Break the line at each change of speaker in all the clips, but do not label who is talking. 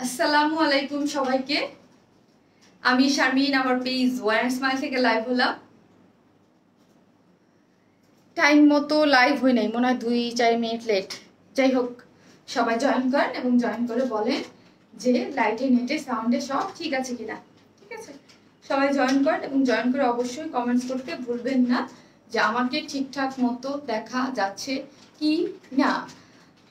আসসালামু আলাইকুম সবাইকে। আমি শারমিন, আমার পেজ ওয়ান স্মাইল থেকে লাইভ হলাম। টাইম মতো লাইভ হই নাই, মনে হয় 2-4 মিনিট লেট। যাই হোক, সবাই জয়েন করেন এবং জয়েন করে বলেন যে লাইটে নেটে সাউন্ডে সব ঠিক আছে কিনা। ঠিক আছে, সবাই জয়েন করেন এবং জয়েন করে অবশ্যই কমেন্টস করতে ভুলবেন না যে আমাকে ঠিকঠাক মতো দেখা যাচ্ছে কি না।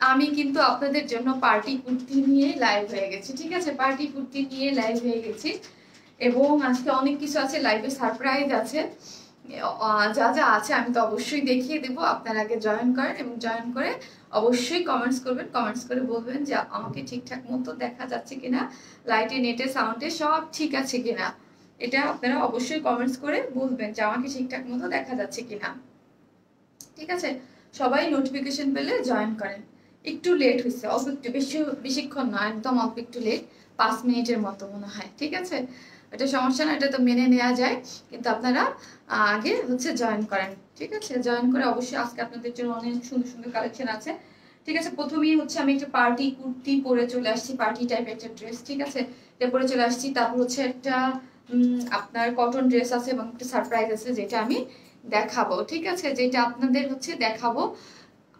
আমি কিন্তু আপনাদের জন্য পার্টি কুর্তি নিয়ে লাইভ হয়ে গেছি। ঠিক আছে, পার্টি কুর্তি নিয়ে লাইভ হয়ে গেছি এবং আজকে অনেক কিছু আছে, লাইভে সারপ্রাইজ আছে। যা যা আছে আমি তো অবশ্যই দেখিয়ে দেবো। আপনারা আগে জয়েন করেন এবং জয়েন করে অবশ্যই কমেন্টস করবেন, কমেন্টস করে বলবেন যে আমাকে ঠিকঠাক মতো দেখা যাচ্ছে কিনা, লাইটে নেটে সাউন্ডে সব ঠিক আছে কিনা। এটা আপনারা অবশ্যই কমেন্টস করে বলবেন যে আমাকে ঠিকঠাক মতো দেখা যাচ্ছে কিনা। ঠিক আছে, সবাই নোটিফিকেশন পেলে জয়েন করেন। একটু লেট হয়েছে, অল্প একটু, বেশিক্ষণ না, একদম অল্প একটু লেট, 5 মিনিটের মতো মনে হয়। ঠিক আছে, এটা সমস্যা না, এটা তো মেনে নেওয়া যায়, কিন্তু আপনারা আগে জয়েন করেন। ঠিক আছে, জয়েন করে অবশ্যই আজকে আপনাদের জন্য অনেক সুন্দর সুন্দর কালেকশন আছে। ঠিক আছে, প্রথমেই আমি একটা পার্টি কুর্তি পরে চলে আসছি, পার্টি টাইপের একটা ড্রেস। ঠিক আছে, এটা পরে চলে আসছি। তারপর একটা আপনার কটন ড্রেস আছে এবং একটা সারপ্রাইজ আছে যেটা আমি দেখাবো। ঠিক আছে, যেটা আপনাদের দেখাবো।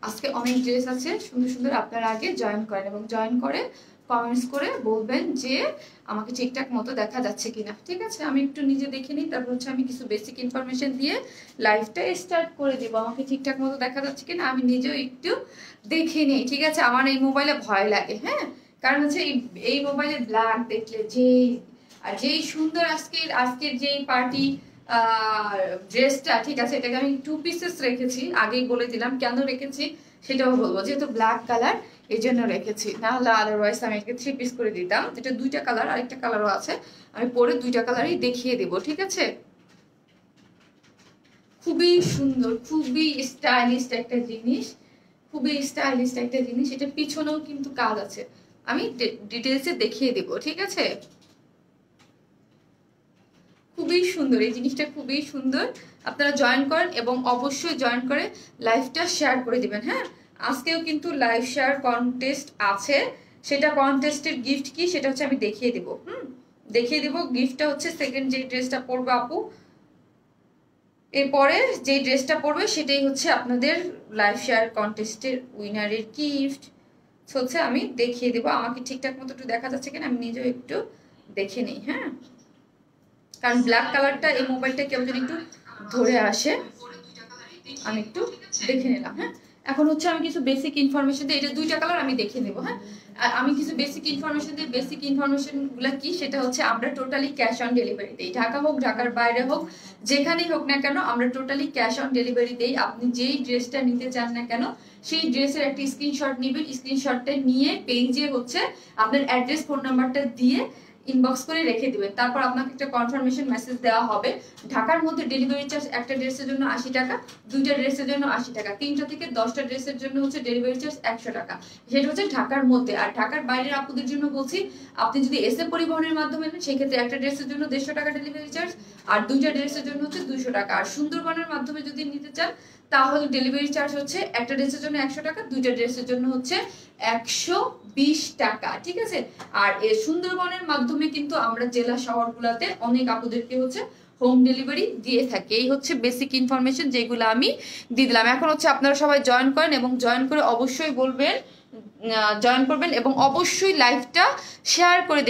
আজকে অনেক ড্রেস আছে সুন্দর সুন্দর। আপনারা আগে জয়েন করেন এবং জয়েন করে কমেন্টস করে বলবেন যে আমাকে ঠিকঠাক মতো দেখা যাচ্ছে কিনা। ঠিক আছে, আমি একটু নিজে দেখে নিই, তারপর আমি কিছু বেসিক ইনফরমেশন দিয়ে লাইভটা স্টার্ট করে দিব। আমাকে ঠিকঠাক মতো দেখা যাচ্ছে কিনা আমি নিজেও একটু দেখে নিই। ঠিক আছে, আমার এই মোবাইলে ভয় লাগে, হ্যাঁ, কারণ এই মোবাইলে ব্ল্যাক দেখলে যেই সুন্দর আজকের যেই পার্টি ড্রেসটা। ঠিক আছে, এটাকে আমি 2 পিসেস রেখেছি, আগেই বলে দিলাম কেন রেখেছি সেটাও বলবো, যেহেতু ব্ল্যাক কালার এই জন্য রেখেছি, না হলে আদারওয়াইজ আমি এটাকে 3 পিস করে দিতাম। এটা 2টা কালার, আরেকটা কালারও আছে, আমি পরে 2টা কালারই দেখিয়ে দেবো। ঠিক আছে, খুবই সুন্দর, খুবই স্টাইলিস্ট একটা জিনিস, খুবই স্টাইলিস্ট একটা জিনিস। এটা পিছনেও কিন্তু কাজ আছে, আমি ডিটেলসে দেখিয়ে দেবো। ঠিক আছে, খুবই সুন্দর এই জিনিসটা, খুবই সুন্দর। আপনারা জয়েন করেন এবং অবশ্যই জয়েন করে লাইভটা শেয়ার করে দিবেন। হ্যাঁ, আজকেও কিন্তু লাইভ শেয়ার কন্টেস্ট আছে, সেটা কন্টেস্টের গিফট কি সেটা আমি দেখিয়ে দিব। দেখিয়ে দিব। গিফটটা সেকেন্ড যে ড্রেসটা পরবে আপু, এরপরে যে ড্রেসটা পরবে সেটাই আপনাদের লাইভ শেয়ার কন্টেস্টের উইনারের গিফট। আমি দেখিয়ে দেবো। আমাকে ঠিকঠাক মতো একটু দেখা যাচ্ছে কিনা আমি নিজেও একটু দেখে নিই। হ্যাঁ, কারণ ব্ল্যাক কালারটা এই মোবাইলটা কেউ যদি একটু ধরে আসে, আমি একটু দেখে নিলাম। হ্যাঁ, এখন আমি কিছু বেসিক ইনফরমেশন দিই, এটা 2টা কালার আমি দেখে নেব। হ্যাঁ, আমি কিছু বেসিক ইনফরমেশন দিই। বেসিক ইনফরমেশনগুলো কি সেটা আমরা টোটালি ক্যাশ অন ডেলিভারি দিই। ঢাকা হোক, ঢাকার বাইরে হোক, যেখানেই হোক না কেন আমরা টোটালি ক্যাশ অন ডেলিভারি দিই। আপনি যেই ড্রেসটা নিতে চান না কেন সেই ড্রেসের একটা স্ক্রিনশট নেবেন, স্ক্রিনশটটা নিয়ে পেজে আপনার অ্যাড্রেস ফোন নাম্বারটা দিয়ে ইনবক্স করে রেখে দিবেন। তারপর আপনাকে একটা কনফার্মেশন মেসেজ দেওয়া হবে। ঢাকার মধ্যে ডেলিভারি চার্জ একটা ড্রেসের জন্য 80 টাকা, 2টা ড্রেসের জন্য 80 টাকা, 3টা থেকে 10টা ড্রেসের জন্য ডেলিভারি চার্জ 100 টাকা। সেটা ঢাকার মধ্যে। আর ঢাকার বাইরের আপুদের জন্য বলছি, আপনি যদি এসএ পরিবহনের মাধ্যমে নেন সেক্ষেত্রে একটা ড্রেসের জন্য 150 টাকা ডেলিভারি চার্জ, আর 2টা ড্রেসের জন্য 200 টাকা। আর সুন্দরবনের মাধ্যমে যদি নিতে চান তাহলে ডেলিভারি চার্জ একটা ড্রেসের জন্য 100 টাকা, 2টা ড্রেসের জন্য 120 টাকা। ঠিক আছে, আর এই সুন্দরবনের মাধ্যমে কিন্তু আমরা জেলা শহরগুলোতে অনেক আপুদেরকে হোম ডেলিভারি দিয়ে থাকি। এই বেসিক ইনফরমেশন যেগুলো আমি দিয়ে দিলাম। এখন আপনারা সবাই জয়েন করেন এবং জয়েন করে অবশ্যই বলবেন, জয়েন করবেন এবং অবশ্যই লাইভটা শেয়ার করে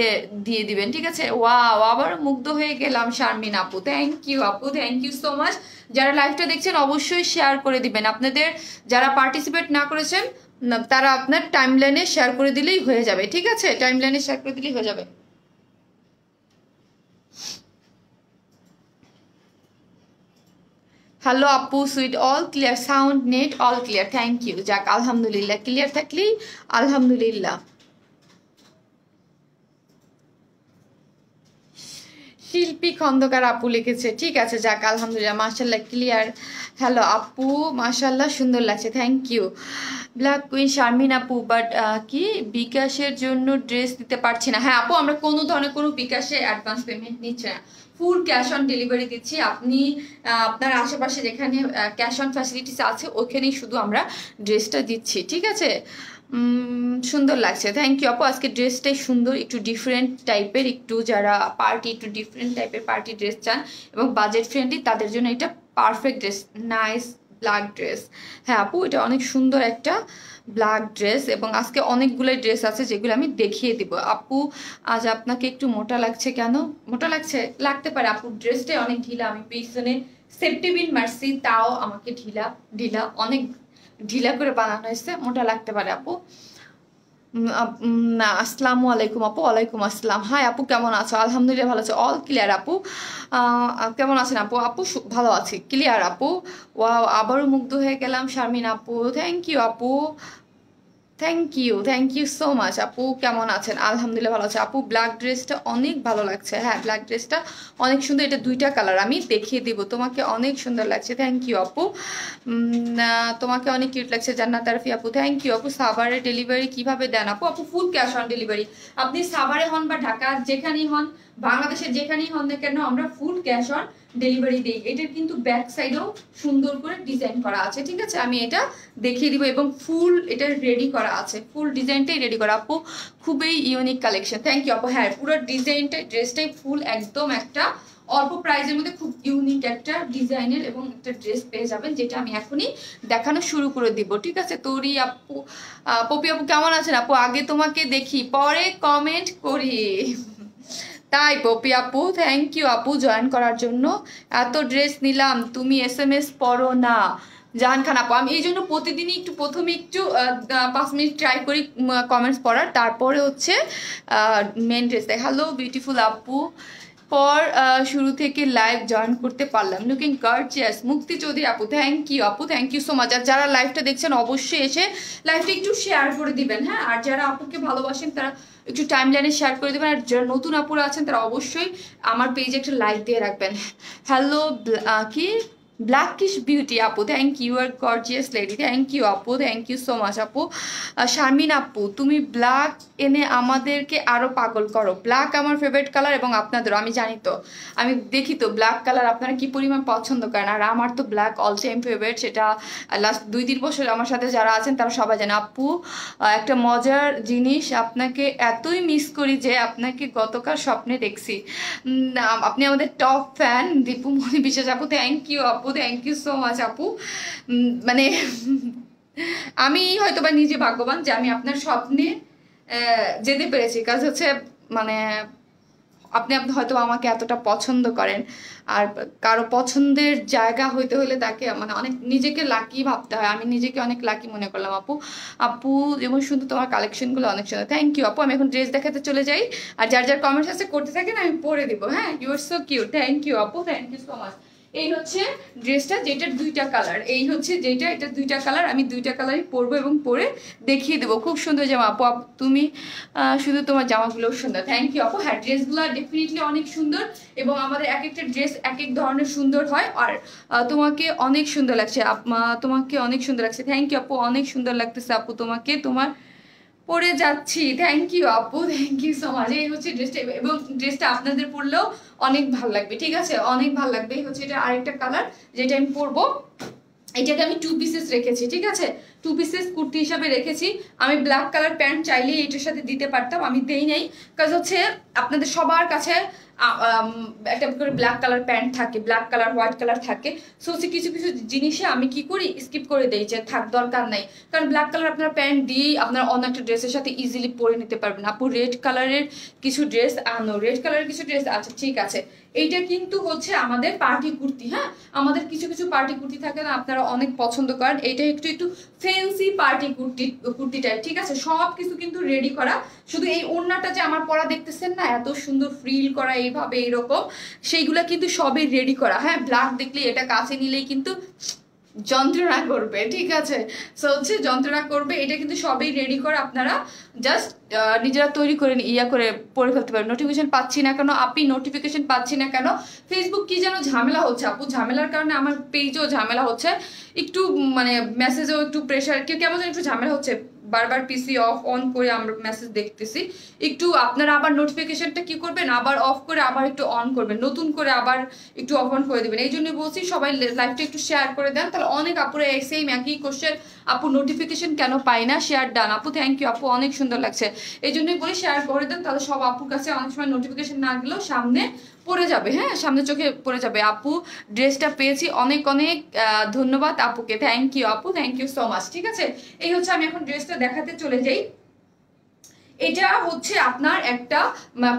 দিয়ে দিবেন। ঠিক আছে, ওয়াও, আবার মুগ্ধ হয়ে গেলাম শারমিন আপু, থ্যাংক ইউ আপু, থ্যাংক ইউ সো মাচ। যারা লাইভটা দেখছেন অবশ্যই শেয়ার করে দিবেন। আপনাদের যারা পার্টিসিপেট না করেছেন তারা আপনার টাইমলাইনে শেয়ার করে দিলেই হয়ে যাবে। ঠিক আছে, টাইমলাইনে শেয়ার করে দিলেই হয়ে যাবে। হ্যালো আপু, sweet, all clear, sound net all clear, thank you. যাক, আলহামদুলিল্লাহ, ক্লিয়ার থাকলেই আলহামদুলিল্লাহ। শিল্পী খন্দকার আপু লিখেছে, ঠিক আছে, যাক আলহামদুলিল্লাহ, মাশাল্লাহ ক্লিয়ার। হ্যালো আপু, মাশাল্লাহ সুন্দর লাগছে, thank you. Black queen Sharmin আপু, বাট কি বিকাশের জন্য ড্রেস দিতে পারছি না। হ্যাঁ আপু, আমরা কোনো ধরনের কোনো বিকাশে অ্যাডভান্স পেমেন্ট নিচ্ছি না, ফুল ক্যাশ অন ডেলিভারি দিচ্ছি। আপনি আপনার আশেপাশে যেখানে ক্যাশ অন ফ্যাসিলিটিস আছে ওখানেই শুধু আমরা ড্রেসটা দিচ্ছি। ঠিক আছে, সুন্দর লাগছে, থ্যাংক ইউ আপু। আজকে ড্রেসটাই সুন্দর, একটু ডিফারেন্ট টাইপের, একটু যারা পার্টি একটু ডিফারেন্ট টাইপের পার্টি ড্রেস চান এবং বাজেট ফ্রেন্ডলি তাদের জন্য এটা perfect dress. Nice black dress. হ্যাঁ আপু, এটা অনেক সুন্দর একটা ব্ল্যাক ড্রেস এবং আজকে অনেকগুলো ড্রেস আছে যেগুলো আমি দেখিয়ে দিব। আপু আজ আপনাকে একটু মোটা লাগছে কেন? মোটা লাগছে, লাগতে পারে আপু, ড্রেসটাই অনেক ঢিলা, আমি পিছনে সেফটি পিন মারছি তাও আমাকে ঢিলা ঢিলা অনেক ঢিলা করে বানানো হয়েছে, মোটা লাগতে পারে আপু। না, আসসালামু আলাইকুম আপু। ওয়ালাইকুম আসসালাম। হাই আপু, কেমন আছো? আলহামদুলিল্লাহ ভালো আছো, অল ক্লিয়ার আপু। কেমন আছেন আপু? আপু ভালো আছি, ক্লিয়ার আপু। ওয়াও, আবারও মুগ্ধ হয়ে গেলাম শারমিন আপু, থ্যাংক ইউ আপু, থ্যাংক ইউ সো মাচ আপু। কেমন আছেন? আলহামদুলিল্লাহ ভালো আছে আপু। ব্ল্যাক ড্রেসটা অনেক ভালো লাগছে। হ্যাঁ, ব্ল্যাক ড্রেসটা অনেক সুন্দর, এটা দুইটা কালার, আমি দেখিয়ে দিব তোমাকে, অনেক সুন্দর লাগছে। থ্যাংক ইউ আপু। তোমাকে অনেক কিউট লাগছে জান্নাত আরফি আপু, থ্যাংক ইউ আপু। সাভারে ডেলিভারি কিভাবে দেন আপু? আপু ফুল ক্যাশ অন ডেলিভারি, আপনি সাভারে হন বা ঢাকা যেখানেই হন, বাংলাদেশের যেখানেই হন না কেন, আমরা ফুল ক্যাশ অন ডেলিভারি দিই। এটার কিন্তু ব্যাক সাইডেও সুন্দর করে ডিজাইন করা আছে, ঠিক আছে, আমি এটা দেখিয়ে দিব এবং ফুল এটা রেডি করা আছে, ফুল ডিজাইনটাই রেডি করা আপু, খুবই ইউনিক কালেকশন। থ্যাংক ইউ আপু। হ্যাঁ, পুরো ডিজাইনটাই ড্রেসটাই ফুল একদম একটা অল্প প্রাইসের মধ্যে খুব ইউনিক একটা ডিজাইনের এবং একটা ড্রেস পেয়ে যাবেন, যেটা আমি এখনই দেখানো শুরু করে দিব, ঠিক আছে। তোরি আপু, পপি আপু কেমন আছেন আপু? আগে তোমাকে দেখি পরে কমেন্ট করি, তাই পপি আপু, থ্যাংক ইউ আপু জয়েন করার জন্য। এত ড্রেস নিলাম, তুমি SMS পড়ো না জাহান খান আপু। আমি এই জন্য প্রতিদিনই একটু প্রথমে একটু 5 মিনিট ট্রাই করি কমেন্টস পড়ার, তারপরে হচ্ছে মেন ড্রেস দেয়। হ্যালো বিউটিফুল আপু, পর শুরু থেকে লাইভ জয়েন করতে পারলাম, লুকিং গর্জিয়াস। মুক্তি চৌধুরী আপু, থ্যাংক ইউ আপু, থ্যাংক ইউ সো মাচ। আর যারা লাইভটা দেখছেন অবশ্যই এসে লাইভটা একটু শেয়ার করে দিবেন, হ্যাঁ। আর যারা আপুকে ভালোবাসেন তারা একটু টাইম লাইনে শেয়ার করে দেবেন, আর যারা নতুন আপুরা আছেন তারা অবশ্যই আমার পেজে একটা লাইক দিয়ে রাখবেন। হ্যালো কি ব্ল্যাকিশ বিউটি আপু, থ্যাংক ইউ, আর গর্জিয়াস লেডি, থ্যাংক ইউ আপু, থ্যাংক ইউ সো মাচ আপু। শারমিন আপু, তুমি ব্ল্যাক এনে আমাদেরকে আরো পাগল করো। ব্ল্যাক আমার ফেভারিট কালার এবং আপনাদেরও, আমি জানি তো, আমি দেখি তো ব্ল্যাক কালার আপনারা কি পরিমাণ পছন্দ করেন, আর আমার তো ব্ল্যাক অল টাইম ফেভারিট। সেটা লাস্ট 2-3 বছর আমার সাথে যারা আছেন তারা সবাই জানে। আপু একটা মজার জিনিস, আপনাকে এতই মিস করি যে আপনাকে গতকাল স্বপ্নে দেখছি। আপনি আমাদের টপ ফ্যান দীপুমণি বিশ্বাস আপু, থ্যাংক ইউ আপু, থ্যাংক ইউ সো মাচ আপু। মানে আমি হয়তো বা নিজে ভাগ্যবান যে আমি আপনার স্বপ্নে যেতে পেরেছি, কাজ হচ্ছে মানে আপনি হয়তো আমাকে এতটা পছন্দ করেন, আর কারো পছন্দের জায়গা হইতে হলে তাকে মানে অনেক নিজেকে লাকি ভাবতে হয়। আমি নিজেকে অনেক লাকি মনে করলাম আপু। আপু যেমন সুন্দর, তোমার কালেকশনগুলো অনেক সুন্দর, থ্যাংক ইউ আপু। আমি এখন ড্রেস দেখাতে চলে যাই, আর যার যার কমেন্টস আছে করতে থাকেন, আমি পড়ে দিব, হ্যাঁ। You are so cute, thank you আপু, থ্যাংক ইউ সো মাচ। এই হচ্ছে ড্রেসটা, যেটার 2টা কালার, এই হচ্ছে যেটা, এটা 2টা কালার, আমি 2টা কালারই পরবো এবং পরে দেখিয়ে দেবো। খুব সুন্দর জামা আপু, তুমি শুধু তোমার জামাগুলো সুন্দর, থ্যাংক ইউ আপু। হ্যাঁ, ড্রেসগুলো ডেফিনেটলি অনেক সুন্দর এবং আমাদের এক একটা ড্রেস এক এক ধরনের সুন্দর হয়, আর তোমাকে অনেক সুন্দর লাগছে, তোমাকে অনেক সুন্দর লাগছে, থ্যাংক ইউ আপু, অনেক সুন্দর লাগতেছে আপু তোমাকে, তোমার পরে যাচ্ছি, থ্যাংক ইউ আপু, থ্যাংক ইউ সো মাচ। এই হচ্ছে ড্রেসটা এবং ড্রেসটা আপনাদের পরলেও অনেক ভালো লাগবে, ঠিক আছে, অনেক ভালো লাগবে। এই হচ্ছে এটা আরেকটা কালার যেটা আমি পরবো, এটাকে আমি 2 পিসেস রেখেছি, ঠিক আছে, 2 পিসেস কুর্তি হিসাবে রেখেছি। আমি ব্ল্যাক কালার প্যান্ট চাইলে এটার সাথে দিতে পারতাম, আমি দেই নাই, কাজ হচ্ছে আপনাদের সবার কাছে একটা করে ব্ল্যাক কালার প্যান্ট থাকে, ব্ল্যাক কালার হোয়াইট কালার থাকে, সো কিছু কিছু জিনিসে আমি কি করি, স্কিপ করে দিই, যে থাক দরকার নাই, কারণ ব্ল্যাক কালার আপনার প্যান্ট দিয়েই আপনার অন্য একটা ড্রেসের সাথে ইজিলি পরে নিতে পারবেন। আপু রেড কালারের কিছু ড্রেস আনো, রেড কালারের কিছু ড্রেস, আচ্ছা ঠিক আছে। এইটা কিন্তু হচ্ছে আমাদের পার্টি কুর্তি, হ্যাঁ, আমাদের কিছু কিছু পার্টি কুর্তি থাকে না, আপনারা অনেক পছন্দ করেন, এইটা একটু একটু ফ্যান্সি পার্টি কুর্তি টাইপ, ঠিক আছে। সব কিছু কিন্তু রেডি করা, শুধু এই ওড়নাটা যে আমার পরা দেখতেছেন না, এত সুন্দর ফ্রিল করা এইভাবে এরকম, সেইগুলা কিন্তু সবই রেডি করা, হ্যাঁ। ব্ল্যাক দেখলে এটা কাছে নিলেই কিন্তু যন্ত্রণা করবে, ঠিক আছে, সো হচ্ছে যন্ত্রণা করবে, এটা কিন্তু সবই রেডি করা, আপনারা জাস্ট নিজেরা তৈরি করে করে পড়ে ফেলতে পারবেন। নোটিফিকেশন পাচ্ছি না কেন আপনি, নোটিফিকেশন পাচ্ছি না কেন, ফেসবুক কি যেন ঝামেলা হচ্ছে আপু, ঝামেলার কারণে আমার পেজও ঝামেলা হচ্ছে, একটু মানে মেসেজও একটু প্রেশার, কেমন যেন একটু ঝামেলা হচ্ছে, বারবার পিসি অফ অন করে আমরা মেসেজ দেখতেছি। একটু আপনারা আবার নোটিফিকেশনটা কি করবেন, আবার অফ করে আবার একটু অন করবেন, নতুন করে আবার একটু অফ অন করে দেবেন। এই জন্য বলছি সবাই লাইভটা একটু শেয়ার করে দেন, তাহলে অনেক আপুরা সেম একই কোশ্চেন, আপু নোটিফিকেশন কেন পাই না, শেয়ার ডান আপু, থ্যাংক ইউ আপু, অনেক সুন্দর লাগছে। এই জন্যই বলি শেয়ার করে দেন, তাহলে সব আপুর কাছে অনেক সময় নোটিফিকেশন না গেলেও সামনে পড়ে যাবে, হ্যাঁ সামনে চোখে পড়ে যাবে। আপু ড্রেসটা পেয়েছি, অনেক অনেক ধন্যবাদ আপুকে, থ্যাংক ইউ আপু, থ্যাংক ইউ সো মাচ। ঠিক আছে, এই হচ্ছে আমি এখন ড্রেসটা দেখাতে চলে যাই। এটা হচ্ছে আপনার একটা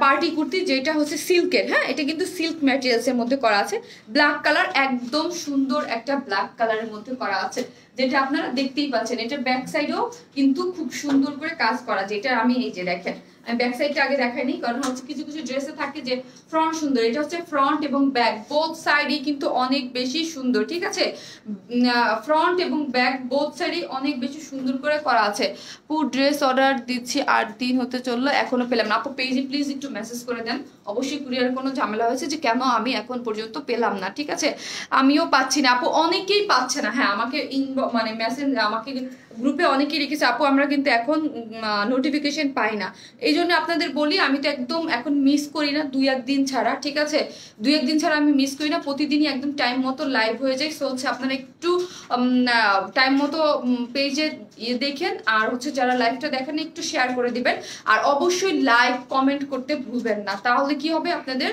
পার্টি কুর্তি, যেটা হচ্ছে সিল্কের, হ্যাঁ এটা কিন্তু সিল্ক ম্যাটেরিয়ালসের মধ্যে করা আছে, ব্ল্যাক কালার, একদম সুন্দর একটা ব্ল্যাক কালারের মধ্যে করা আছে, যেটা আপনারা দেখতেই পাচ্ছেন। এটার ব্যাক সাইডেও কিন্তু খুব সুন্দর করে কাজ করা, যেটা আমি এই যে দেখেন, আমি ব্যাক সাইডটা আগে দেখাইনি, কারণ হচ্ছে কিছু কিছু ড্রেসে থাকে যে ফ্রন্ট সুন্দর, এটা হচ্ছে ফ্রন্ট এবং ব্যাক বোথ সাইডই কিন্তু অনেক বেশি সুন্দর। ঠিক আছে, ফ্রন্ট এবং ব্যাক বোথ সাইডই অনেক বেশি সুন্দর করে করা আছে। পুরো ড্রেস অর্ডার দিচ্ছি, 8 দিন হতে চললো, এখনো পেলাম না। আপু পেজে প্লিজ একটু মেসেজ করে দেন, অবশ্যই কুরিয়ারের কোনো ঝামেলা হয়েছে যে কেন আমি এখন পর্যন্ত পেলাম না। ঠিক আছে, আমিও পাচ্ছি না আপু, অনেকেই পাচ্ছে না। হ্যাঁ আমাকে মানে মেসেজ আমাকে গ্রুপে অনেকেই রেখেছে, আপু আমরা কিন্তু এখন নোটিফিকেশন পাই না। এই জন্য আপনাদের বলি, আমি তো একদম এখন মিস করি না 2-1 দিন ছাড়া। ঠিক আছে, 2-1 দিন ছাড়া আমি মিস করি না, প্রতিদিনই একদম টাইম মতো লাইভ হয়ে যায়। সো হচ্ছে আপনারা একটু টাইম মতো পেজে দেখেন, আর হচ্ছে যারা লাইভটা দেখেন একটু শেয়ার করে দিবেন, আর অবশ্যই লাইক কমেন্ট করতে ভুলবেন না, তাহলে কি হবে আপনাদের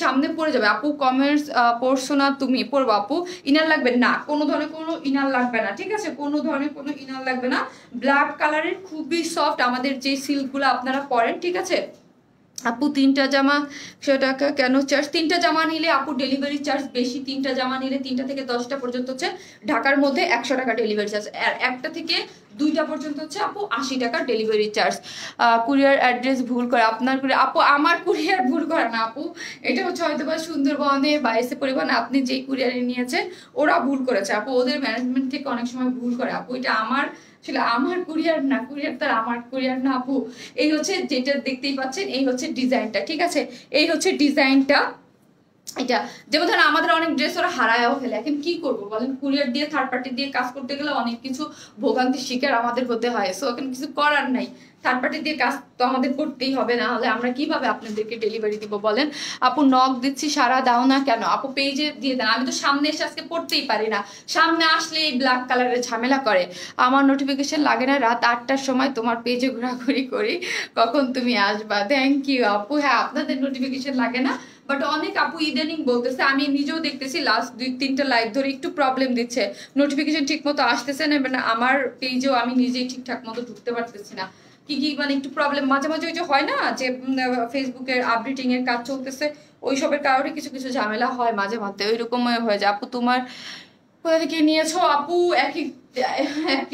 সামনে পড়ে যাবে। আপু কমেন্টস পড়ছো না তুমি, পড়বো আপু। ইনার লাগবে না, কোনো ধরনের কোনো ইনার লাগবে না। ঠিক আছে, কোনো ধরনের কোনো ইনার লাগবে না, ব্ল্যাক কালারের খুবই সফট আমাদের যে সিল্কগুলো আপনারা পরেন। ঠিক আছে আপু 3টা জামা 100 টাকা কেন চার্জ? 3টা জামা নিলে আপু ডেলিভারি চার্জ বেশি, 3টা জামা নিলে 3টা থেকে 10টা পর্যন্ত হচ্ছে ঢাকার মধ্যে 100 টাকা ডেলিভারি চার্জ, আর 1টা থেকে 2টা পর্যন্ত হচ্ছে আপু 80 টাকা ডেলিভারি চার্জ। কুরিয়ার অ্যাড্রেস ভুল করে আপনার কুরিয়ার, আপু আমার কুরিয়ার ভুল করে না আপু, এটা হচ্ছে হয়তো বা সুন্দরবনে বা এসে পরিবহন আপনি যেই কুরিয়ারে নিয়েছেন ওরা ভুল করেছে আপু, ওদের ম্যানেজমেন্ট থেকে অনেক সময় ভুল করে আপু, এটা আমার আসলে আমার কুরিয়ার না, কুরিয়ার তার আমার কুরিয়ার না আপু। এই হচ্ছে যেটা দেখতেই পাচ্ছেন, এই হচ্ছে ডিজাইনটা। ঠিক আছে, এই হচ্ছে ডিজাইনটা। এটা যেমন ধরেন আমাদের অনেক ড্রেস ওরা হারায়ও ফেলে, এখন কি করবো বলেন, কুরিয়ার দিয়ে থার্ড পার্টি দিয়ে কাজ করতে গেলে অনেক কিছু ভোগান্তির শিকার আমাদের হতে হয়। সো এখন কিছু করার নাই, থার্ড পার্টি দিয়ে কাজ তো আমাদের করতেই হবে, না হলে আমরা কিভাবে আপনাদেরকে ডেলিভারি দিব বলেন। আপু নক দিচ্ছি সারা দাও না কেন? আপু পেজে দিয়ে দেন, আমি তো সামনে এসে আজকে পড়তেই পারি না, সামনে আসলে এই ব্ল্যাক কালারের ঝামেলা করে। আমার নোটিফিকেশন লাগে না, রাত 8টার সময় তোমার পেজে ঘোরাঘুরি করি, কখন তুমি আসবা? থ্যাংক ইউ আপু। হ্যাঁ আপনাদের নোটিফিকেশন লাগে না, বাট অনেক আপু ইদানিং বলতেছে, আমি নিজেও দেখতেছি লাস্ট 2-3টা লাইভ ধরে একটু প্রবলেম দিচ্ছে, নোটিফিকেশন ঠিক মতো আসতেছে না, মানে আমার পেজেও আমি নিজেই ঠিকঠাক মতো ঢুকতে পারতেছি না, কি কি মানে একটু প্রবলেম মাঝে মাঝে ওই যে হয় না যে ফেসবুকের আপডেটিং এর কাজ চলতেছে, ওইসবের কারণে কিছু কিছু ঝামেলা হয় মাঝে মাঝে, ওইরকম হয়ে যায়। আপু তোমার কোথা থেকে নিয়েছো? আপু এক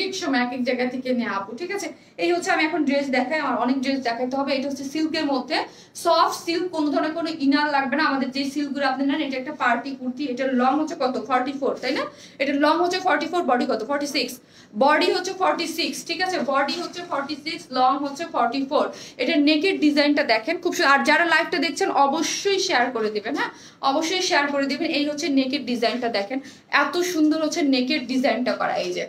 এক সময় এক এক জায়গা থেকে নেওয়া আপু। ঠিক আছে, এই হচ্ছে আমি এখন ড্রেস দেখাই, আমার অনেক ড্রেস দেখাইতে হবে। এটা হচ্ছে সিল্কের মধ্যে, সফট সিল্ক, কোনো ধরনের কোনো ইনার লাগবে না। আমাদের যে সিল্কগুলো আপনি নেন, এটা একটা পার্টি কুর্তি, এটার লং হচ্ছে কত 44, তাই না? এটার লং হচ্ছে 44, বডি কত 46, বডি হচ্ছে 46। ঠিক আছে, বডি হচ্ছে 46, লং হচ্ছে 44। এটার নেকের ডিজাইনটা দেখেন খুব সুন্দর, আর যারা লাইভটা দেখছেন অবশ্যই শেয়ার করে দিবেন, হ্যাঁ অবশ্যই শেয়ার করে দিবেন। এই হচ্ছে নেকের ডিজাইনটা দেখেন, এত সুন্দর হচ্ছে নেকের ডিজাইনটা করা, এই যে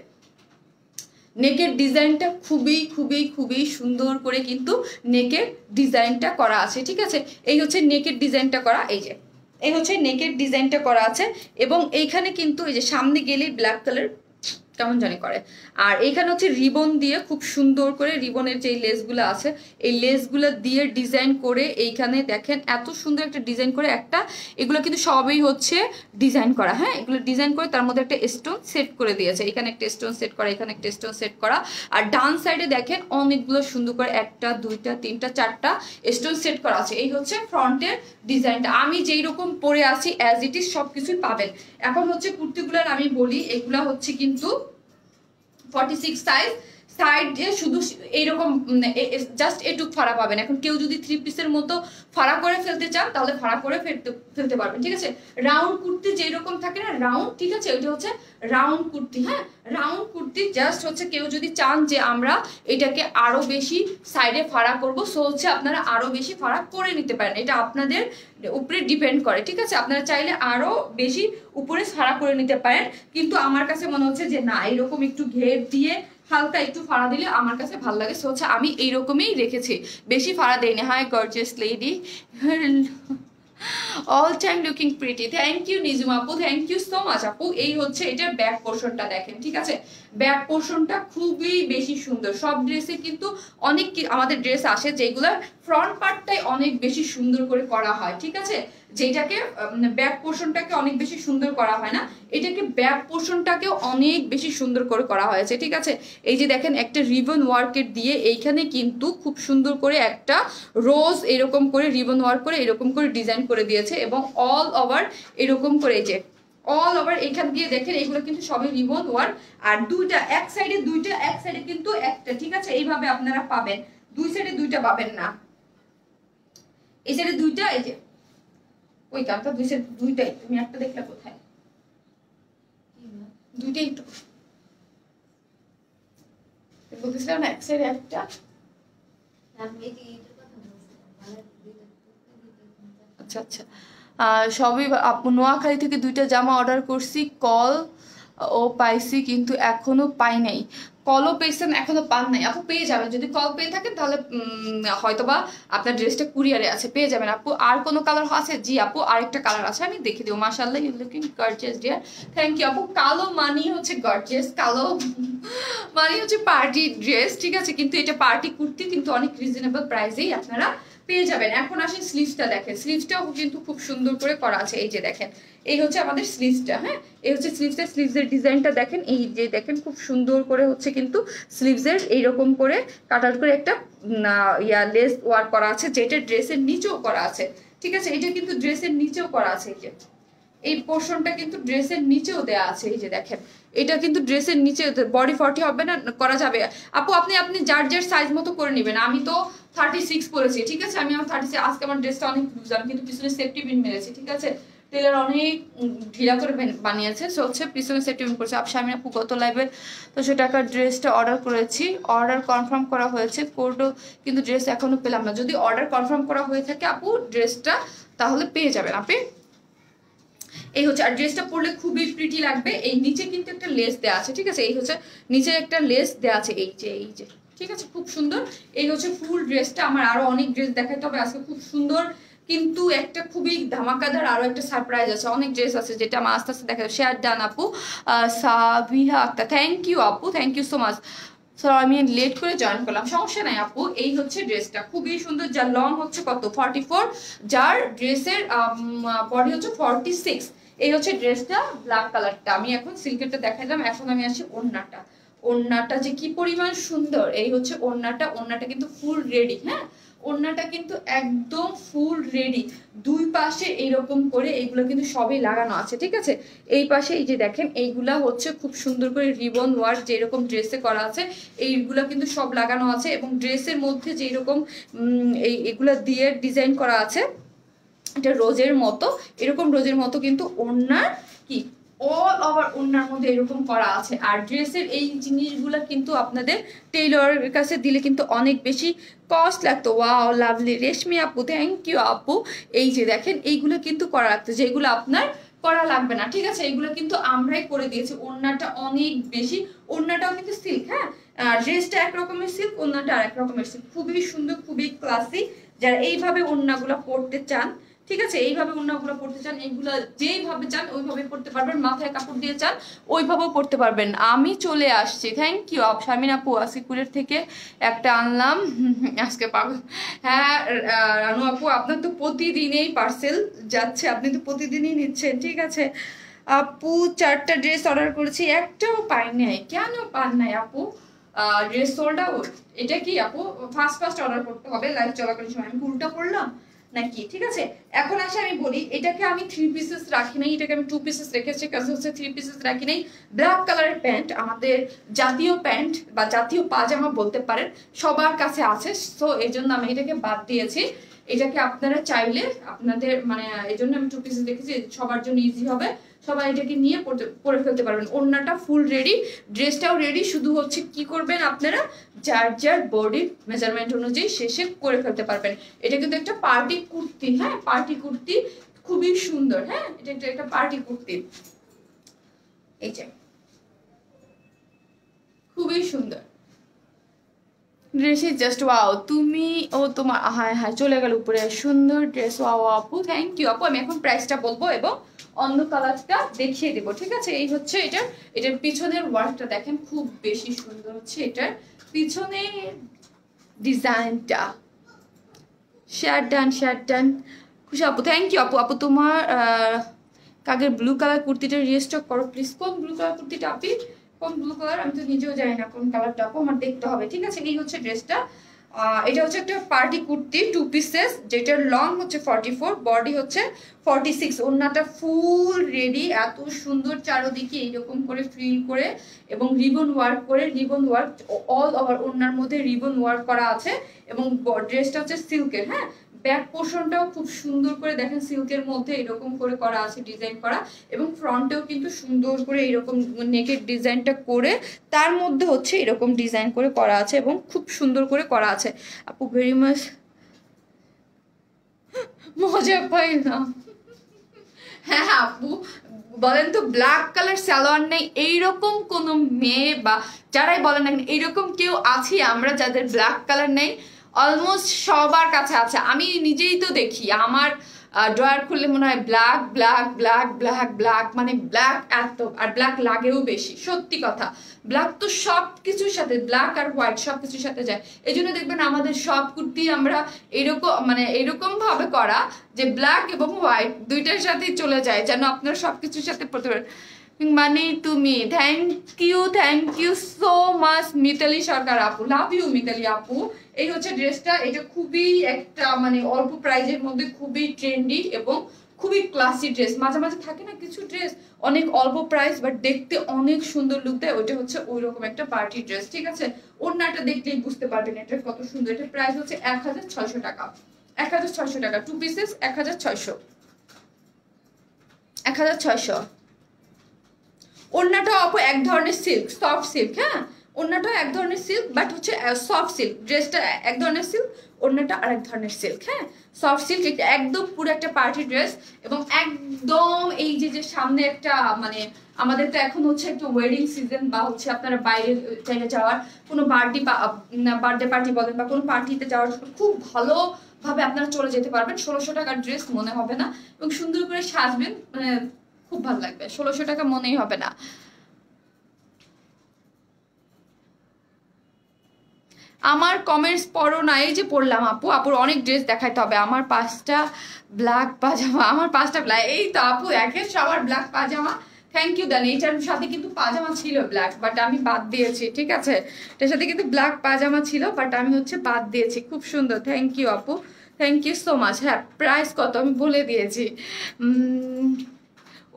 নেকের ডিজাইনটা খুবই খুবই খুবই সুন্দর করে কিন্তু নেকের ডিজাইনটা করা আছে। ঠিক আছে, এই হচ্ছে নেকের ডিজাইনটা করা, এই যে এই হচ্ছে নেকের ডিজাইনটা করা আছে, এবং এইখানে কিন্তু এই যে সামনে গেলেই ব্ল্যাক কালার কেমন জানি করে, আর এইখানে হচ্ছে রিবন দিয়ে খুব সুন্দর করে, রিবনের যে লেসগুলো আছে এই লেসগুলো দিয়ে ডিজাইন করে, এইখানে দেখেন এত সুন্দর একটা ডিজাইন করে একটা, এগুলো কিন্তু সবই হচ্ছে ডিজাইন করা, হ্যাঁ এগুলো ডিজাইন করে তার মধ্যে একটা স্টোন সেট করে দিয়েছে, এখানে একটা স্টোন সেট করা, এখানে একটা স্টোন সেট করা, আর ডান সাইডে দেখেন অনেকগুলো সুন্দর করে 1টা 2টা 3টা 4টা স্টোন সেট করা আছে। এই হচ্ছে ফ্রন্টের ডিজাইনটা, আমি যেই রকম পরে আছি অ্যাজ ইট ইজ সবকিছুই পাবেন। এখন হচ্ছে কুর্তিগুলোর আমি বলি, এগুলা হচ্ছে কিন্তু 46 সাইজ, সাইডে শুধু এইরকম জাস্ট এটুক ফাড়া পাবেন। এখন কেউ যদি 3 পিসের মতো ফাড়া করে ফেলতে চান তাহলে ফাড়া করে ফেলতে পারবেন। ঠিক আছে, রাউন্ড কুর্তি যেরকম থাকে না রাউন্ড, ঠিক আছে ওইটা হচ্ছে রাউন্ড কুর্তি, হ্যাঁ রাউন্ড কুর্তি। জাস্ট হচ্ছে কেউ যদি চান যে আমরা এটাকে আরো বেশি সাইডে ফাড়া করব, সো হচ্ছে আপনারা আরো বেশি ফাড়া করে নিতে পারেন, এটা আপনাদের উপরে ডিপেন্ড করে। ঠিক আছে, আপনারা চাইলে আরো বেশি উপরে ফাড়া করে নিতে পারেন, কিন্তু আমার কাছে মনে হচ্ছে যে না এরকম একটু ঘের দিয়ে হালকা একটু ফাড়া দিলে আমার কাছে ভালো লাগে। সো হচ্ছে আমি এইরকমই রেখেছি, বেশি ফাড়া দেইনি। Hi gorgeous lady, all time looking pretty. Thank you Nijum আপু, থ্যাংক ইউ সো মাচ আপু। এই হচ্ছে এটার ব্যাক পোর্শনটা দেখেন, ঠিক আছে? ব্যাক পোর্শনটা খুবই বেশি সুন্দর। সব ড্রেসে কিন্তু অনেক আমাদের ড্রেস আসে যেগুলোর ফ্রন্ট পার্টটাই অনেক বেশি সুন্দর করে করা হয়, ঠিক আছে? যেটাকে ব্যাক পোর্শনটাকে অনেক বেশি সুন্দর করা হয় না, এটাকে ব্যাক পোর্শনটাকেও অনেক বেশি সুন্দর করে করা হয়েছে, ঠিক আছে? এই যে দেখেন একটা রিবন ওয়ার্কের দিয়ে এইখানে কিন্তু খুব সুন্দর করে একটা রোজ এরকম করে রিবন ওয়ার্ক করে এরকম করে ডিজাইন করে দিয়েছে, এবং অল ওভার এরকম করে, এই যে অল ওভার এইখান দিয়ে দেখেন এইগুলো কিন্তু সবই রিবন ওয়ার্ক। আর দুইটা এক সাইডে দুইটা, এক সাইডে কিন্তু একটা, ঠিক আছে? এইভাবে আপনারা পাবেন, দুই সাইডে দুইটা পাবেন না, এই সাইডে দুইটা, এই যে ওই কাপটা দুই সাইডে দুইটাই। তুমি একটা দেখলে কোথায়? দুইটাই তো বলতেছিলাম না, এক সাইডে একটা। আচ্ছা আচ্ছা, সবই আপু নোয়াখালী থেকে দুইটা জামা অর্ডার করছি, কল ও পাইছি কিন্তু এখনো পাই নাই। কলও পেয়েছেন এখনো পান নাই আপু? পেয়ে যাবেন, যদি কল পেয়ে থাকেন তাহলে হয়তোবা আপনার ড্রেসটা কুরিয়ারে আছে, পেয়ে যাবেন আপু। আর কোনো কালার আছে? জি আপু আরেকটা কালার আছে, আমি দেখে দেবো। মাশাআল্লাহ, you looking gorgeous dear, thank you আপু। কালো মানি হচ্ছে গর্জিয়াস, কালো মানে হচ্ছে পার্টি ড্রেস, ঠিক আছে? কিন্তু এটা পার্টি কুর্তি, কিন্তু অনেক রিজনেবল প্রাইসেই আপনারা পেয়ে যাবেন। এখন আসেন স্লিভসটা দেখেন, স্লিভসটাও কিন্তু খুব সুন্দর করে করা আছে। এই যে দেখেন, এই হচ্ছে আমাদের স্লিভসটা, হ্যাঁ এই হচ্ছে স্লিভসটা। স্লিভসের ডিজাইনটা দেখেন, এই যে দেখেন খুব সুন্দর করে হচ্ছে কিন্তু স্লিভসের এইরকম করে কাটার করে একটা লেস ওয়ার্ক করা আছে, যেটা ড্রেসের নিচেও করা আছে, ঠিক আছে? এটা কিন্তু ড্রেসের নিচেও করা আছে, এই যে এই পোর্শনটা কিন্তু ড্রেসের নিচেও দেয়া আছে, এই যে দেখেন এটা কিন্তু ড্রেসের নিচে। বডি 40 হবে না, করা যাবে আপু, আপনি যার যার সাইজ মতো করে নেবেন। আমি তো 36 পরেছি, ঠিক আছে? আমি আমার 36, আজকে আমার ড্রেসটা অনেক লুজ, আমি কিন্তু পিছনে সেফটি পিন মেরেছি, ঠিক আছে? টেলার অনেক ঢিলা করে বানিয়েছে, সো হচ্ছে পিছনে সেফটি পিন করেছে। আমি আপু গত লাইভে 200 টাকার ড্রেসটা অর্ডার করেছি, অর্ডার কনফার্ম করা হয়েছে, কোডও কিন্তু ড্রেস এখনো পেলাম না। যদি অর্ডার কনফার্ম করা হয়ে থাকে আপু ড্রেসটা, তাহলে পেয়ে যাবেন আপনি। এই হচ্ছে, আর ড্রেসটা পরলে খুবই প্রিটি লাগবে। এই নিচে কিন্তু একটা লেস দেওয়া আছে, ঠিক আছে? এই হচ্ছে নিচে একটা লেস দেওয়া আছে, এই যে ঠিক আছে, খুব সুন্দর। এই হচ্ছে ফুল ড্রেসটা। আমার আরো অনেক ড্রেস দেখাইতে হবে আজকে, খুব সুন্দর কিন্তু একটা খুবই ধামাকাদার আরো একটা সারপ্রাইজ আছে, অনেক ড্রেস আছে যেটা আমার আস্তে আস্তে দেখা যাবে। শেয়ার ডান আপু, সাবিহা আক্তার, থ্যাংক ইউ আপু, thank you so much. So আমি লেট করে জয়েন করলাম, সমস্যা নাই আপু। এই হচ্ছে ড্রেসটা খুবই সুন্দর, যার লং হচ্ছে কত 44, যার ড্রেসের বডি হচ্ছে 46। এই হচ্ছে ড্রেসটা, ব্ল্যাক কালারটা। আমি এখন সিল্কেরটা দেখাইলাম, এখন আমি আসি ওড়নাটা। ওড়নাটা যে কি পরিমাণ সুন্দর, এই হচ্ছে ওড়নাটা। ওড়নাটা কিন্তু ফুল রেডি, হ্যাঁ ওড়নাটা কিন্তু একদম ফুল রেডি। দুই পাশে এইরকম করে এইগুলো কিন্তু সবই লাগানো আছে, ঠিক আছে? এই পাশে এই যে দেখেন, এইগুলা হচ্ছে খুব সুন্দর করে রিবন ওয়ার্ক যেরকম ড্রেসে করা আছে, এইগুলা কিন্তু সব লাগানো আছে। এবং ড্রেসের মধ্যে যেরকম এগুলা দিয়ে ডিজাইন করা আছে, এটা রোজের মতো, এরকম রোজের মতো কিন্তু ওড়নার কি অল ওভার ওড়নার মধ্যে এরকম করা আছে। আর ড্রেসের এই জিনিসগুলো কিন্তু আপনাদের টেইলরের কাছে দিলে কিন্তু অনেক বেশি কস্ট লাগতো। ওয়াও লাভলি রেশমি আপু, থ্যাংক ইউ আপু। এই যে দেখেন এইগুলো কিন্তু করা লাগতো, যেগুলো আপনার করা লাগবে না, ঠিক আছে? এগুলো কিন্তু আমরাই করে দিয়েছি। ওড়নাটা অনেক বেশি, ওড়নাটাও কিন্তু সিল্ক, হ্যাঁ ড্রেসটা এক রকমের সিল্ক, ওড়নাটা আরেক রকমের সিল্ক, খুবই সুন্দর, খুবই ক্লাসি। যারা এইভাবে ওড়নাগুলো পরতে চান, ঠিক আছে, এইভাবে ওড়নাগুলো পড়তে চান, এইগুলো যেইভাবে চান ওইভাবে পড়তে পারবেন, মাথায় কাপড় দিয়ে চান ওইভাবেও পড়তে পারবেন। আমি চলে আসছি, থ্যাংক ইউ শামিন আপু। আসিকুলের থেকে একটা আনলাম আজকে পাগল। হ্যাঁ রানু আপু, আপনার তো প্রতিদিনই পার্সেল যাচ্ছে, আপনি তো প্রতিদিনই নিচ্ছেন, ঠিক আছে আপু? 4টা ড্রেস অর্ডার করেছি, একটাও পাই নাই। কেন পান নাই আপু? Dress sold out. এটা কি আপু ফার্স্ট অর্ডার করতে হবে লাইভ চলাকালীন সময়? আমি উল্টা পড়লাম নাকি? ঠিক আছে, এখন আসে আমি বলি, এটাকে আমি 3 পিসেস রাখি নাই, এটাকে আমি 2 পিসেস রেখেছি, কারণ হচ্ছে 3 পিসেস রাখি নাই। ব্ল্যাক কালারের প্যান্ট আমাদের জাতীয় প্যান্ট বা জাতীয় পাজামা বলতে পারেন, সবার কাছে আছে, সো এই জন্য আমি এটাকে বাদ দিয়েছি। এটাকে আপনারা চাইলে আপনাদের মানে এই জন্য আমি 2 পিসেস রেখেছি, সবার জন্য ইজি হবে, সবাই এটাকে নিয়ে পরে ফেলতে পারবেন। ওড়নাটা ফুল রেডি, ড্রেসটাও রেডি, শুধু হচ্ছে কি করবেন আপনারা যার যার বডির মেজারমেন্ট অনুযায়ী শেষে করে ফেলতে পারবেন। এটা কিন্তু একটা পার্টি কুর্তি, হ্যাঁ পার্টি কুর্তি, খুবই সুন্দর, হ্যাঁ এটা একটা পার্টি কুর্তি। এই যে খুবই সুন্দর ড্রেস ইজ জাস্ট ওয়াও। তুমি ও তোমার হ্যাঁ হ্যাঁ চলে গেল উপরে, সুন্দর ড্রেস, ওয়াও আপু, থ্যাংক ইউ আপু। আমি এখন প্রাইসটা বলবো এবং অন্য কালারটা দেখিয়ে দেবো, ঠিক আছে? এই হচ্ছে এটার পিছনের ওয়ার্কটা দেখেন, খুব বেশি সুন্দর হচ্ছে এটার পিছনের ডিজাইনটা। শার্ট ডান খুশি আপু, থ্যাংক ইউ আপু। আপু তোমার কাগের ব্লু কালার কুর্তিটা রিস্টক করো প্লিজ। কোন ব্লু কালার কুর্তিটা আপি? কোন ব্লু কালার? আমি তো নিজেও জানি না কোন কালারটা আপু, আমার দেখতে হবে, ঠিক আছে? এই হচ্ছে ড্রেসটা। এটা হচ্ছে একটা পার্টি কুর্তি, 2 পিসেস, যেটার লং হচ্ছে 44, বডি হচ্ছে 46। ওড়নাটা ফুল রেডি, এত সুন্দর চারোদিকে এইরকম করে ফ্রিল করে এবং রিবন ওয়ার্ক করে, রিবন ওয়ার্ক অল ওভার ওড়নার মধ্যে রিবন ওয়ার্ক করা আছে। এবং ড্রেসটা হচ্ছে সিল্কের, হ্যাঁ। ব্যাক পোর্শনটাও খুব সুন্দর করে দেখেন সিল্কের মধ্যে এরকম করে করা আছে, ডিজাইন করা। এবং ফ্রন্টেও কিন্তু সুন্দর করে এরকম নেকের ডিজাইনটা করে তার মধ্যে হচ্ছে এরকম ডিজাইন করে করা আছে এবং খুব সুন্দর করে করা আছে। আপু ভেরি মাচ মজা পাই না। হ্যাঁ আপু বলেন তো, ব্ল্যাক কালার সালোয়ার নেই এইরকম কোনো মেয়ে বা যারাই বলেন না এইরকম কেউ আছি আমরা যাদের ব্ল্যাক কালার নেই? অলমোস্ট সবার কাছে আছে। আমি নিজেই তো দেখি আমার ড্রয়ার খুললে মনে হয় black black black black black, মানে ব্ল্যাক এত, আর ব্ল্যাক লাগেও বেশি, সত্যি কথা। ব্ল্যাক তো সব কিছুর সাথে, ব্ল্যাক আর হোয়াইট সব কিছুর সাথে যায়। এই জন্য দেখবেন আমাদের সব কুর্তি আমরা এরকম মানে এরকম ভাবে করা যে ব্ল্যাক এবং হোয়াইট দুইটার সাথেই চলে যায়, যেন আপনারা সব কিছুর সাথে পড়তে পারেন। মানে তুমি thank you so much Mitali Sarkar আপু, লাভ ইউ মিতালি আপু। এই হচ্ছে ড্রেসটা, এটা খুবই একটা মানে অল্প প্রাইজের মধ্যে খুবই ট্রেন্ডি এবং খুবই ক্লাসি ড্রেস। মাঝে মাঝে থাকে না কিছু ড্রেস অনেক অল্প প্রাইস বাট দেখতে অনেক সুন্দর লুক দেয়, ওইটা হচ্ছে ওই রকম একটা পার্টি ড্রেস, ঠিক আছে? ওড়নাটা দেখলেই বুঝতে পারবেন এটা কত সুন্দর। এটা প্রাইস হচ্ছে 1600 টাকা, 1600 টাকা, 2 পিসেস 1600। ওড়নাটা আপু এক ধরনের সিল্ক, সফট সিল্ক, হ্যাঁ ওড়নাটা এক ধরনের সিল্ক বাট হচ্ছে সফট সিল্ক। ড্রেসটা এক ধরনের সিল্ক, ওড়নাটা আর এক ধরনের সিল্ক, হ্যাঁ সফট সিল্ক। একদম পুরো একটা পার্টি ড্রেস এবং একদম এই যে সামনে একটা মানে আমাদের তো এখন হচ্ছে একটা ওয়েডিং সিজন বা হচ্ছে আপনারা বাইরে জায়গায় যাওয়ার কোনো বার্থডে পার্টি বলেন বা কোনো পার্টিতে যাওয়ার খুব ভালো ভাবে আপনারা চলে যেতে পারবেন। 1600 টাকার ড্রেস মনে হবে না এবং সুন্দর করে সাজবেন, মানে খুব ভালো লাগবে। 1600 টাকা মনেই হবে না। আমার কমেন্টস পড়ো না, এই যে পড়লাম আপু। আপুর অনেক ড্রেস দেখাইতে হবে। আমার 5টা ব্ল্যাক পাজামা, আমার 5টা ব্ল্যাক, এই তো আপু একে সবার ব্ল্যাক পাজামা। থ্যাংক ইউ দানি। এটার সাথে কিন্তু পাজামা ছিল ব্ল্যাক বাট আমি বাদ দিয়েছি, ঠিক আছে? এটার সাথে কিন্তু ব্ল্যাক পাজামা ছিল বাট আমি হচ্ছে বাদ দিয়েছি। খুব সুন্দর, থ্যাংক ইউ আপু, থ্যাংক ইউ সো মাচ। হ্যাঁ প্রাইস কত আমি বলে দিয়েছি।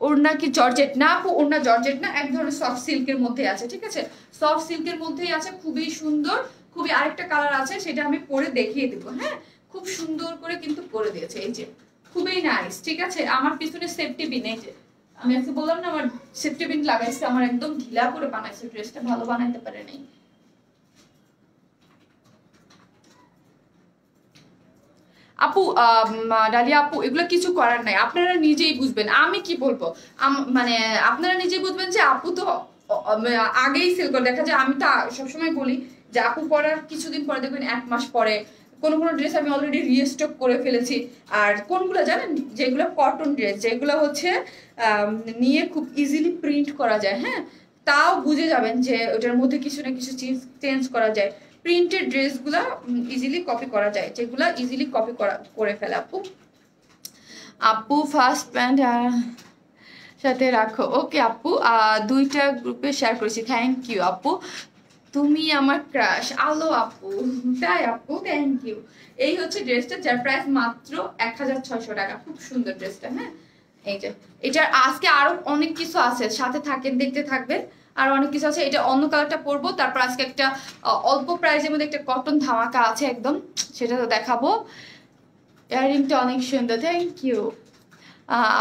ওড়না কি জর্জেট? না আপু ওড়না জর্জেট না, এক ধরনের সফট সিল্কের মধ্যে আছে, ঠিক আছে? সফট সিল্কের মধ্যেই আছে, খুবই সুন্দর। খুবই আরেকটা কালার আছে সেটা আমি পরে দেখিয়ে দেবো, হ্যাঁ খুব সুন্দর করে কিন্তু পরে দিয়েছে, এই যে খুবই নাইস, ঠিক আছে? আমার পিছনে সেফটি পিন, এই যে আমি আজকে বললাম না আমার সেফটি পিন লাগাইছে, আমার একদম ঢিলা করে বানাইছে, ড্রেসটা ভালো বানাইতে পারে নাই। আপু ডালিয়া আপু এগুলো কিছু করার নাই, আপনারা নিজেই বুঝবেন, আমি কি বলবো। মানে আপনারা নিজেই বুঝবেন যে আপু তো আগেই সেল করে। দেখা যায় আমি তো সবসময় বলি যে আপু পরার কিছুদিন পরে দেখবেন 1 মাস পরে কোনো ড্রেস আমি অলরেডি রিস্টক করে ফেলেছি। আর কোনগুলো জানেন? যেগুলো কটন ড্রেস, যেগুলো হচ্ছে নিয়ে খুব ইজিলি প্রিন্ট করা যায়, হ্যাঁ তাও বুঝে যাবেন যে ওটার মধ্যে কিছু না কিছু চেঞ্জ করা যায়। প্রিন্টেড ড্রেসগুলো ইজিলি কপি করা যায়, যেগুলো ইজিলি কপি করে ফেলে আপু। আপু ফার্স্ট প্যান্ট সাথে রাখো, ওকে আপু 2টা গ্রুপে শেয়ার করেছি, থ্যাংক ইউ আপু। তুমি আমার ক্রাশ আলো আপু, তাই আপু থ্যাংক ইউ। এই হচ্ছে ড্রেসটা যার প্রাইস মাত্র 1600 টাকা, খুব সুন্দর ড্রেসটা, হ্যাঁ এই যে এটার আজকে আরো অনেক কিছু আছে, সাথে থাকেন দেখতে থাকবেন, আর অনেক কিছু আছে। এটা অন্য কালারটা পরবো, তারপর আজকে একটা অল্প প্রাইসের মধ্যে একটা কটন ধামাকা আছে একদম, সেটা তো দেখাবো। ইয়াররিংটা অনেক সুন্দর, থ্যাংক ইউ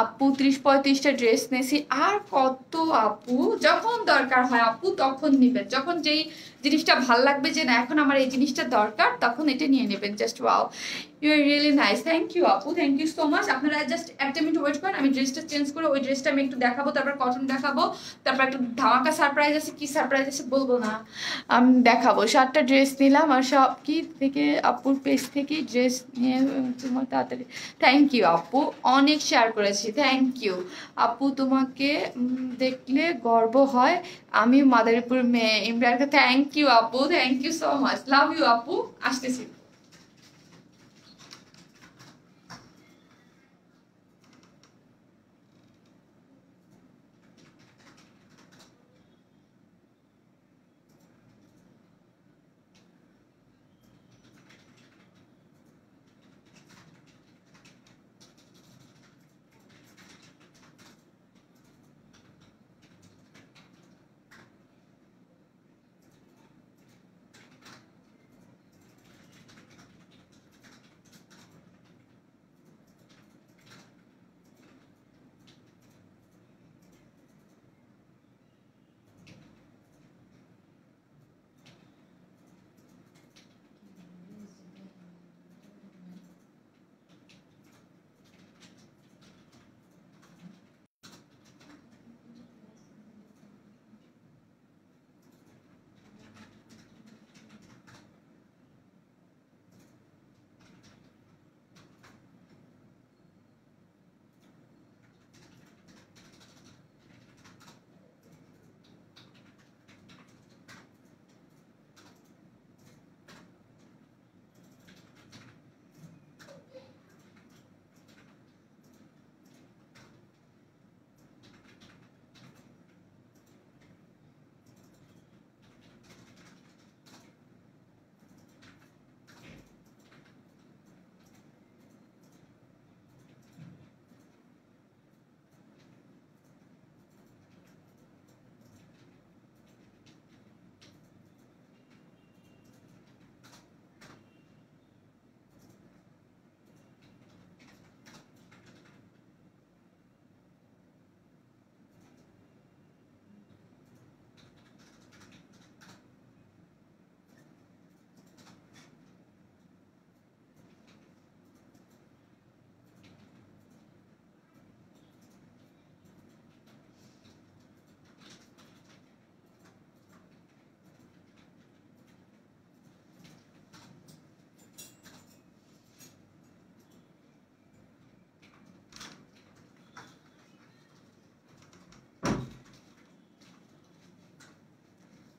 আপু। 30-35টা ড্রেস নিয়েছি, আর কত আপু, যখন দরকার হয় আপু তখন নিবেন, যখন যেই জিনিসটা ভাল লাগবে যে না এখন আমার এই জিনিসটা দরকার, তখন এটা নিয়ে নেবেন। Just wow, you are really nice. Thank you আপু, থ্যাংক ইউ সো মাচ। আপনারা জাস্ট একটা মিনিট ওয়েট করেন, আমি ড্রেসটা চেঞ্জ করে ওই ড্রেসটা আমি একটু দেখাবো, তারপর কটন দেখাবো, তারপর একটু ধামাকা সারপ্রাইজ আছে। কি সারপ্রাইজ আছে বলবো না, আমি দেখাবো। 7টা ড্রেস নিলাম আর সব কি থেকে আপুর পেজ থেকে ড্রেস নিয়ে তোমার তাড়াতাড়ি। থ্যাংক ইউ আপু, অনেক শেয়ার করেছি, থ্যাংক ইউ আপু। তোমাকে দেখলে গর্ব হয়, আমি মাদারীপুর মেয়ে। ইমরানকে থ্যাংক ইউ আপু, thank you so much, love you আপু। আসতেছি।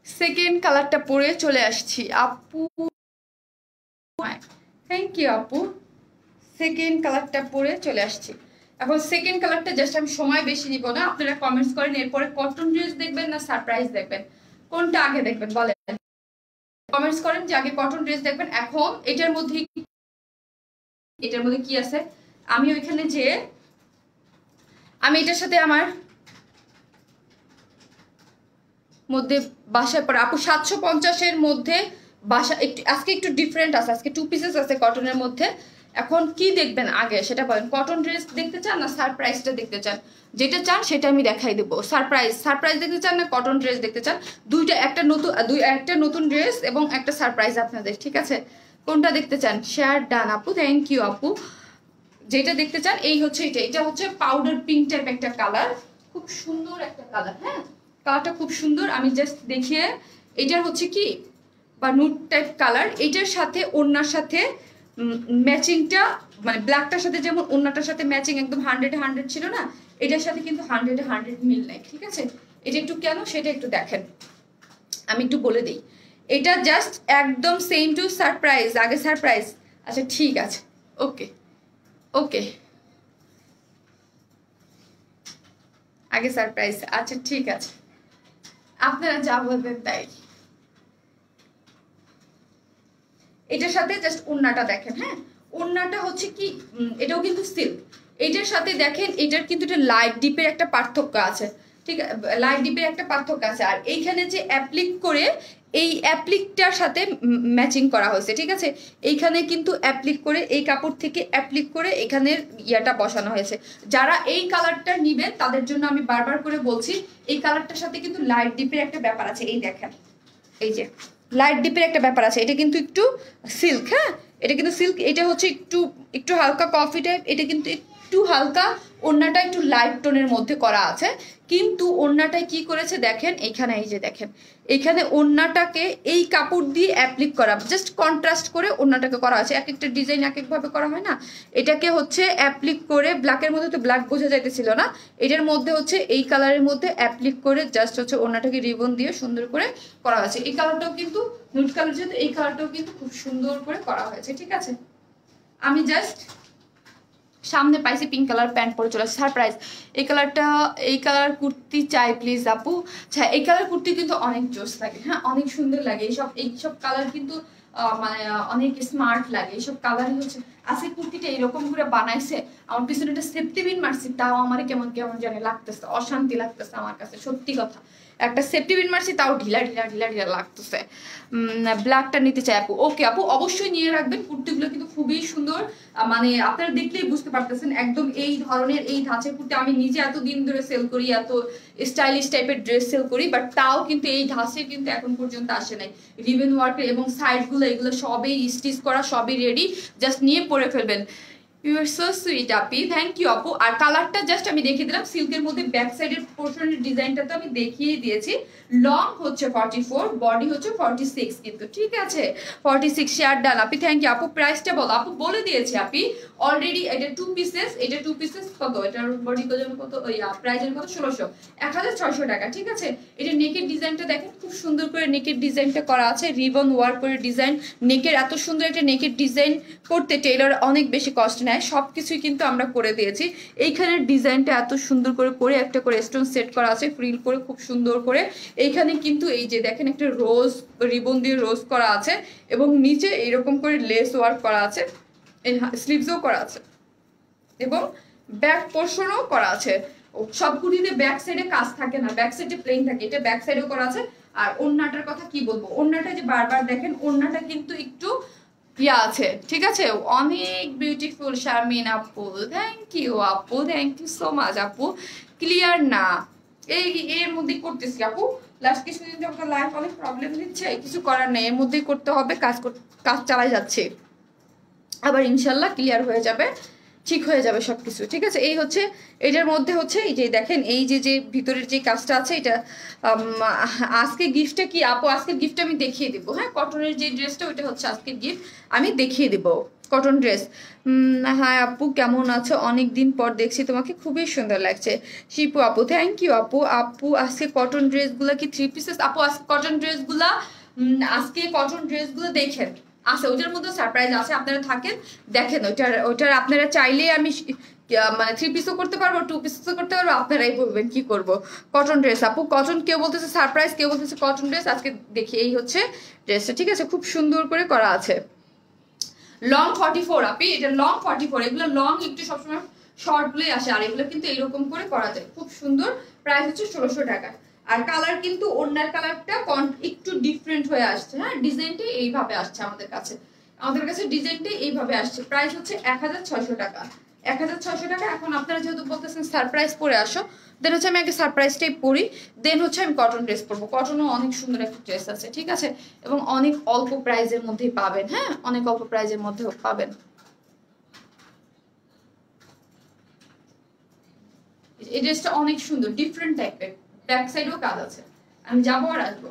সেকেন্ড কালারটা পরে চলে আসছি আপু। থ্যাংক ইউ আপু, সেকেন্ড কালারটা পরে চলে আসছি। এখন সেকেন্ড কালারটা জাস্ট আমি সময় বেশি নিব না, আপনারা কমেন্টস করেন এরপরে কটন ড্রেস দেখবেন না সারপ্রাইজ দেখবেন, কোনটা আগে দেখবেন বলেন। কমেন্টস করেন যে আগে কটন ড্রেস দেখবেন। এখন এটার মধ্যে কি আছে, আমি ওইখানে যে আমি এটার সাথে আমার মধ্যে বাসায় পরে আপু 750-এর মধ্যে বাসা একটু আজকে একটু ডিফারেন্ট আছে, আজকে 2 পিসেস আছে কটনের মধ্যে। এখন কি দেখবেন আগে সেটা বলেন, কটন ড্রেস দেখতে চান না সারপ্রাইজটা দেখতে চান? যেটা চান সেটা আমি দেখাই দেবো। সারপ্রাইজ দেখতে চান না কটন ড্রেস দেখতে চান? দুইটা, একটা নতুন ড্রেস এবং একটা সারপ্রাইজ আপনাদের, ঠিক আছে? কোনটা দেখতে চান? শেয়ার ডান আপু, থ্যাংক ইউ আপু। যেটা দেখতে চান এই হচ্ছে এটা হচ্ছে পাউডার পিঙ্ক টাইপ একটা কালার, খুব সুন্দর একটা কালার। হ্যাঁ, কালারটা খুব সুন্দর। আমি জাস্ট দেখিয়ে, এটার হচ্ছে কি বা নুড টাইপ কালার, এটার সাথে ওড়নার সাথে ম্যাচিংটা, মানে ব্ল্যাকটার সাথে যেমন ওড়নাটার সাথে ম্যাচিং একদম 100-100 ছিল না, এটার সাথে কিন্তু 100-100 মিল নাই, ঠিক আছে? এটা একটু কেন সেটা একটু দেখেন, আমি একটু বলে দিই। এটা জাস্ট একদম সেম টু সারপ্রাইজ, আগে সারপ্রাইজ। আচ্ছা ঠিক আছে, ওকে ওকে, আগে সারপ্রাইজ। আচ্ছা ঠিক আছে, আপনারা যা বলবেন তাই। এটার সাথে জাস্ট ওড়নাটা দেখেন। হ্যাঁ, ওড়নাটা হচ্ছে কি, এটাও কিন্তু সিল্ক। এটার সাথে দেখেন, এটার কিন্তু একটা লাইট ডিপের একটা পার্থক্য আছে, ঠিক আছে? লাইট ডিপের একটা পার্থক্য আছে। আর এইখানে যে অ্যাপ্লিক করে, এই অ্যাপ্লিকটার সাথে ম্যাচিং করা হয়েছে, ঠিক আছে? এইখানে কিন্তু অ্যাপ্লিক করে, এই কাপড় থেকে অ্যাপ্লিক করে এখানের ইয়াটা বসানো হয়েছে। যারা এই কালারটা নিবেন তাদের জন্য আমি বারবার করে বলছি, এই কালারটার সাথে কিন্তু লাইট ডিপের একটা ব্যাপার আছে। এই দেখেন, এই যে লাইট ডিপের একটা ব্যাপার আছে, এটা কিন্তু একটু সিল্ক, হ্যাঁ এটা কিন্তু সিল্ক, এটা হচ্ছে একটু একটু হালকা কফি টাইপ, এটা কিন্তু একটু হালকা, ওড়নাটা একটু লাইট টোনের মধ্যে করা আছে, কিন্তু ওড়নাটায় কি করেছে দেখেন এখানে, এই যে দেখেন এখানে ওড়নাটাকে এই কাপড় দিয়ে অ্যাপ্লিক করা, জাস্ট কন্ট্রাস্ট করে ওড়নাটাকে করা আছে, এক একটা ডিজাইন এক একভাবে করা হয় না, এটাকে হচ্ছে অ্যাপ্লিক করে, ব্ল্যাকের মধ্যে তো ব্ল্যাক বোঝা যাইতেছিল না, এটার মধ্যে হচ্ছে এই কালারের মধ্যে অ্যাপ্লিক করে জাস্ট হচ্ছে ওড়নাটাকে রিবন দিয়ে সুন্দর করে করা হয়েছে। এই কালারটাও কিন্তু নুড কালার, যেহেতু এই কালারটাও কিন্তু খুব সুন্দর করে করা হয়েছে, ঠিক আছে। আমি জাস্ট সামনে পাইছি পিঙ্ক কালার প্যান্ট পরে চলে আসছে, সারপ্রাইজ। এই কালারটা, এই কালার কুর্তি চাই প্লিজ আপু। আচ্ছা এই কালার কুর্তি কিন্তু অনেক জোস লাগে, হ্যাঁ অনেক সুন্দর লাগে, এইসব কালার কিন্তু মানে অনেক স্মার্ট লাগে, এইসব কালারই হচ্ছে। আজকে কুর্তিটা এরকম করে বানাইছে, আমার পিছনে একটা সেফটি পিন মারছি, তাও আমার কেমন কেমন জানি লাগতেছে, অশান্তি লাগতেছে আমার কাছে, সত্যি কথা। একটা সেফটি পিন মারছি তাও ঢিলা ঢিলা ঢিলা ঢিলা লাগতেছে। ব্ল্যাকটা নিতে চাই আপু, ওকে আপু অবশ্যই নিয়ে রাখবেন, কুর্তিগুলো কিন্তু খুবই সুন্দর, মানে আপনারা দেখলেই বুঝতে পারতেছেন একদম এই ধরনের এই ধাঁচের কুর্তি আমি নিজে এতদিন ধরে সেল করি, এত স্টাইলিশ টাইপের ড্রেস সেল করি, বাট তাও কিন্তু এই ধাঁচের কিন্তু এখন পর্যন্ত আসে নাই। রিবন ওয়ার্কের এবং সাইডগুলো এগুলো সবই স্টিচ করা, সবই রেডি, জাস্ট নিয়ে পরে ফেলবেন। You are so sweet Api, thank you আপু। আর কালারটা জাস্ট আমি দেখিয়ে দিলাম, সিল্কের মধ্যে ব্যাক সাইডের পোর্শনের ডিজাইনটা তো আমি দেখিয়ে দিয়েছি। লং হচ্ছে 44, বডি হচ্ছে 46 কিন্তু, ঠিক আছে 46 share done Api, thank you আপু। প্রাইসটা বলো আপু, বলে দিয়েছি আপি অলরেডি, এটা 2 পিসেস, এটা 2 পিসেস কত, এটার বডি কত, প্রাইসের কত 1600, 1600 টাকা, ঠিক আছে। এটা নেকের ডিজাইনটা দেখেন, খুব সুন্দর করে নেকের ডিজাইনটা করা আছে, রিবন ওয়ার্ক করে ডিজাইন, নেকের এত সুন্দর একটা নেকের ডিজাইন করতে টেইলর অনেক বেশি কষ্ট নেয়, সবকিছুই কিন্তু আমরা করে দিয়েছি। এইখানের ডিজাইনটা এত সুন্দর করে একটা করে স্টোন সেট করা আছে, ফ্রিল করে খুব সুন্দর করে, এইখানে কিন্তু এই যে দেখেন একটা রোজ রিবন দিয়ে রোজ করা আছে, এবং নিচে এইরকম করে লেস ওয়ার্ক করা আছে, স্লিভসও করা আছে, এবং ব্যাক পোর্শনও করা আছে। সব কুর্তিতে ব্যাক সাইডে কাজ থাকে না, ব্যাক সাইডে প্লেন থাকে, এটা ব্যাক সাইডেও করা আছে। আর ওড়নাটার কথা কি বলবো, ওড়নাটা যে বারবার দেখেন, ওড়নাটা কিন্তু একটু ইয়া আছে, ঠিক আছে, অনেক বিউটিফুল শারমিন আপু, থ্যাংক ইউ আপু, থ্যাংক ইউ সো মাচ আপু। ক্লিয়ার না, এই এর মধ্যেই করতেছি আপু, লাস্ট কিছুদিন যখন লাইফ অনেক প্রবলেম দিচ্ছে, কিছু করার নেই, এর মধ্যেই করতে হবে, কাজ চালাই যাচ্ছে, আবার ইনশাল্লাহ ক্লিয়ার হয়ে যাবে, ঠিক হয়ে যাবে সবকিছু, ঠিক আছে। এই হচ্ছে এটার মধ্যে হচ্ছে এই যে দেখেন, এই যে ভিতরের যে কাজটা আছে, এটা আজকে গিফটটা কি আপু, আজকের গিফট আমি দেখিয়ে দেবো, হ্যাঁ কটনের যে ড্রেসটা ওইটা হচ্ছে আজকের গিফট, আমি দেখিয়ে দেবো কটন ড্রেস। হ্যাঁ আপু কেমন আছো, অনেক দিন পর দেখছি তোমাকে, খুবই সুন্দর লাগছে। শিপু আপু, থ্যাংক ইউ আপু। আপু আজকে কটন ড্রেসগুলো কি 3 পিসেস আপু, আজকে কটন ড্রেসগুলা, আজকে কটন ড্রেসগুলো দেখেন আছে, ওইটার মধ্যে সারপ্রাইজ আছে, আপনারা থাকেন দেখেন, ওইটার আপনারা চাইলেই আমি মানে 3 পিসও করতে পারবো, 2 পিসও করতে পারবো, আপনারাই বলবেন কি করব। কটন ড্রেস আপু, কটন, কেউ বলতেছে সারপ্রাইজ, কেউ বলতেছে কটন ড্রেস, আজকে দেখি এই হচ্ছে ড্রেসটা, ঠিক আছে, খুব সুন্দর করে করা আছে। লং 44 আপি, এটা লং 44, এগুলো লং একটু সবসময় শর্ট গুলোই আসে, আর এগুলো কিন্তু এরকম করে করা যায়, খুব সুন্দর, প্রাইস হচ্ছে 1600 টাকা। আর কালার কিন্তু ওড়নার কালারটা একটু ডিফারেন্ট হয়ে আসছে, হ্যাঁ ডিজাইনটা এইভাবে আসছে আমাদের কাছে ডিজাইনটা এইভাবে আসছে, প্রাইস হচ্ছে 1600 টাকা, 1600 টাকা। এখন আপনারা যেহেতু বলতেছেন সারপ্রাইজ পরে আসো, দেন হচ্ছে আমি আগে সারপ্রাইজটাই পরি, দেন হচ্ছে আমি কটন ড্রেস পরবো, কটনও অনেক সুন্দর একটা ড্রেস আছে, ঠিক আছে, এবং অনেক অল্প প্রাইজের মধ্যেই পাবেন, হ্যাঁ অনেক অল্প প্রাইজের মধ্যেও পাবেন। এই ড্রেসটা অনেক সুন্দর, ডিফারেন্ট টাইপের, ব্যাক সাইডেও কাজ আছে, আমি যাবো আর আসবো।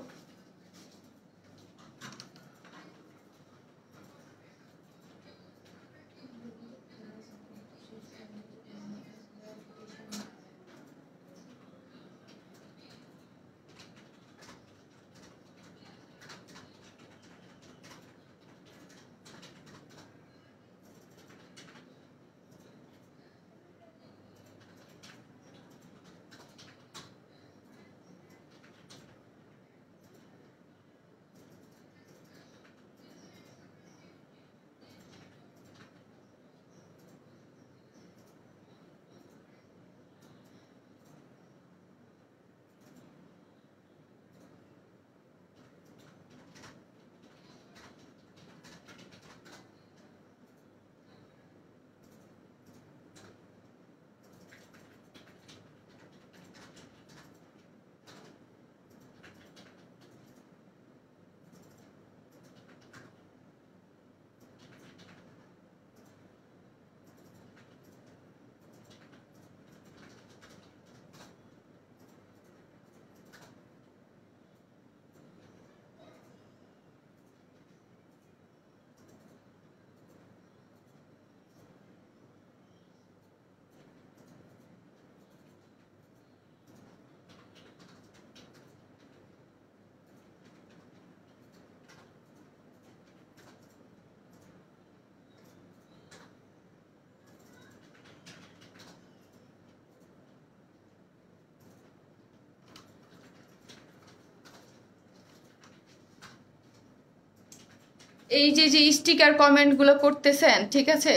এই যে যে স্টিকার কমেন্ট গুলো করতেছেন, ঠিক আছে,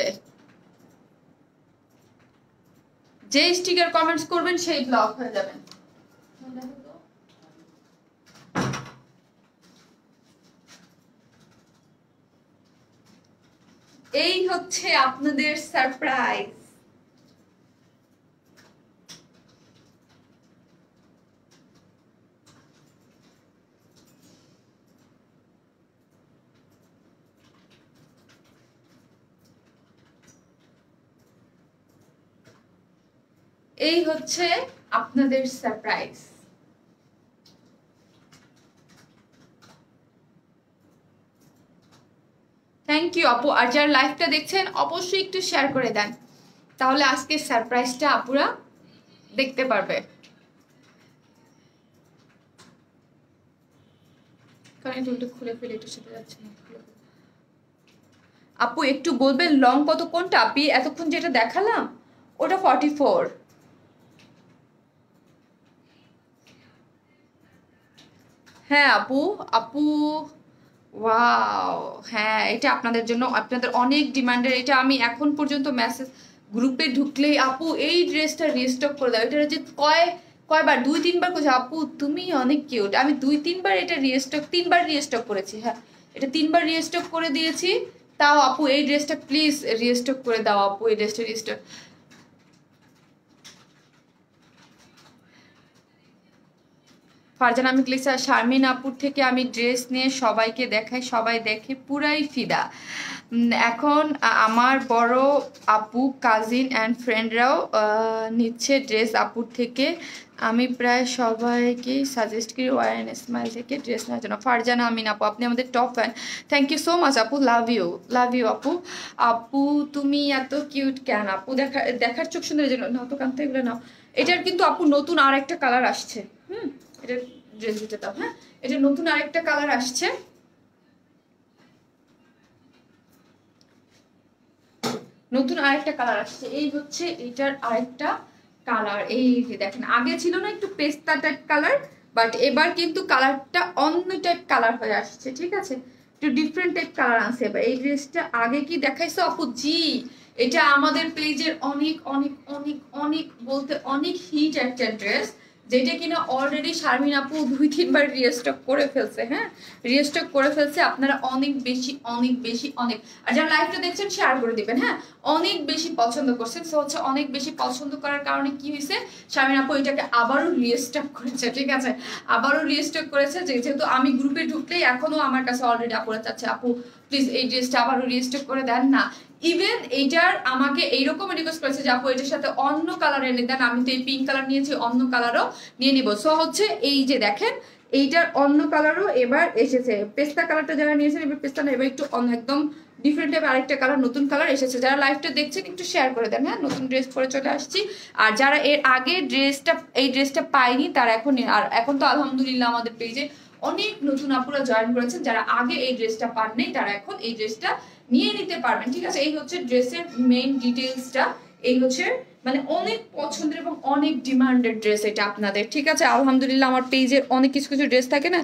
যে স্টিকার কমেন্টস করবেন সেই ব্লক হয়ে যাবেন। এই হচ্ছে আপনাদের সারপ্রাইজ। এই হচ্ছে আপনাদের সারপ্রাইজ। থ্যাংক ইউ আপু। আর যারা লাইভটা দেখছেন অবশ্যই একটু শেয়ার করে দেন, তাহলে আজকে সারপ্রাইজটা আপুরা দেখতে পারবে। খুলে ফেলে একটু সেটা যাচ্ছে না। আপু একটু বলবেন লং কত কোনটা? আপনি এতক্ষণ যেটা দেখালাম ওটা 44। হ্যাঁ আপু, আপু ওয়াও, হ্যাঁ এটা আপনাদের জন্য, আপনাদের অনেক ডিমান্ডের। এটা আমি এখন পর্যন্ত মেসেজ গ্রুপে ঢুকলেই আপু এই ড্রেসটা রিস্টক করে দাও, এটা যে কয়বার 2-3 বার করেছে আপু তুমি অনেক কিউট। আমি 2-3 বার এটা রিস্টক, 3 বার রিস্টক করেছি। হ্যাঁ এটা 3 বার রিস্টক করে দিয়েছি। তাও আপু এই ড্রেসটা প্লিজ রিস্টক করে দাও আপু, এই ড্রেসটা রিস্টক। ফারজানা আমি লিখছি শারমিন আপুর থেকে আমি ড্রেস নিয়ে সবাইকে দেখাই, সবাই দেখে পুরাই ফিদা। এখন আমার বড় আপু, কাজিন অ্যান্ড ফ্রেন্ডরাও নিচ্ছে ড্রেস আপুর থেকে। আমি প্রায় সবাইকে সাজেস্ট করি ওয়ারেন স্মাইল থেকে ড্রেস নেওয়ার জন্য। ফারজানা আমিন আপু আপনি আমাদের top fan, thank you so much আপু, লাভ ইউ, লাভ ইউ আপু। আপু তুমি এত কিউট কেন আপু? দেখার চোখ সুন্দরের জন্য নাও তো কান্তে এগুলো নাও। এটার কিন্তু আপু নতুন আর একটা কালার আসছে। এটা ড্রেস দিতে দাও। হ্যাঁ এটা নতুন আরেকটা কালার আসছে, নতুন আরেকটা কালার আসছে। এই হচ্ছে এটার আরেকটা কালার। এই যে দেখেন আগে ছিল না একটু পেস্তা টাইপ কালার, বাট এবার কিন্তু কালারটা অন্য টাইপ কালার হয়ে আসছে, ঠিক আছে, একটু ডিফারেন্ট টাইপ কালার আছে এবার। এই ড্রেসটা আগে কি দেখাইছো আপু? জি এটা আমাদের পেজের অনেক অনেক অনেক অনেক বলতে অনেক হিট একটা ড্রেস, যেটা কিনা অলরেডি শারমিন আপু 2-3 বার রিস্টক করে ফেলছে। হ্যাঁ রিস্টক করে ফেলছে। আপনারা অনেক বেশি অনেক বেশি অনেক, আর যারা লাইভটা দেখছেন শেয়ার করে দিবেন। হ্যাঁ অনেক বেশি পছন্দ করছেন। সো হচ্ছে অনেক বেশি পছন্দ করার কারণে কি হয়েছে, শারমিন আপু এটাকে আবারও রিস্টক করেছে, ঠিক আছে, আবারও রিস্টক করেছে। যেহেতু আমি গ্রুপে ঢুকলেই এখনো আমার কাছে অলরেডি আপুরা চাচ্ছে আপু প্লিজ এই ড্রেসটা আবারও রিস্টক করে দেন না। ইভেন এইটার আমাকে এইরকম রিকোয়েস্ট করেছে যে আপু এটার সাথে অন্য কালার এনে দেন। আমি তো এই পিঙ্ক কালার নিয়েছি, অন্য কালারও নিয়ে নিব। সো হচ্ছে এই যে দেখেন এইটার অন্য কালারও এবার এসেছে। পেস্তা কালারটা যারা নিয়েছেন এবার পেস্তা না, এবার একটু একদম ডিফারেন্ট টাইপ আরেকটা কালার নতুন কালার এসেছে। যারা লাইভটা দেখছেন একটু শেয়ার করে দেন। হ্যাঁ নতুন ড্রেস পরে চলে আসছি। আর যারা এর আগে এই ড্রেসটা পায়নি তারা এখন, আর এখন তো আলহামদুলিল্লাহ আমাদের পেজে অনেক নতুন আপুরা জয়েন করেছেন, যারা আগে এই ড্রেসটা পাননি তারা এখন এই ড্রেসটা নিয়ে নিতে পারবেন, ঠিক আছে। এই হচ্ছে ড্রেসের মেইন ডিটেইলসটা। এই হচ্ছে মানে অনেক পছন্দের এবং অনেক ডিমান্ডেড ড্রেস এটা আপনাদের, ঠিক আছে। আলহামদুলিল্লাহ আমার পেজের অনেক কিছু কিছু ড্রেস থাকে না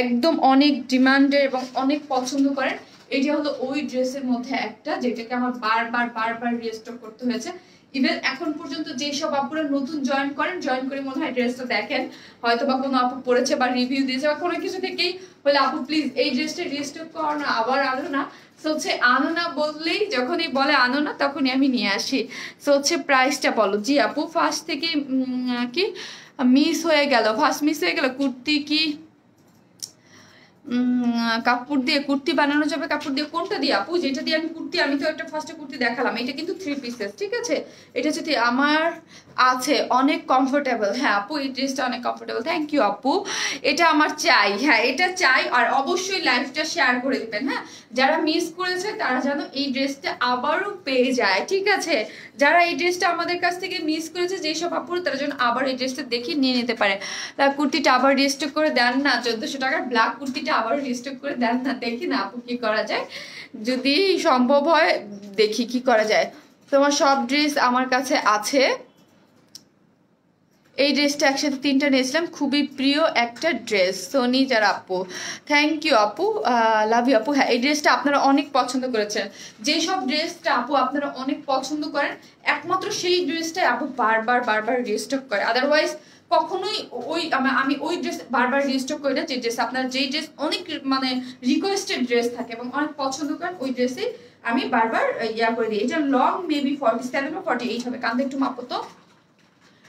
একদম অনেক ডিমান্ডেড এবং অনেক পছন্দ করেন। এটা হলো ওই ড্রেসের মধ্যে একটা, যেটাকে আমার বারবার বারবার রিস্টক করতে হয়েছে। ইভেন এখন পর্যন্ত যেসব আপুরা নতুন জয়েন করেন, জয়েন করে মনে হয় ড্রেসটা দেখেন, হয়তো বা কোনো আপু পড়েছে বা রিভিউ দিয়েছে বা কোনো কিছু থেকেই বলে আপু প্লিজ এই ড্রেসটা রিস্টক করো না, আবার আনো না। সো হচ্ছে আনো না বললেই, যখনই বলে আনো না তখনই আমি নিয়ে আসি। সো হচ্ছে প্রাইসটা বলো। জি আপু ফার্স্ট থেকে কি মিস হয়ে গেল, ফার্স্ট মিস হয়ে গেল কুর্তি কি কাপড় দিয়ে কুর্তি বানানো যাবে? কাপড় দিয়ে কোনটা দিয়ে আপু? যেটা দিয়ে আমি কুর্তি, আমি তো একটা ফার্স্টে কুর্তি দেখালাম, এটা কিন্তু 3 পিসেস, ঠিক আছে। এটা যদি আমার আছে অনেক কমফোর্টেবল। হ্যাঁ আপু এই ড্রেসটা অনেক কমফোর্টেবল, থ্যাংক ইউ আপু। এটা আমার চাই, হ্যাঁ এটা চাই। আর অবশ্যই লাইভটা শেয়ার করে দিবেন। হ্যাঁ যারা মিস করেছে তারা যেন এই ড্রেসটা আবারও পেয়ে যায়, ঠিক আছে। যারা এই ড্রেসটা আমাদের কাছ থেকে মিস করেছে যেসব আপুর, তারা যেন আবার এই ড্রেসটা দেখে নিয়ে নিতে পারে। তার কুর্তিটা আবার রিস্টক করে দেন না, 1400 টাকার ব্ল্যাক কুর্তিটা আবার রিস্টক করে দেন না, দেখি না আপু কি করা যায়, যদি সম্ভব হয় দেখি কি করা যায়। তোমার সব ড্রেস আমার কাছে আছে, এই ড্রেসটা একসাথে 3টা নিয়েছিলাম, খুবই প্রিয় একটা ড্রেস। সোনি যারা আপু, থ্যাংক ইউ আপু, লাভ ইউ আপু। হ্যাঁ, এই ড্রেসটা আপনারা অনেক পছন্দ করেছেন। যেসব ড্রেসটা আপু আপনারা অনেক পছন্দ করেন, একমাত্র সেই ড্রেসটাই আপু বারবার বারবার রিস্টক করে। আদারওয়াইজ কখনোই ওই আমি ওই ড্রেস বারবার রিস্টক করি না। যে ড্রেস আপনার, যেই ড্রেস অনেক মানে রিকোয়েস্টেড ড্রেস থাকে এবং অনেক পছন্দ করেন, ওই ড্রেসে আমি বারবার ইয়া করে দিই। এটা লং মেবি 47 বা 48 হবে। কাঁধে একটু মাপো তো,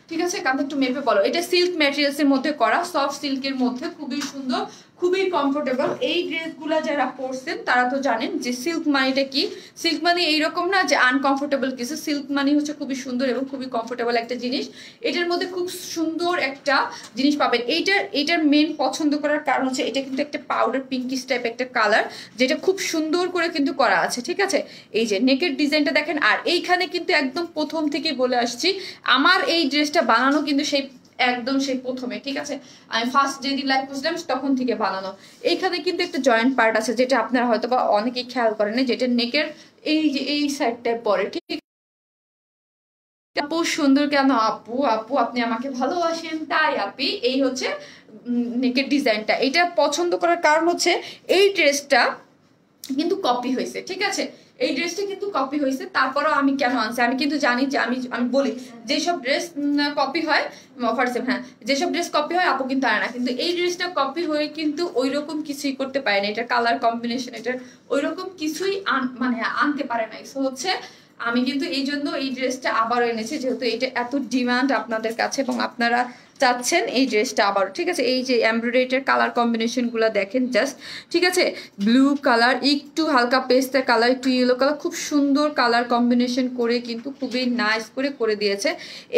ঠিক আছে? কাঁধে একটু মেপে বলো। এটা সিল্ক ম্যাটেরিয়ালস এর মধ্যে করা, সফট সিল্কের মধ্যে, খুবই সুন্দর, খুবই কমফোর্টেবল। এই ড্রেসগুলো যারা পরছেন তারা তো জানেন যে সিল্ক মানিটা কি। সিল্ক মানি এইরকম না যে আনকমফোর্টেবল কিছু, সিল্ক মানি হচ্ছে খুবই সুন্দর এবং খুবই কমফোর্টেবল একটা জিনিস। এটার মধ্যে খুব সুন্দর একটা জিনিস পাবেন। এইটার মেন পছন্দ করার কারণ হচ্ছে এটা কিন্তু একটা পাউডার পিঙ্কিশ টাইপ একটা কালার, যেটা খুব সুন্দর করে কিন্তু করা আছে, ঠিক আছে? এই যে নেকের ডিজাইনটা দেখেন। আর এইখানে কিন্তু একদম প্রথম থেকে বলে আসছি, আমার এই ড্রেসটা বানানো কিন্তু সেই একদম সেই প্রথমে, ঠিক আছে? আমি ফার্স্ট যেদিন লাইভ করছিলাম তখন থেকে বানানো। এইখানে কিন্তু একটা জয়েন্ট পার্ট আছে, যেটা আপনারা হয়তো বা অনেকেই খেয়াল করেন না, যেটা নেকের এই যে এই সাইডটায় পরে, ঠিক? আপু সুন্দর কেন আপু? আপু আপনি আমাকে ভালোবাসেন তাই আপি। এই হচ্ছে নেকের ডিজাইনটা। এটা পছন্দ করার কারণ হচ্ছে এই ড্রেসটা কিন্তু কপি হয়েছে, ঠিক আছে? এই ড্রেসটা কিন্তু কপি হয়েছে। তারপরও আমি কেন আনছি, আমি কিন্তু জানি যে আমি বলি যেসব ড্রেস কপি হয়, হ্যাঁ, যেসব ড্রেস কপি হয় আপু কিন্তু আনে না। কিন্তু এই ড্রেসটা কপি হয়ে কিন্তু ওই রকম কিছুই করতে পারে না। এটা কালার কম্বিনেশন, এটার ওই রকম কিছুই মানে আনতে পারে নাই। সো হচ্ছে আমি কিন্তু এই জন্য এই ড্রেসটা আবারও এনেছি, যেহেতু এটা এত ডিমান্ড আপনাদের কাছে এবং আপনারা চাচ্ছেন এই ড্রেসটা আবার, ঠিক আছে? এই যে এমব্রয়ডারিটার কালার কম্বিনেশনগুলো দেখেন জাস্ট, ঠিক আছে? ব্লু কালার, একটু হালকা পেস্তা কালার, একটু ইয়েলো কালার, খুব সুন্দর কালার কম্বিনেশন করে কিন্তু খুবই নাইস করে দিয়েছে।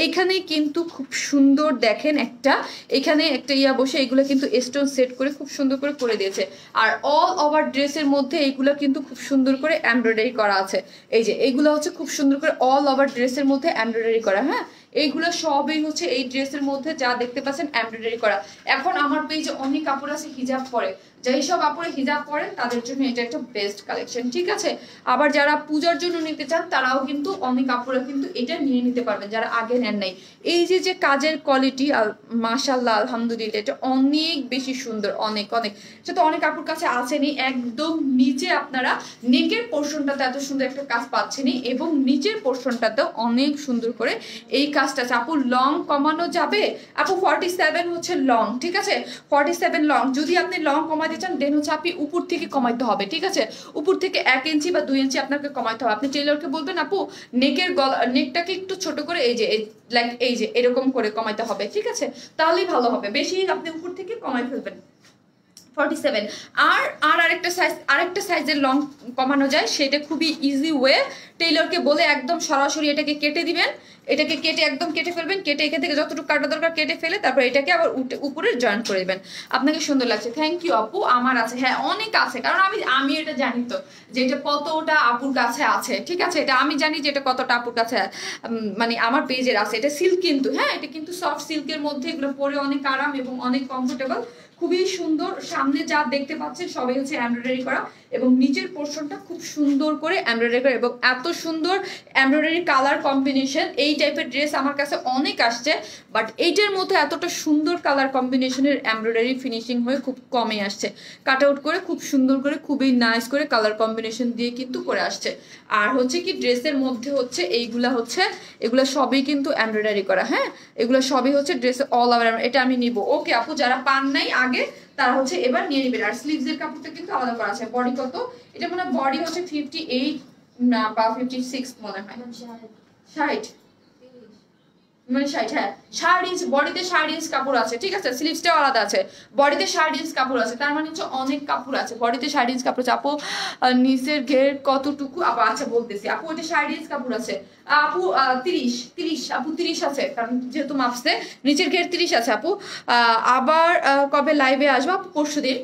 এইখানে কিন্তু খুব সুন্দর দেখেন একটা, এখানে একটা ইয়া বসে এগুলো কিন্তু স্টোন সেট করে খুব সুন্দর করে দিয়েছে। আর অল ওভার ড্রেসের মধ্যে এইগুলো কিন্তু খুব সুন্দর করে এমব্রয়ডারি করা আছে। এই যে এইগুলো হচ্ছে খুব সুন্দর করে অল ওভার ড্রেসের মধ্যে এমব্রয়ডারি করা। হ্যাঁ, এইগুলো সবই হচ্ছে এই ড্রেসের মধ্যে যা দেখতে পাচ্ছেন এমব্রয়ডারি করা। এখন আমার পেজে অনেক কাপড় আছে হিজাব পরে, যেই সব কাপড়ে হিজাব পরেন তাদের জন্য এটা একটা বেস্ট কালেকশন, ঠিক আছে? আবার যারা পূজার জন্য নিতে চান তারাও কিন্তু অনেক কাপড়ে কিন্তু এটা নিয়ে নিতে পারবেন, যারা আগে নেন নাই। এই যে কাজের কোয়ালিটি, মাশাআল্লাহ আলহামদুলিল্লাহ, এটা অনেক বেশি সুন্দর, অনেক অনেক। সেটা অনেক কাপড় কাছে আসেনি। একদম নিচে আপনারা নেকের পোর্শনটাতে এত সুন্দর একটা কাজ পাচ্ছেনই এবং নিচের পোর্শনটাতেও অনেক সুন্দর করে এই কাজটা আছে। আপু লং কমানো যাবে? আপু 47 হচ্ছে লং, ঠিক আছে? 47 লং। যদি আপনি লং কমাতে চান দেন হচ্ছে আপনি উপর থেকে কমাইতে হবে, ঠিক আছে? উপর থেকে 1 ইঞ্চি বা 2 ইঞ্চি আপনাকে কমাইতে হবে। আপনি টেইলরকে বলবেন আপু নেকের নেকটাকে একটু ছোট করে এই যে লাইক এই যে এরকম করে কমাইতে হবে, ঠিক আছে? তাহলেই ভালো হবে। বেশি আপনি উপর থেকে কমাই ফেলবেন। 47 আরেকটা সাইজের লং কমানো যায়, সেটা খুবই ইজি ওয়ে। টেইলরকে বলে একদম সরাসরি এটাকে কেটে দিবেন, এটাকে কেটে একদম কেটে ফেলবেন, কেটে এখান থেকে যতটুকু কাটা দরকার কেটে ফেলে তারপর এটাকে আবার উপরে জয়েন করে দিবেন। আপনাকে সুন্দর লাগছে, থ্যাংক ইউ আপু। আমার আছে, হ্যাঁ অনেক আছে, কারণ আমি এটা জানি তো যে এটা কতটা আপুর কাছে আছে, ঠিক আছে? এটা আমি জানি যে এটা কতটা আপুর কাছে মানে আমার পেজের আছে। এটা সিল্ক কিন্তু, হ্যাঁ এটা কিন্তু সফট সিল্কের মধ্যে, এগুলো পরে অনেক আরাম এবং অনেক কমফোর্টেবল, খুবই সুন্দর। সামনে যা দেখতে পাচ্ছেন সবই হচ্ছে এমব্রয়ডারি করা এবং নিচের পোর্শনটা খুব সুন্দর করে এমব্রয়ডারি করা এবং এত সুন্দর এমব্রয়ডারি কালার কম্বিনেশন। এই টাইপের ড্রেস আমার কাছে অনেক আসছে, বাট এইটার মধ্যে এতটা সুন্দর কালার কম্বিনেশনের এমব্রয়ডারি ফিনিশিং হয়ে খুব কমই আসছে। কাট আউট করে খুব সুন্দর করে খুবই নাইস করে কালার কম্বিনেশন দিয়ে কিন্তু করে আসছে। আর হচ্ছে কি ড্রেসের মধ্যে হচ্ছে এগুলা সবই কিন্তু এমব্রয়ডারি করা। হ্যাঁ, এগুলো সবই হচ্ছে ড্রেসে অল ওভার। এটা আমি নিব। ওকে আপু, যারা পান নাই আগে তারা হচ্ছে এবার নিয়ে নেবেন। আর স্লিভস এর কাপড়টা কিন্তু আলাদা করা আছে। বডি কত? এটা মানে বডি হচ্ছে 58 না বা 56 মনে হয়, 60 মানে 60, হ্যাঁ 60 ইঞ্চ বডিতে 60 ইঞ্চ কাপড় আছে, ঠিক আছে? স্লিভসটাও আলাদা আছে, বডিতে 60 ইঞ্চ কাপড় আছে, তার মানে হচ্ছে অনেক কাপড় আছে। বডিতে 60 ইঞ্চ কাপড় আছে। আপু নিচের ঘের কতটুকু? আপু আচ্ছা বলতেছি, আপু এটা 60 ইঞ্চ কাপড় আছে আপু। 30 আপু 30 আছে, কারণ যেহেতু মাপছে নিচের ঘের 30 আছে আপু। আবার কবে লাইভে আসবো? পরশুদিন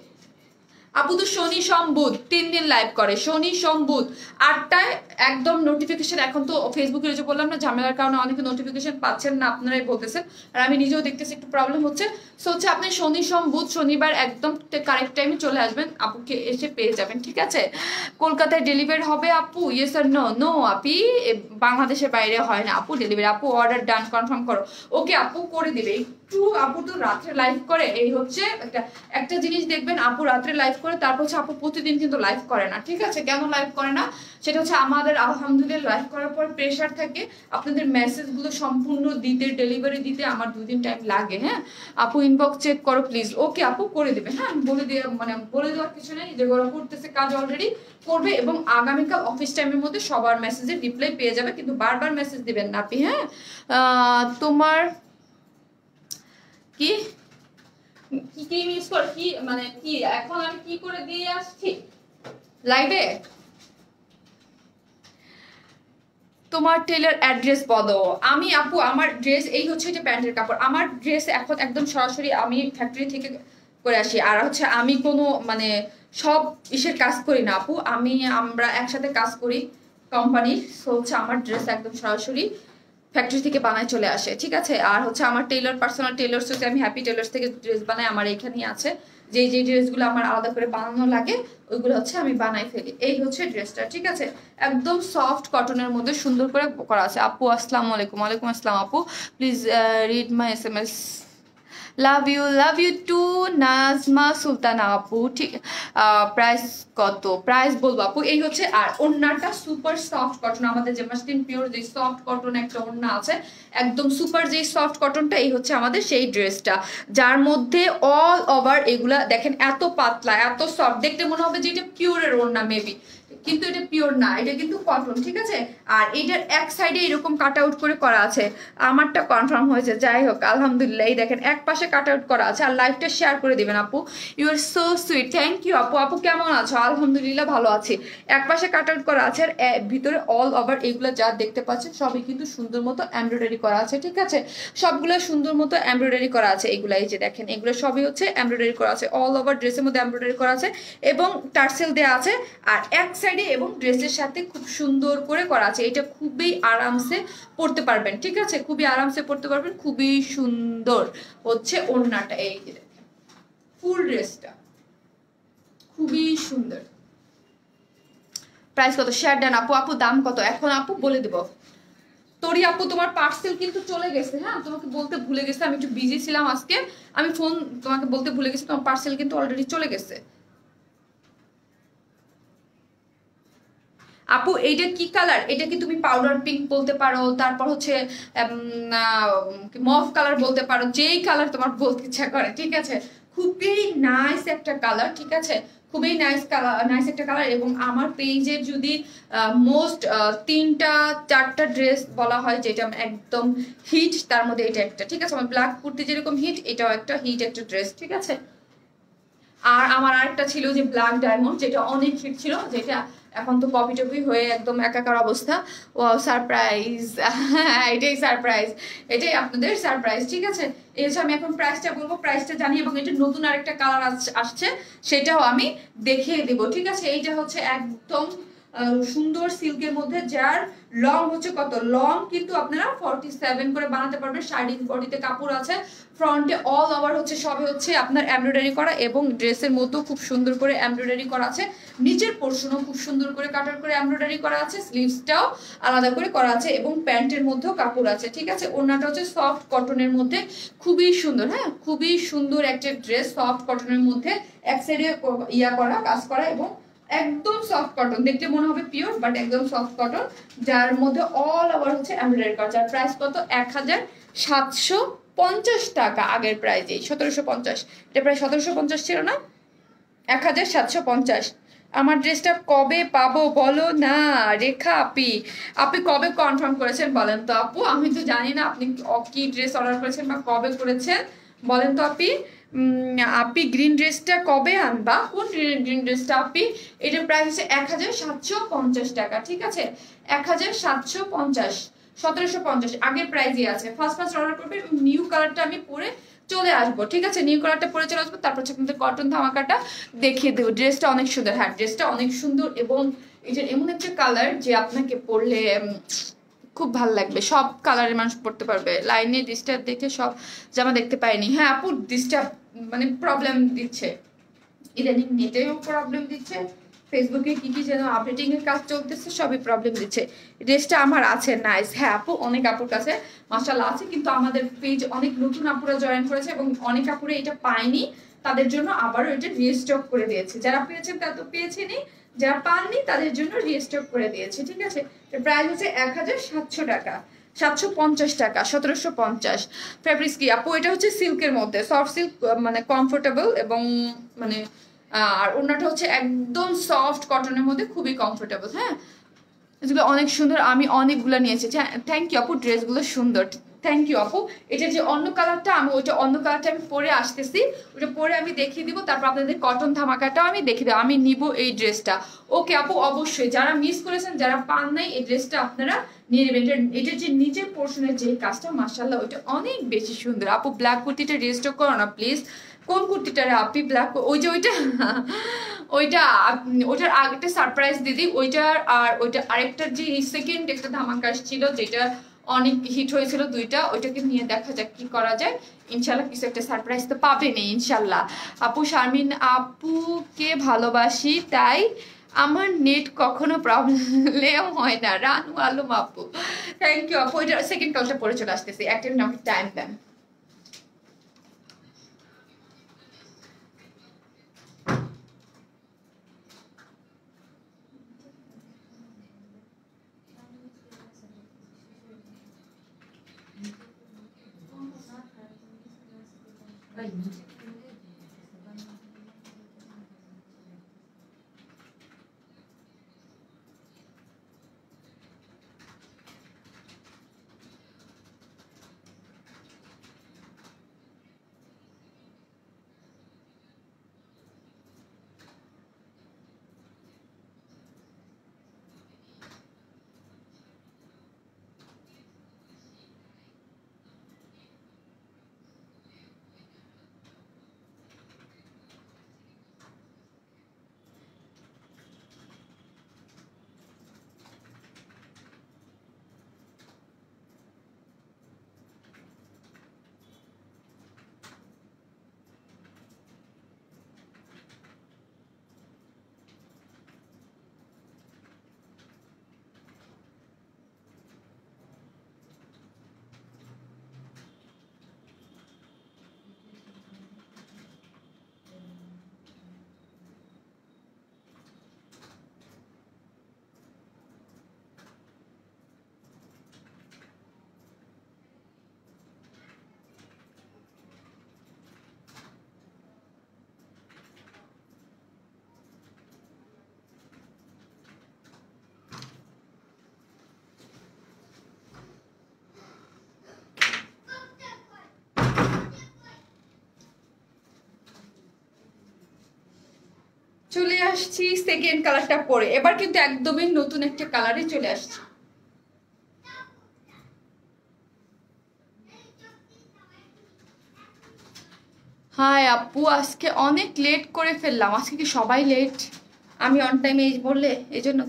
আপু তো শনি সোম বুধ 3 দিন লাইভ করে, শনি সোম বুধ 8টায় একদম নোটিফিকেশন। এখন তো ফেসবুকে যে বললাম না ঝামেলার কারণে অনেকে নোটিফিকেশন পাচ্ছেন না, আপনারাই বলতেছেন, আর আমি নিজেও দেখতেছি একটু প্রবলেম হচ্ছে। সো হচ্ছে আপনি শনি সোম বুধ শনিবার একদম কারেক্ট টাইমে চলে আসবেন, আপুকে এসে পেয়ে যাবেন, ঠিক আছে। কলকাতায় ডেলিভারি হবে আপু? ইয়েস আর নো? নো আপি, বাংলাদেশের বাইরে হয় না আপু ডেলিভারি। আপু অর্ডার ডান কনফার্ম করো। ওকে আপু করে দিবে। একটু আপু তো রাত্রে লাইভ করে, এই হচ্ছে একটা জিনিস দেখবেন, আপু রাত্রে লাইভ করে, তারপর হচ্ছে আপু প্রতিদিন কিন্তু লাইভ করে না, ঠিক আছে। কেন লাইভ করে না সেটা হচ্ছে আমাদের আলহামদুলিল্লাহ লাইভ করার পর প্রেশার থাকে, আপনাদের মেসেজগুলো সম্পূর্ণ দিতে, ডেলিভারি দিতে আমার 2 দিন টাইম লাগে। হ্যাঁ আপু ইনবক্স চেক করো প্লিজ। ওকে আপু করে দেবে। হ্যাঁ বলে দিয়ে মানে বলে দেওয়ার কিছু নেই, যে ওরা করতেছে কাজ অলরেডি করবে, এবং আগামীকাল অফিস টাইমের মধ্যে সবার মেসেজের রিপ্লাই পেয়ে যাবে, কিন্তু বারবার মেসেজ দিবেন না আপনি। হ্যাঁ তোমার কি কি মিস কর কি মানে কি এখন আমি কি করে দিয়ে আসছি লাইভে? তোমার টেলার অ্যাড্রেস বলো। আমি আপু আমার ড্রেস এই হচ্ছে যে প্যান্টের কাপড়, আমার ড্রেস এখন একদম সরাসরি আমি ফ্যাক্টরি থেকে করে আসি। আর হচ্ছে আমি কোনো মানে সব ইসের কাজ করি না আপু, আমরা একসাথে কাজ করি কোম্পানির। সো হচ্ছে আমার ড্রেস একদম সরাসরি ফ্যাক্টরি থেকে বানায় চলে আসে, ঠিক আছে। আর হচ্ছে আমার টেলার পার্সোনাল টেলার্স হচ্ছে আমি হ্যাপি টেলার্স থেকে ড্রেস বানাই, আমার এইখানেই আছে। যে ড্রেসগুলো আমার আলাদা করে বানানো লাগে ওইগুলো হচ্ছে আমি বানাই ফেলি। এই হচ্ছে ড্রেসটা, ঠিক আছে। একদম সফট কটনের মধ্যে সুন্দর করে করা আছে। আপু আসসালামু আলাইকুম। ওয়ালাইকুম আসসালাম আপু, please read my SMS। Love you to Nazma Sultana আপু, ঠিক। প্রাইস কত? প্রাইস বলবো আপু এই হচ্ছে। আর ওড়নাটা সুপার সফট কটন, আমাদের যে মাসলিন পিওর যে সফট কটন একটা ওড়না আছে, একদম সুপার যে সফট কটনটা, এই হচ্ছে আমাদের সেই ড্রেসটা, যার মধ্যে অল ওভার এগুলা দেখেন এত পাতলা এত সফট, দেখতে মনে হবে যে এটা পিওরের ওড়না মেবি, কিন্তু এটা পিওর না, এটা কিন্তু কটন, ঠিক আছে। আর এইটার এক সাইডে এরকম কাট আউট করে করা আছে, আমারটা কনফার্ম হয়েছে। যাই হোক আলহামদুলিল্লাহ, এই দেখেন এক পাশে কাট আউট করা আছে। আর লাইভটা শেয়ার করে দিবেন আপু। You are so sweet, thank you আপু। আপু কেমন আছো? আলহামদুলিল্লাহ ভালো আছি। এক পাশে কাট আউট করা আছে, আর ভিতরে অল ওভার এগুলো যা দেখতে পাচ্ছেন সবই কিন্তু সুন্দর মতো এমব্রয়ডারি করা আছে, ঠিক আছে। সবগুলো সুন্দর মতো এমব্রয়ডারি করা আছে। এগুলো এই যে দেখেন, এগুলো সবই হচ্ছে এমব্রয়ডারি করা আছে, অল ওভার ড্রেসের মধ্যে এমব্রয়ডারি করা আছে এবং টার্সেল দেওয়া আছে। আর এক সাইডে এবং ড্রেসের সাথে খুব সুন্দর করে করা আছে। এটা খুবই আরামসে পরতে পারবেন, ঠিক আছে, খুবই আরামসে পরতে পারবেন। খুবই সুন্দর হচ্ছে ওড়নাটা, এই যে দেখেন ফুল ড্রেসটা খুবই সুন্দর। প্রাইস কত? শেয়ার দেন আপু। আপু দাম কত এখন আপু বলে দেব। তোরি আপু তোমার পার্সেল কিন্তু চলে গেছে। হ্যাঁ তোমাকে বলতে ভুলে গেছে, আমি একটু বিজি ছিলাম আজকে, আমি ফোন তোমাকে বলতে ভুলে গেছি, তোমার পার্সেল কিন্তু অলরেডি চলে গেছে। আপু এইটা কি কালার? এটা কি তুমি পাউডার পিঙ্ক বলতে পারো, তারপর হচ্ছে মফ কালার বলতে পারো, যেই কালার তোমার বলতে ইচ্ছা করে, ঠিক আছে। খুবই নাইস একটা কালার, ঠিক আছে, খুবই নাইস কালার, নাইস একটা কালার। এবং আমার পেজে যদি মোস্ট 3-4টা ড্রেস বলা হয় যেটা একদম হিট, তার মধ্যে এটা একটা, ঠিক আছে। আমার ব্ল্যাক কুর্তি যেরকম হিট, এটাও একটা হিট একটা ড্রেস, ঠিক আছে। আর আমার আরেকটা ছিল যে ব্ল্যাক ডায়মন্ড, যেটা অনেক হিট ছিল, যেটা এখন তো কপি টপি হয়ে একদম একাকার অবস্থা। ও সারপ্রাইজ, এটাই সারপ্রাইজ, এটাই আপনাদের সারপ্রাইজ, ঠিক আছে। এই হচ্ছে আমি এখন প্রাইসটা বলবো, প্রাইসটা জানি, এবং এটা নতুন আরেকটা কালার আসছে সেটাও আমি দেখিয়ে দেব, ঠিক আছে। এইটা হচ্ছে একদম সুন্দর সিল্কের মধ্যে, যার লং হচ্ছে কত, লং কিন্তু আপনারা 47 করে বানাতে পারবেন। শাড়ি বডিতে কাপড় আছে, ফ্রন্টে অল ওভার হচ্ছে সবে হচ্ছে আপনার এমব্রয়ডারি করা, এবং ড্রেসের মতো খুব সুন্দর করে এমব্রয়ডারি করা আছে। নিচের পোর্শনও খুব সুন্দর করে কাটার করে এমব্রয়ডারি করা আছে, স্লিভসটাও আলাদা করে করা আছে, এবং প্যান্টের মধ্যেও কাপড় আছে, ঠিক আছে। ওড়নাটা হচ্ছে সফট কটনের মধ্যে, খুবই সুন্দর। হ্যাঁ খুবই সুন্দর একটা ড্রেস, সফট কটনের মধ্যে, এক সাইডে ইয়া করা কাজ করা, এবং একদম সফট কটন, দেখতে মনে হবে পিওর বাট একদম সফট কটন, যার মধ্যে অল ওভার হচ্ছে এমব্রয়ডারি করা। যার প্রাইস কত? 1750 টাকা। আগের প্রাইজে 1750, এটা প্রায় 1750 ছিল না, 1750। আমার ড্রেসটা কবে পাবো বলো না রেখা আপি? আপনি কবে কনফার্ম করেছেন বলেন তো আপু? আমি তো জানি না আপনি কি ড্রেস অর্ডার করেছেন বা কবে করেছেন, বলেন তো আপনি। আপনি গ্রিন ড্রেসটা কবে আনবা? কোন গ্রিন ড্রেসটা আপনি? এটার প্রাইস হচ্ছে 1750 টাকা, ঠিক আছে। 1750, 1750 আগের প্রাইজই আছে। ফার্স্ট অর্ডার করবে, নিউ কালারটা আমি পরে চলে আসবো, ঠিক আছে? নিউ কালারটা পরে চলে আসবো, তারপর হচ্ছে আপনাদের কটন ধামাকাটা দেখিয়ে দেবো। ড্রেসটা অনেক সুন্দর, হ্যাঁ ড্রেসটা অনেক সুন্দর, এবং এটা এমন একটা কালার যে আপনাকে পরলে খুব ভালো লাগবে, সব কালারের মানুষ পড়তে পারবে। লাইনে ডিস্টার্ব দেখে সব জামা দেখতে পাইনি। হ্যাঁ আপু ডিস্টার্ব মানে প্রবলেম দিচ্ছে, ইদানিং নেটেও প্রবলেম দিচ্ছে, ফেসবুকে কি কি যেন আপডেটিং এর কাজ চলতেছে, সবই প্রবলেম দিচ্ছে। ড্রেসটা আমার আছে নাইস, হ্যাঁ আপু অনেক আপুর কাছে মাশাআল্লাহ আছে, কিন্তু আমাদের পেজ অনেক নতুন আপুরা জয়েন করেছে এবং অনেক আপুরা এটা পায়নি, তাদের জন্য আবারও এটা রিস্টক করে দিয়েছে। যারা পেয়েছেন তারা তো পেয়েছেনই, যারা পাননি তাদের জন্য রিস্টক করে দিয়েছে, ঠিক আছে? প্রাইস হচ্ছে 1700 টাকা, 750 টাকা, 1750। ফ্যাব্রিক্স কি আপু? এটা হচ্ছে সিল্কের মধ্যে, সফট সিল্ক, মানে কমফোর্টেবল, এবং মানে আর ওনাটা হচ্ছে একদম সফট কটনের মধ্যে, খুবই কমফোর্টেবল। হ্যাঁ এগুলো অনেক সুন্দর, আমি অনেকগুলো নিয়েছি। থ্যাংক ইউ আপু, ড্রেসগুলো সুন্দর, থ্যাংক ইউ আপু। এটা যে অন্য কালারটা, আমি ওইটা অন্য কালারটা আমি পরে আসতেছি, ওটা পরে আমি দেখিয়ে দিব, তারপর আপনাদের কটন ধামাকাটাও আমি দেখিয়ে দেবো। আমি নিব এই ড্রেসটা। ওকে আপু অবশ্যই, যারা মিস করেছেন, যারা পান নাই, এই ড্রেসটা আপনারা নিয়ে নেবেন। এটা যে নিচের পোর্শনের যে কাজটা মাশাআল্লাহ ওইটা অনেক বেশি সুন্দর। আপু ব্ল্যাক কুর্তিটা রেস্টক করো না প্লিজ। কোন কুর্তিটা রে আপি? ব্ল্যাক, ওই যে ওইটা ওইটা ওইটার আগেটা সারপ্রাইজ দিদি, ওইটার আর ওইটা আরেকটার যে সেকেন্ড একটা ধামাকা আসছিল যেটা অনেক হিট হয়েছিল দুইটা, ওইটাকে নিয়ে দেখা যাক কি করা যায়। ইনশাল্লাহ কিছু একটা সারপ্রাইজ তো পাবেনই ইনশাল্লাহ। আপু শারমিন আপুকে ভালোবাসি, তাই আমার নেট কখনো প্রবলেম হয় না। রানু আলম আপু থ্যাংক ইউ আপু। ওইটা সেকেন্ড কলটা পরে চলে আসতেছি, একটা আমাকে টাইম দেন। চলে আসছি সেকেন্ড কালারটা পরে, এবার কিন্তু একদমই নতুন একটা কালারে চলে আসছি। হাই আপু, আজকে অনেক লেট করে ফেললাম। আজকে কি সবাই লেট? আমি অন টাইমে বললে এই জন্য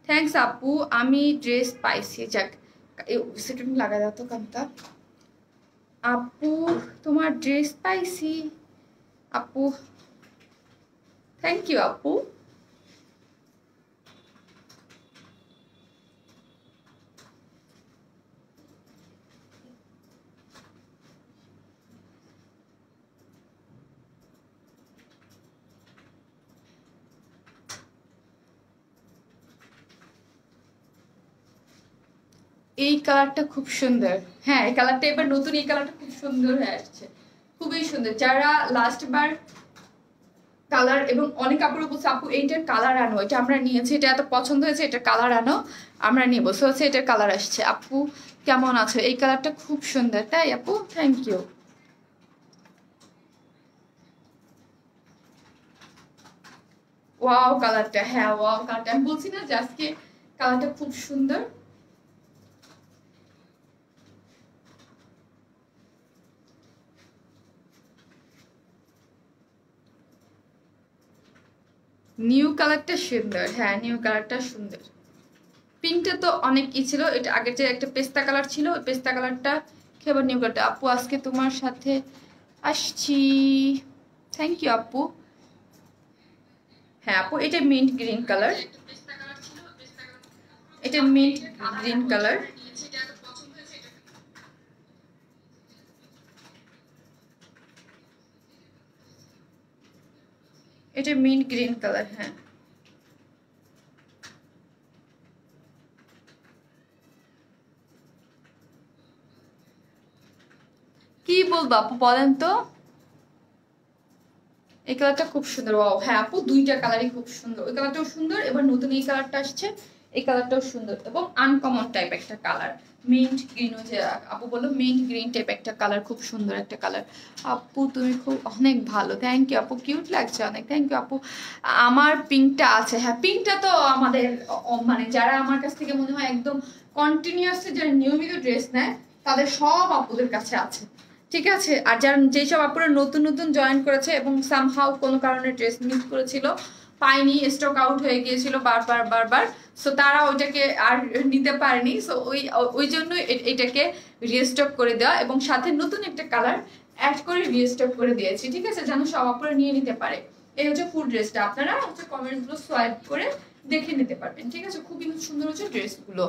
থ্যাংকস আপু। আমি ড্রেস পাইছি, যাক সেটুকু লাগা যেত কান্তা। আপু তোমার ড্রেস পাইছি আপু, থ্যাংক ইউ আপু। এই কালারটা খুব সুন্দর, হ্যাঁ এই কালারটা এবার নতুন, এই কালারটা খুব সুন্দর হয়ে আসছে, খুবই সুন্দর। যারা লাস্ট বার কালার এবং অনেক কাপড় বলছে আপু এইটার কালার আনো, এটা আমরা নিয়েছি, এটা এত পছন্দ হয়েছে, এটার কালার আনো, আমরা নিয়ে বসে হচ্ছে এটার কালার আসছে। আপু কেমন আছো? এই কালারটা খুব সুন্দর, তাই আপু থ্যাংক ইউ। ওয়াও কালারটা, হ্যাঁ ওয়াও কালারটা, আমি বলছি না যে আজকে কালারটা খুব সুন্দর। নিউ কালারটা সুন্দর, হ্যাঁ নিউ কালারটা সুন্দর। পিঙ্কটা তো অনেক ই ছিল, এটা আগের যে একটা পেস্তা কালার ছিল ওই পেস্তা কালারটা খেবার নিউ কালারটা। আপু আজকে তোমার সাথে আসছি, থ্যাংক ইউ আপু। হ্যাঁ আপু এটা মিন্ট গ্রিন কালার, এটা মিন্ট গ্রিন কালার। এটা মিন্ট গ্রিন কালার, হ্যাঁ কি বলবো আপু বলেন তো। এই কালারটা খুব সুন্দর। ওয়াও হ্যাঁ আপু দুইটা কালারই খুব সুন্দর, ওই কালারটাও সুন্দর, এবার নতুন এই কালারটা আসছে এই কালারটাও সুন্দর এবং আনকমন টাইপ একটা কালার, মিন্ট গ্রিন, যে আপু বললো মিন্ট গ্রিন টাইপ একটা কালার, খুব সুন্দর একটা কালার। আপু তুমি খুব অনেক ভালো, থ্যাংক ইউ আপু, কিউট লাগছে অনেক, থ্যাংক ইউ আপু। আমার পিঙ্কটা আছে, হ্যাঁ পিঙ্কটা তো আমাদের মানে যারা আমার কাছ থেকে মনে হয় একদম কন্টিনিউয়াসলি যারা নিয়মিত ড্রেস নেয় তাদের সব আপুদের কাছে আছে, ঠিক আছে। আর যারা যেসব আপুরা নতুন নতুন জয়েন করেছে এবং সামহাউ কোনো কারণে ড্রেস মিস করেছিল, পাইনি, স্টক আউট হয়ে গিয়েছিল বারবার বারবার, সো তারা ওইটাকে আর নিতে পারেনি, সো ওই জন্য এটাকে রিস্টক করে দেওয়া এবং সাথে নতুন একটা কালার অ্যাড করে রিস্টক করে দিয়েছি, ঠিক আছে, যেন সব আপুরা নিয়ে নিতে পারে। এই হচ্ছে ফুল ড্রেসটা, আপনারা হচ্ছে কমেন্টসগুলো সোয়াইপ করে দেখে নিতে পারবেন, ঠিক আছে। খুবই সুন্দর হচ্ছে ড্রেসগুলো,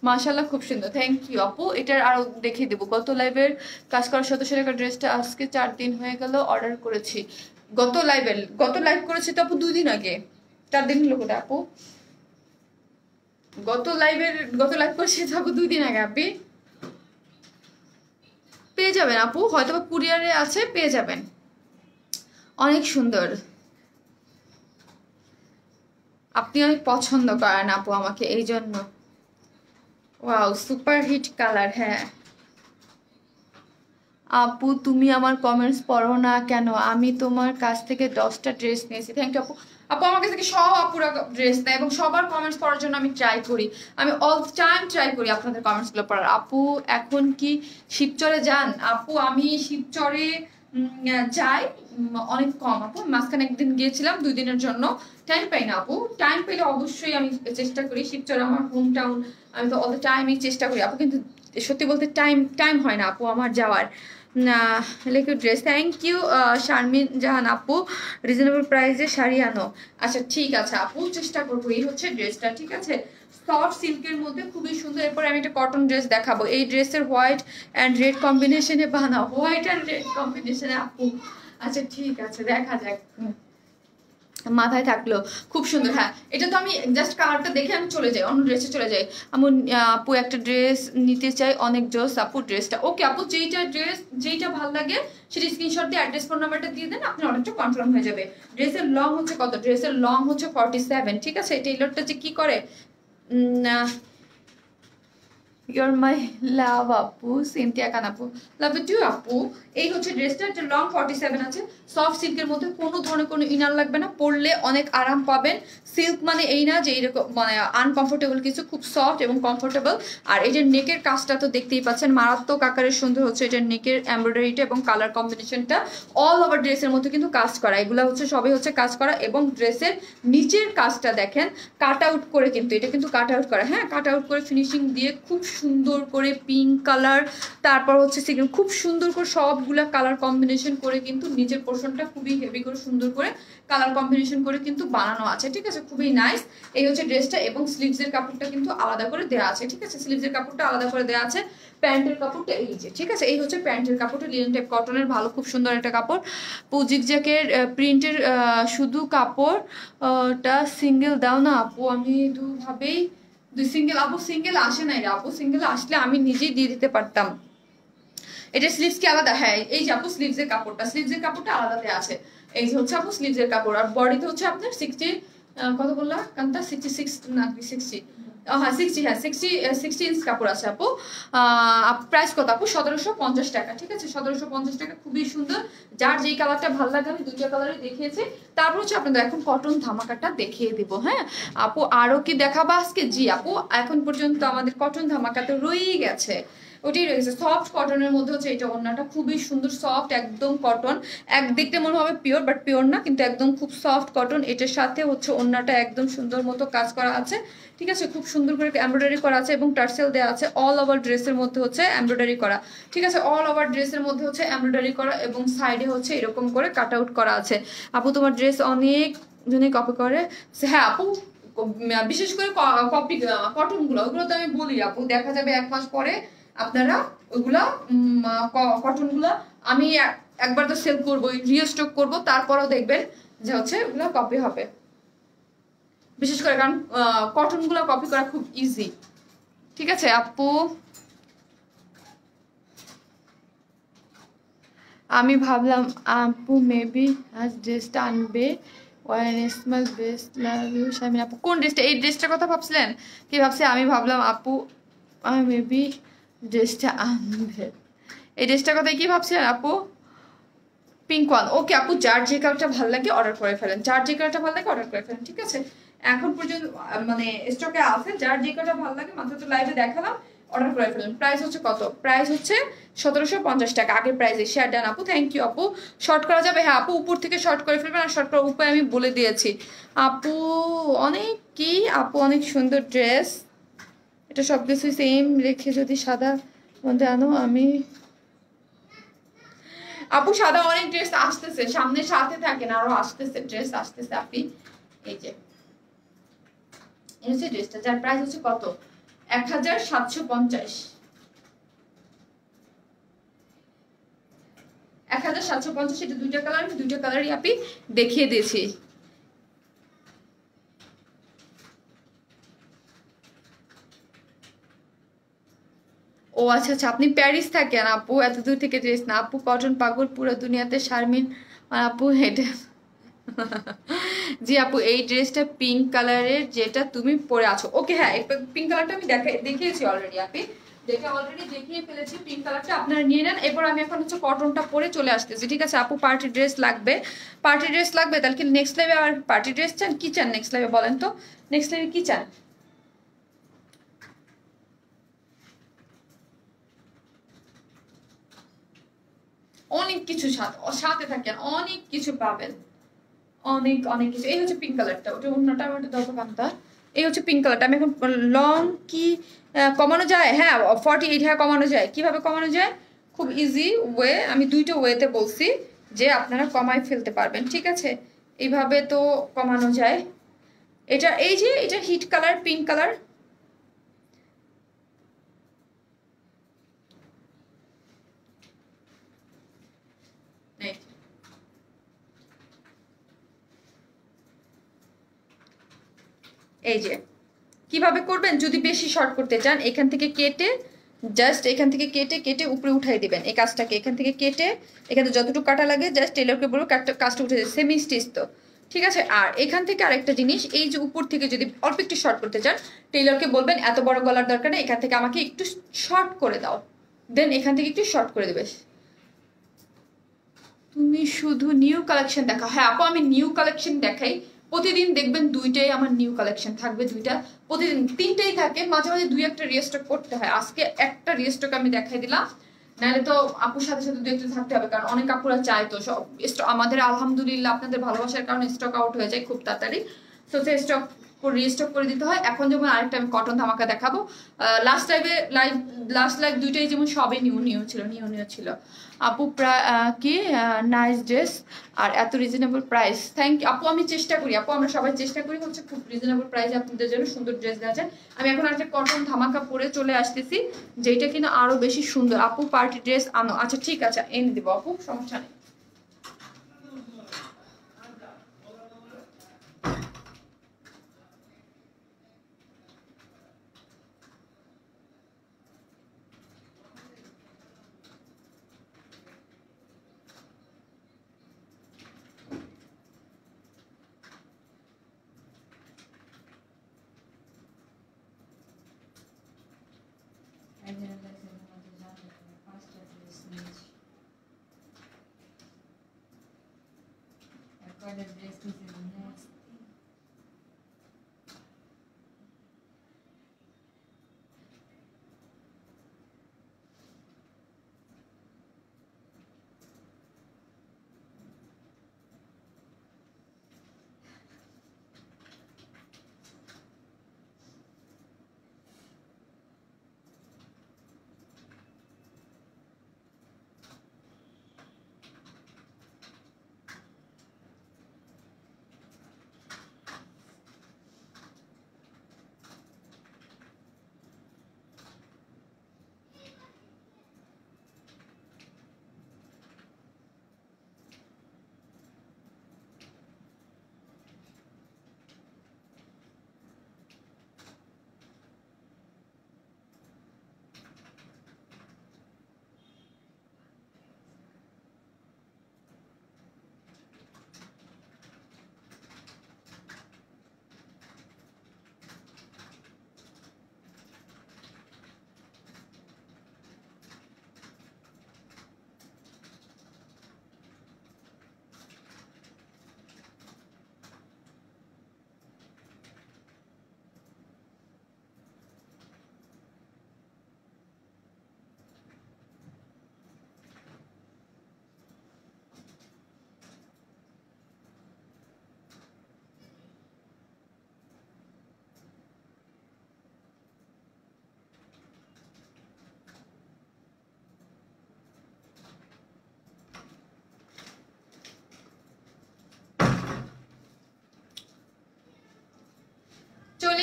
মাশাআল্লাহ খুব সুন্দর, থ্যাংক ইউ আপু। এটার আরো দেখিয়ে দেবো, গত লাইভের কাজ করা 1700 টাকার ড্রেসটা আজকে 4 দিন হয়ে গেল অর্ডার করেছি। গত লাইভ করেছি তো আপু 2 দিন আগে, 4 দিন হলো কোথায় আপু, গত লাইভ করেছি তো আপু 2 দিন আগে। আপনি পেয়ে যাবেন আপু, হয়তো বা কুরিয়ারে আছে, পেয়ে যাবেন, অনেক সুন্দর। আপনি অনেক পছন্দ করেন আপু আমাকে, এই জন্য। ওয়াও সুপার হিট কালার, হ্যাঁ আপু তুমি আমার কমেন্টস পড়ো না কেন, আমি তোমার কাছ থেকে 10টা ড্রেস নিয়েছি, থ্যাংক ইউ আপু। আপু আমার কাছ থেকে সব আপুরা ড্রেস নেয় এবং সবার কমেন্টস পড়ার জন্য আমি ট্রাই করি, আমি অল টাইম ট্রাই করি আপনাদের কমেন্টসগুলো পড়ার। আপু এখন কি শিবচরে যান? আপু আমি শিবচরে যাই অনেক কম আপু, মাঝখানে একদিন গিয়েছিলাম 2 দিনের জন্য, টাইম পাই না আপু, টাইম পেলে অবশ্যই আমি চেষ্টা করি, শিবচর আমার হোম টাউন, আমি তো অল দ্য টাইমই চেষ্টা করি আপু, কিন্তু সত্যি বলতে টাইম হয় না আপু আমার যাওয়ার। Liquid dress, thank you Sharmin Jahan আপু, রিজনেবল প্রাইসে শাড়ি আনো। আচ্ছা ঠিক আছে আপু, চেষ্টা করবো। এই হচ্ছে ড্রেসটা, ঠিক আছে, সফট সিল্কের মধ্যে খুবই সুন্দর। এরপর আমি একটা কটন ড্রেস দেখাবো, এই ড্রেসের হোয়াইট অ্যান্ড রেড কম্বিনেশনে বানাও, হোয়াইট অ্যান্ড রেড কম্বিনেশনে আপু। আচ্ছা ঠিক আছে দেখা যাক, মাথায় থাকলো, খুব সুন্দর। হ্যাঁ এটা তো আমি জাস্ট কালারটা দেখে আমি চলে যাই, অন্য ড্রেসে চলে যাই। আপু একটা ড্রেস নিতে চাই, অনেক জোস আপু ড্রেসটা। ওকে আপু, যেইটা ভালো লাগে সেটা স্ক্রিনশট দিয়ে অ্যাড্রেস ফোন নাম্বারটা দিয়ে দেন, আপনার অর্ডারটা কনফার্ম হয়ে যাবে। ড্রেসের লং হচ্ছে কত? ড্রেসের লং হচ্ছে 47, ঠিক আছে। টেইলরটা যে কি করে, ইউর মাই লাভ আপু, সিনথিয়া খান আপু, লাভ ইউ আপু। এই হচ্ছে ড্রেসটা, এটা লং 47 আছে, সফট সিল্কের মধ্যে, কোনো ধরনের কোনো ইনার লাগবে না, পরলে অনেক আরাম পাবেন। সিল্ক মানে এই না যে এইরকম মানে আনকমফোর্টেবল কিছু, খুব সফট এবং কমফোর্টেবল। আর এই যে নেকের কাজটা তো দেখতেই পাচ্ছেন, মারাত্মক আকারের সুন্দর হচ্ছে এটার নেকের এমব্রয়ডারিটা এবং কালার কম্বিনেশনটা, অল ওভার ড্রেসের মধ্যে কিন্তু কাজ করা, এগুলো হচ্ছে সবই হচ্ছে কাজ করা। এবং ড্রেসের নিচের কাজটা দেখেন কাট আউট করে, কিন্তু এটা কিন্তু কাট আউট করা, হ্যাঁ কাট আউট করে ফিনিশিং দিয়ে খুব সুন্দর করে পিঙ্ক কালার, তারপর হচ্ছে খুব সুন্দর করে সবগুলা কালার কম্বিনেশন করে কিন্তু নিচের পোর্শনটা খুবই হেভি করে সুন্দর করে কালার কম্বিনেশন করে কিন্তু বানানো আছে, ঠিক আছে, খুবই নাইস। এই হচ্ছে ড্রেসটা এবং স্লিভসের কাপড়টা কিন্তু আলাদা করে দেওয়া আছে, ঠিক আছে, স্লিভসের কাপড়টা আলাদা করে দেওয়া আছে। প্যান্টের কাপড়টা এই যে, ঠিক আছে, এই হচ্ছে প্যান্টের কাপড়টা, লিনেন টাইপ কটনের, ভালো খুব সুন্দর একটা কাপড়। পুজিক জ্যাকের প্রিন্টের শুধু কাপড়টা সিঙ্গেল দাও না আপু, আমি দুভাবেই সিঙ্গেল আপু, সিঙ্গেল আসে নাই রে আপু, সিঙ্গেল আসলে আমি নিজেই দিয়ে দিতে পারতাম। এটা স্লিভস কি আলাদা? হ্যাঁ এই যে আপু স্লিভসের কাপড়টা আলাদা দেওয়া আছে, এই যে হচ্ছে আপু স্লিভসের কাপড়। আর বডিতে হচ্ছে আপনার 60 কত বললাম কান্তা, 66 না 60, হ্যাঁ 60 ইঞ্চ কাপড় আছে আপু। প্রাইস কত আপু? 1750 টাকা, ঠিক আছে, 1750 টাকা, খুবই সুন্দর। যার যেই কালারটা ভালো লাগে, আমি দুইটা কালারই দেখিয়েছি। তারপর হচ্ছে আপনাদের এখন কটন ধামাকাটা দেখিয়ে দিব। হ্যাঁ আপু আরো কি দেখাবো আজকে? জি আপু, এখন পর্যন্ত আমাদের কটন ধামাকা তো রয়েই গেছে, ওটাই রয়েছে সফট কটনের মধ্যে হচ্ছে এটা ওড়নাটা খুবই সুন্দর সফট একদম কটন দেখতে মনে হবে পিওর বাট পিওর না কিন্তু একদম খুব সফট কটন এটার সাথে হচ্ছে ওড়নাটা একদম সুন্দর মতো কাজ করা আছে ঠিক আছে খুব সুন্দর করে এমব্রয়ডারি করা আছে এবং টার্সেল দেওয়া আছে অল ওভার ড্রেসের মধ্যে হচ্ছে এমব্রয়ডারি করা ঠিক আছে অল ওভার ড্রেসের মধ্যে হচ্ছে এমব্রয়ডারি করা এবং সাইডে হচ্ছে এরকম করে কাট আউট করা আছে আপু তোমার ড্রেস অনেক জনে কপি করে হ্যাঁ আপু বিশেষ করে কপি কটনগুলো ওগুলো তো আমি বলি আপু দেখা যাবে 1 মাস পরে আপনারা ওইগুলা কটনগুলো আমি একবার তো সেল করবো রিস্টক করবো তারপরেও দেখবেন যে হচ্ছে ওগুলো কপি হবে বিশেষ করে কারণ কটনগুলো কপি করা খুব ইজি ঠিক আছে আপু আমি ভাবলাম আপু মেবি আজ ড্রেসটা আনবে smell best love you Shamin আপু কোন ড্রেসটা এই ড্রেসটার কথা ভাবছিলেন কি ভাবছি আমি ভাবলাম আপু মেবি ড্রেসটা আনবে এই ড্রেসটার কথা কি ভাবছিলেন আপু পিঙ্ক ওয়ান ওকে আপু যার যে কালারটা ভালো লাগে অর্ডার করে ফেলেন যার যে কালারটা ভালো লাগে অর্ডার করে ফেলেন ঠিক আছে এখন পর্যন্ত মানে স্টকে আছে যার যে কালারটা ভালো লাগে মাত্র তো লাইভে দেখালাম অর্ডার করে ফেলেন প্রাইস হচ্ছে কত প্রাইস হচ্ছে 1750 টাকা আগের প্রাইসে শেয়ার ডান আপু থ্যাংক ইউ আপু শর্ট করা যাবে হ্যাঁ আপু উপর থেকে শর্ট করে ফেলবেন আর শর্ট করার উপায় আমি বলে দিয়েছি আপু অনেক কি আপু অনেক সুন্দর ড্রেস এটা সব কিছু সেম রেখে যদি সাদা মধ্যে আনো আমি আপু সাদা অনেক ড্রেস আসতেছে সামনে সাথে থাকেন আরো আসতেছে ড্রেস আসতেছে আপনি এই যে এই হচ্ছে ড্রেসটা যার প্রাইস হচ্ছে কত 1750 1750 এটা দুইটা কালার আমি দুইটা কালারই আপনি দেখিয়ে দিয়েছি ও আচ্ছা আচ্ছা আপনি প্যারিস থাকেন আপু এত দূর থেকে ড্রেস না আপু কটন পাগল পুরো দুনিয়াতে শারমিন আপু এটা জি আপু এই ড্রেসটা পিঙ্ক কালারের যেটা তুমি পরে আছো ওকে হ্যাঁ পিঙ্ক কালারটা আমি দেখিয়েছি অলরেডি আপনি অলরেডি দেখিয়ে ফেলেছি পিঙ্ক কালারটা আপনারা নিয়ে নেন এরপর আমি এখন হচ্ছে কটনটা পরে চলে আসতেছি ঠিক আছে আপু পার্টি ড্রেস লাগবে তাহলে কি নেক্সট লাইভে আর পার্টি ড্রেস চান কি চান নেক্সট লাইভে বলেন তো নেক্সট লাইভে কি চান অনেক কিছু সাথে থাকেন অনেক কিছু পাবেন অনেক অনেক কিছু এই হচ্ছে পিঙ্ক কালারটা ওটা অন্যটা আমার দরকার পান্তা এই হচ্ছে পিঙ্ক কালারটা আমি এখন লং কি কমানো যায় হ্যাঁ 48 হ্যাঁ কমানো যায় কিভাবে কমানো যায় খুব ইজি ওয়ে আমি দুইটা ওয়েতে বলছি যে আপনারা কমাই ফেলতে পারবেন ঠিক আছে এইভাবে তো কমানো যায় এটা এই যে এটা হিট কালার পিঙ্ক কালার এই যে কিভাবে করবেন যদি বেশি শর্ট করতে চান এখান থেকে কেটে জাস্ট এখান থেকে কেটে উপরে উঠাই দিবেন এই কাজটাকে এখান থেকে কেটে এখানে যতটুকু কাটা লাগে জাস্ট টেলরকে বলবো কাজটা উঠে যায় সেমি স্টিচ তো ঠিক আছে আর এখান থেকে আরেকটা জিনিস এই যে উপর থেকে যদি অল্প একটু শর্ট করতে চান টেলরকে বলবেন এত বড় গলার দরকার নেই এখান থেকে আমাকে একটু শর্ট করে দাও দেন এখান থেকে একটু শর্ট করে দেবে তুমি শুধু নিউ কালেকশন দেখা হ্যাঁ আপু আমি নিউ কালেকশন দেখাই প্রতিদিন দেখবেন দুইটাই আমার নিউ কালেকশন থাকবে দুইটা প্রতিদিন তিনটাই থাকে মাঝে মাঝে দুই একটা রিস্টক করতে হয় আজকে একটা রিস্টক আমি দেখাই দিলাম নাহলে তো আপুর সাথে সাথে দুই একটা থাকতে হবে কারণ অনেক আপুরা চায় তো সব আমাদের আলহামদুলিল্লাহ আপনাদের ভালোবাসার কারণে স্টক আউট হয়ে যায় খুব তাড়াতাড়ি তো সেই স্টক রিস্টক করে দিতে হয় এখন যেমন আরেকটা আমি কটন ধামাকা দেখাবো লাস্ট লাইভ দুইটাই যেমন সবই নিউ ছিল আপু কি নাইস ড্রেস আর এত রিজনেবল প্রাইস থ্যাংক ইউ আপু আমি চেষ্টা করি আপু আমরা সবাই চেষ্টা করি হচ্ছে খুব রিজনেবল প্রাইসে আপনাদের জন্য সুন্দর ড্রেস দেওয়া যায় আমি এখন একটা কটন ধামাকা পরে চলে আসতেছি যেটা কিনা আরো বেশি সুন্দর আপু পার্টি ড্রেস আনো আচ্ছা ঠিক আছে এনে দেবো আপু সমস্যা নেই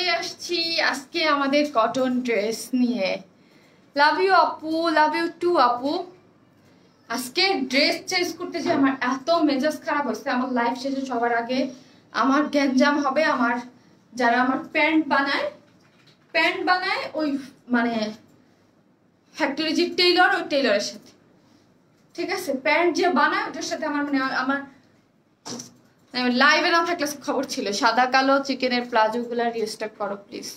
চলে আসছি আজকে আমাদের কটন ড্রেস নিয়ে। লাভ ইউ আপু, লাভ ইউ টু আপু। আজকে ড্রেস চেঞ্জ করতে যে আমার এত মেজাজ খারাপ হচ্ছে। আমার লাইফ শেষে সবার আগে আমার গ্যাঞ্জাম হবে আমার যারা আমার প্যান্ট বানায় ওই মানে ফ্যাক্টরি যে টেইলর, ওই টেইলরের সাথে, ঠিক আছে? প্যান্ট যে বানায় ওটার সাথে আমার মানে আমার লাইভে না থাকলে খবর ছিল। সাদা কালো চিকেনের প্লাজো গুলা রিস্টক করো প্লিজ।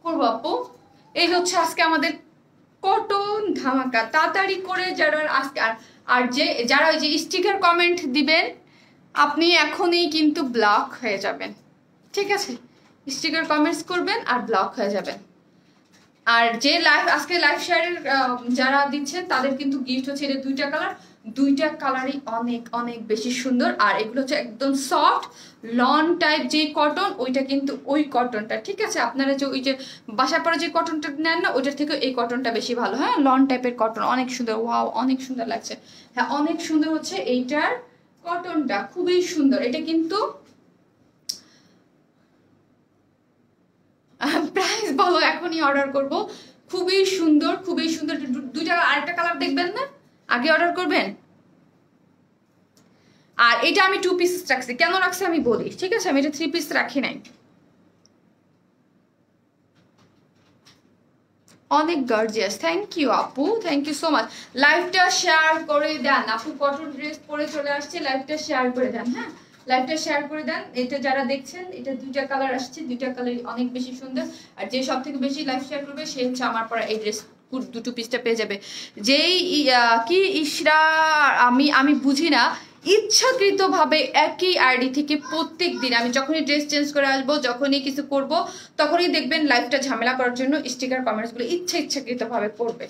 করবো আপু। এই হচ্ছে আজকে আমাদের কটন ধামাকা। তাড়াতাড়ি করে যারা আজকে আর যে যারা ওই যে স্টিকার কমেন্ট দিবেন আপনি এখনই কিন্তু ব্লক হয়ে যাবেন, ঠিক আছে? স্টিকার কমেন্টস করবেন আর ব্লক হয়ে যাবেন। আর যে আজকে লাইভ শেয়ারের যারা দিচ্ছেন তাদের কিন্তু গিফট হচ্ছে এটা দুইটা কালারই অনেক অনেক বেশি সুন্দর। আর এগুলো হচ্ছে একদম সফট লন টাইপ যে কটন, ওইটা কিন্তু ওই কটনটা, ঠিক আছে? আপনারা যে ওই যে বাসায় পরে যে কটনটা নেন না, ওইটার থেকে এই কটনটা বেশি ভালো। হ্যাঁ, লন টাইপের কটন অনেক সুন্দর। ওয়াও, অনেক সুন্দর লাগছে। হ্যাঁ, অনেক সুন্দর হচ্ছে এইটার কটনটা, খুবই সুন্দর। এটা কিন্তু প্রাইস বলো, এখনই অর্ডার করব। খুবই সুন্দর, খুবই সুন্দর। দুইটা আরেকটা কালার দেখবেন না, আগে অর্ডার করবেন। আর এটা আমি 2 পিস রাখছি। কেন রাখছি আমি বলি, ঠিক আছে? আমি এটা 3 পিস রাখি নাই। অনেক গর্জিয়াস। থ্যাংক ইউ আপু, থ্যাংক ইউ সো মাচ। লাইভটা শেয়ার করে দেন আপু। কটন ড্রেস পরে চলে আসছে, লাইভটা শেয়ার করে দেন। হ্যাঁ, লাইভটা শেয়ার করে দেন। এটা যারা দেখছেন, এটা দুইটা কালার আসছে, দুইটা কালার অনেক বেশি সুন্দর। আর যে সব থেকে বেশি লাইভ শেয়ার করবে সে হচ্ছে আমার পরা এই ড্রেস দুটো পিসটা পেয়ে যাবে। যেই কি ইশরা, আমি বুঝি না ইচ্ছাকৃতভাবে একই আইডি থেকে প্রত্যেক দিন আমি যখনই ড্রেস চেঞ্জ করে আসবো, যখনই কিছু করব, তখনই দেখবেন লাইভটা ঝামেলা করার জন্য স্টিকার কমেন্টস গুলো ইচ্ছাকৃতভাবে করবে।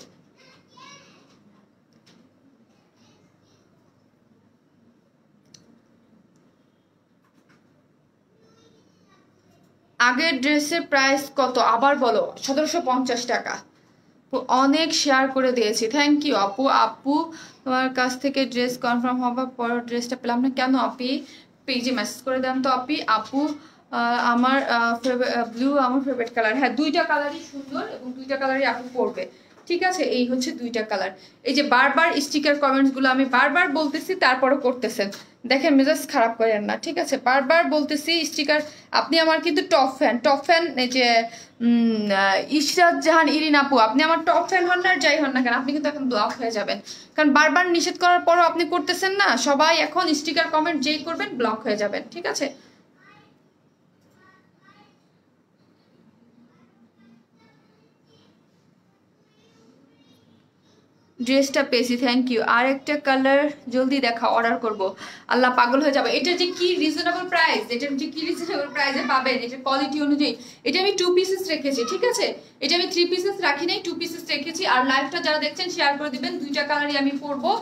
আগের ড্রেসের প্রাইস কত আবার বলো? 1750 টাকা। অনেক শেয়ার করে দিয়েছি, থ্যাংক ইউ আপু। আপু তোমার কাছ থেকে ড্রেস কনফার্ম হবার পর ড্রেসটা পেলাম না কেন আপি? পেজে মেসেজ করে দেন তো আপি। আপু আমার ব্লু আমার ফেভারিট কালার। হ্যাঁ, দুইটা কালারই সুন্দর এবং দুইটা কালারই আপু পরবে, ঠিক আছে? এই হচ্ছে দুইটা কালার। এই যে বারবার স্টিকার কমেন্টস গুলো আমি বারবার বলতেছি, তারপরও করতেছেন। দেখেন, মেজাজ খারাপ করেন না, ঠিক আছে? বারবার বলতেছি স্টিকার। আপনি আমার কিন্তু টপ ফ্যান। এই যে ইশরাত জাহান ইরিন আপু, আপনি আমার টপ ফ্যান হন না আর যাই হন না কেন, আপনি কিন্তু এখন ব্লক হয়ে যাবেন। কারণ বারবার নিষেধ করার পরও আপনি করতেছেন না। সবাই এখন স্টিকার কমেন্ট যেই করবেন ব্লক হয়ে যাবেন, ঠিক আছে? ড্রেসটা পেয়েছি, থ্যাংক ইউ। আর একটা কালার জলদি দেখা, অর্ডার করব। আল্লাহ, পাগল হয়ে যাবে। এটা যে কি রিজনেবল প্রাইস, এটার যে কি রিজনেবল প্রাইসে পাবেন, এটার কোয়ালিটি অনুযায়ী। এটা আমি 2 পিসেস রেখেছি, ঠিক আছে? এটা আমি 3 পিসেস রাখি নাই, 2 পিসেস রেখেছি। আর লাইভটা যারা দেখছেন শেয়ার করে দিবেন। দুইটা কালারই আমি পরবো।